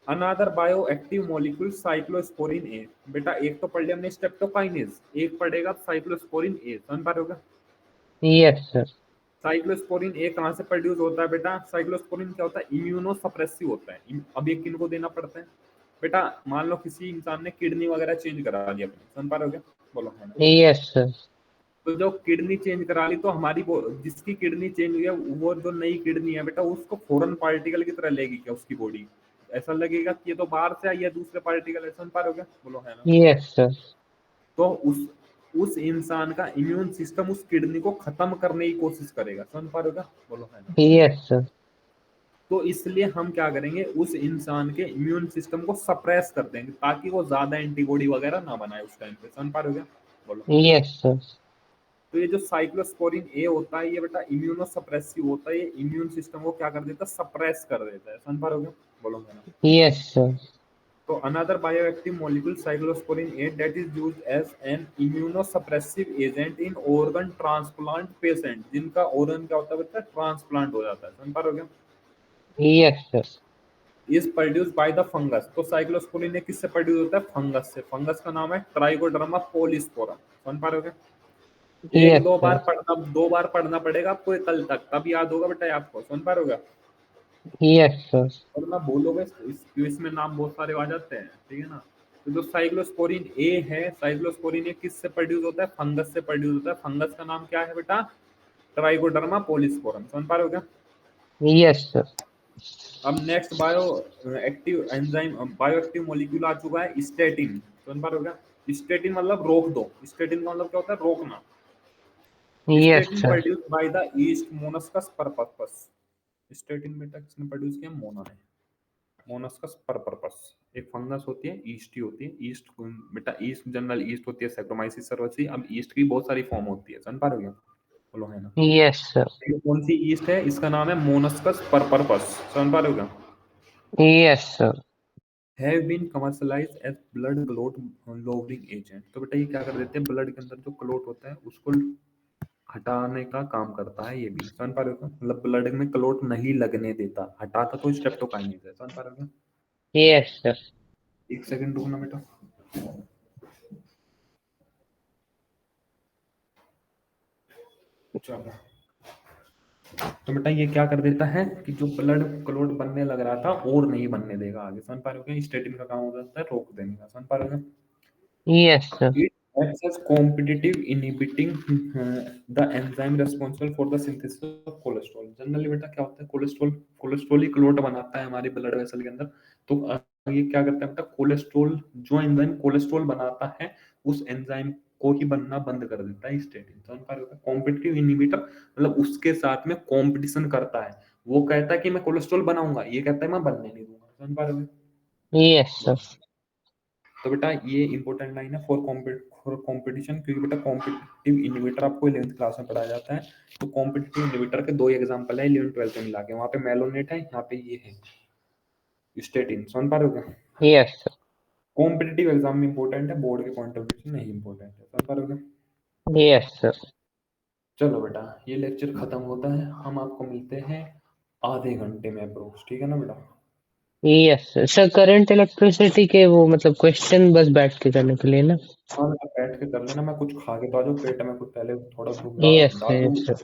Speaker 1: अनदर बायोएक्टिव मॉलिक्यूल साइक्लोस्पोरिन ए। बेटा एक तो पढ़ लिया हमने स्ट्रेप्टोकाइनेज, एक पढ़ेगा साइक्लोस्पोरिन ए, समझ पा रहे हो क्या?
Speaker 2: Yes sir.
Speaker 1: साइक्लोस्पोरिन ए कहाँ से प्रोड्यूस होता है बेटा? साइक्लोस्पोरिन क्या होता है? इम्यूनो सप्रेसिव होता है। अब ये किनको देना पड़ता है बेटा? मान लो किसी इंसान ने किडनी वगैरह चेंज करा दी अपनी, समझ पा रहे हो क्या? बोलो है ना।
Speaker 2: Yes sir.
Speaker 1: तो जो किडनी चेंज करा ली तो हमारी जिसकी किडनी चेंज हुई है वो जो नई किडनी है बेटा उसको फॉरेन पार्टिकल की तरह लेगी क्या उसकी बॉडी? ऐसा लगेगा कि ये तो बाहर से आई है, दूसरे पार्टिकल है, समझ पा रहे हो क्या? बोलो है ना।
Speaker 2: Yes sir.
Speaker 1: तो उस इंसान का इम्यून सिस्टम उस किडनी को खत्म करने की कोशिश करेगा, समझ पा रहे हो क्या? बोलो है ना।
Speaker 2: Yes sir.
Speaker 1: तो इसलिए हम क्या करेंगे, उस इंसान के इम्यून सिस्टम को सप्रेस कर देंगे ताकि वो ज्यादा एंटीबॉडी वगैरह ना बनाए उस टाइम पे, समझ पा रहे हो क्या? बोलो।
Speaker 2: Yes sir.
Speaker 1: तो ये जो साइक्लोस्पोरिन ए होता है ये बेटा इम्यूनो सप्रेसिव होता है, ये इम्यून सिस्टम को क्या कर देता है? सप्रेस कर देता है, समझ पा रहे हो क्या? बोलो है ना।
Speaker 2: Yes sir.
Speaker 1: तो another bioactive molecule cyclosporin A that is used as an immunosuppressive agent in organ transplant patient, जिनका ऑर्गन क्या होता है बेटा? ट्रांसप्लांट हो जाता है, समझ पा रहे हो क्या?
Speaker 2: Yes sir.
Speaker 1: Is produce by the fungus. तो साइक्लोस्पोरिन ए किससे प्रोड्यूस होता है? फंगस से। फंगस का नाम है ट्राइकोडर्मा पोलिस्पोरम, समझ पा रहे हो क्या? एक
Speaker 2: यस
Speaker 1: दो बार
Speaker 2: सर।
Speaker 1: पढ़ना, 2 बार पढ़ना पड़ेगा आपको ये कल तक, तब याद होगा बेटा आपको, समझ पा रहे हो क्या?
Speaker 2: Yes sir.
Speaker 1: और ना भूलोगे इस क्विज में नाम बहुत सारे आ जाते हैं, ठीक है ना। तो जो साइक्लोस्पोरिन ए है, साइक्लोस्पोरिन ए किससे प्रोड्यूस होता है? फंगस से प्रोड्यूस होता है। फंगस का नाम क्या है बेटा? ट्राइकोडर्मा पोलिस्पोरम, समझ पा रहे हो क्या?
Speaker 2: Yes sir.
Speaker 1: अब next bio active enzyme, bio active molecule आ चुका है स्टेटिन, समझ पा रहे हो क्या? स्टेटिन मतलब रोक दो। स्टेटिन का मतलब क्या होता है? रोकना।
Speaker 2: Yes,
Speaker 1: statin
Speaker 2: sir.
Speaker 1: Produced by the east मोनस्कस purpose. Statin बेटा किसने प्रोड्यूस किया? मोनो ने। मोनस्कस परपस एक फंगस होती है, ईस्ट की होती है। ईस्ट बेटा ईस्ट जनरल ईस्ट होती है सैक्रोमाइसिस सर्वसी। अब ईस्ट की बहुत सारी फॉर्म होती है, समझ पा रहे हो क्या? बोलो है ना?
Speaker 2: Yes, sir.
Speaker 1: ये कौन सी ईस्ट है? इसका नाम है मोनस्कस परपस, समझ पा रहे हो क्या?
Speaker 2: Yes, sir.
Speaker 1: Have been commercialise as blood clot lowering agent. तो बेटा ये क्या कर देते हैं, ब्लड के अंदर जो क्लोट होता है उसको हटाने का काम करता है ये भी, समझ पा रहे हो क्या? मतलब ब्लड में क्लोट नहीं लगने देता, हटाता तो स्ट्रेप्टोकाइनेज है, समझ पा रहे हो क्या?
Speaker 2: Yes, sir.
Speaker 1: एक सेकंड रुकना बेटा। चलो, तो बेटा ये क्या कर देता है कि जो ब्लड क्लोट बनने लग रहा था और नहीं बनने देगा आगे, समझ पा रहे हो क्या? स्टेटिन का काम हो जाता है रोक देने का, समझ पा रहे हो क्या?
Speaker 2: Yes, sir.
Speaker 1: It acts as competitive inhibiting the enzyme responsible for the synthesis of cholesterol। Generally बेटा क्या होता है, कोलेस्ट्रॉल ही क्लोट बनाता है हमारे ब्लड वेसल के अंदर। तो ये क्या करता है बेटा, कोलेस्ट्रॉल जो एंजाइम कोलेस्ट्रॉल बनाता है उस एंजाइम को ही बनना बंद कर देता है स्टेटिन, समझ पा रहे हो? कॉम्पिटिटिव इनहिबिटर मतलब उसके साथ में कंपटीशन करता है। वो कहता है कि मैं कोलेस्ट्रॉल बनाऊंगा, ये कहता है मैं बनने नहीं दूंगा, समझ पा रहे हो?
Speaker 2: Yes, sir.
Speaker 1: तो बेटा ये इंपॉर्टेंट लाइन है फॉर कंपटीशन, क्योंकि बेटा कॉम्पिटिटिव इनहिबिटर आपको 11th क्लास में पढ़ाया जाता है। तो कॉम्पिटिटिव इनहिबिटर के दो एग्जांपल है 11 12 में मिला के, वहां पे मेलोनेट है, यहाँ पे ये है स्टेटिन, समझ पा रहे हो क्या?
Speaker 2: Yes, sir.
Speaker 1: कॉम्पिटिटिव एग्जाम में इंपॉर्टेंट है, बोर्ड के पॉइंट ऑफ व्यू से नहीं इंपॉर्टेंट है, समझ पा रहे हो क्या?
Speaker 2: Yes, sir.
Speaker 1: चलो बेटा ये लेक्चर खत्म होता है, हम आपको मिलते हैं आधे घंटे में अप्रोक्स, ठीक है ना बेटा?
Speaker 2: Yes, sir. Sir current electricity के वो मतलब क्वेश्चन बस बैठ के करने के लिए ना?
Speaker 1: हाँ बेटा बैठ के कर लेना, मैं कुछ खा के तो आ जाऊँ, पेट में कुछ पहले थोड़ा भूख डाल
Speaker 2: Yes,
Speaker 1: डाल
Speaker 2: sir.
Speaker 1: दूँ।
Speaker 2: Yes, sir.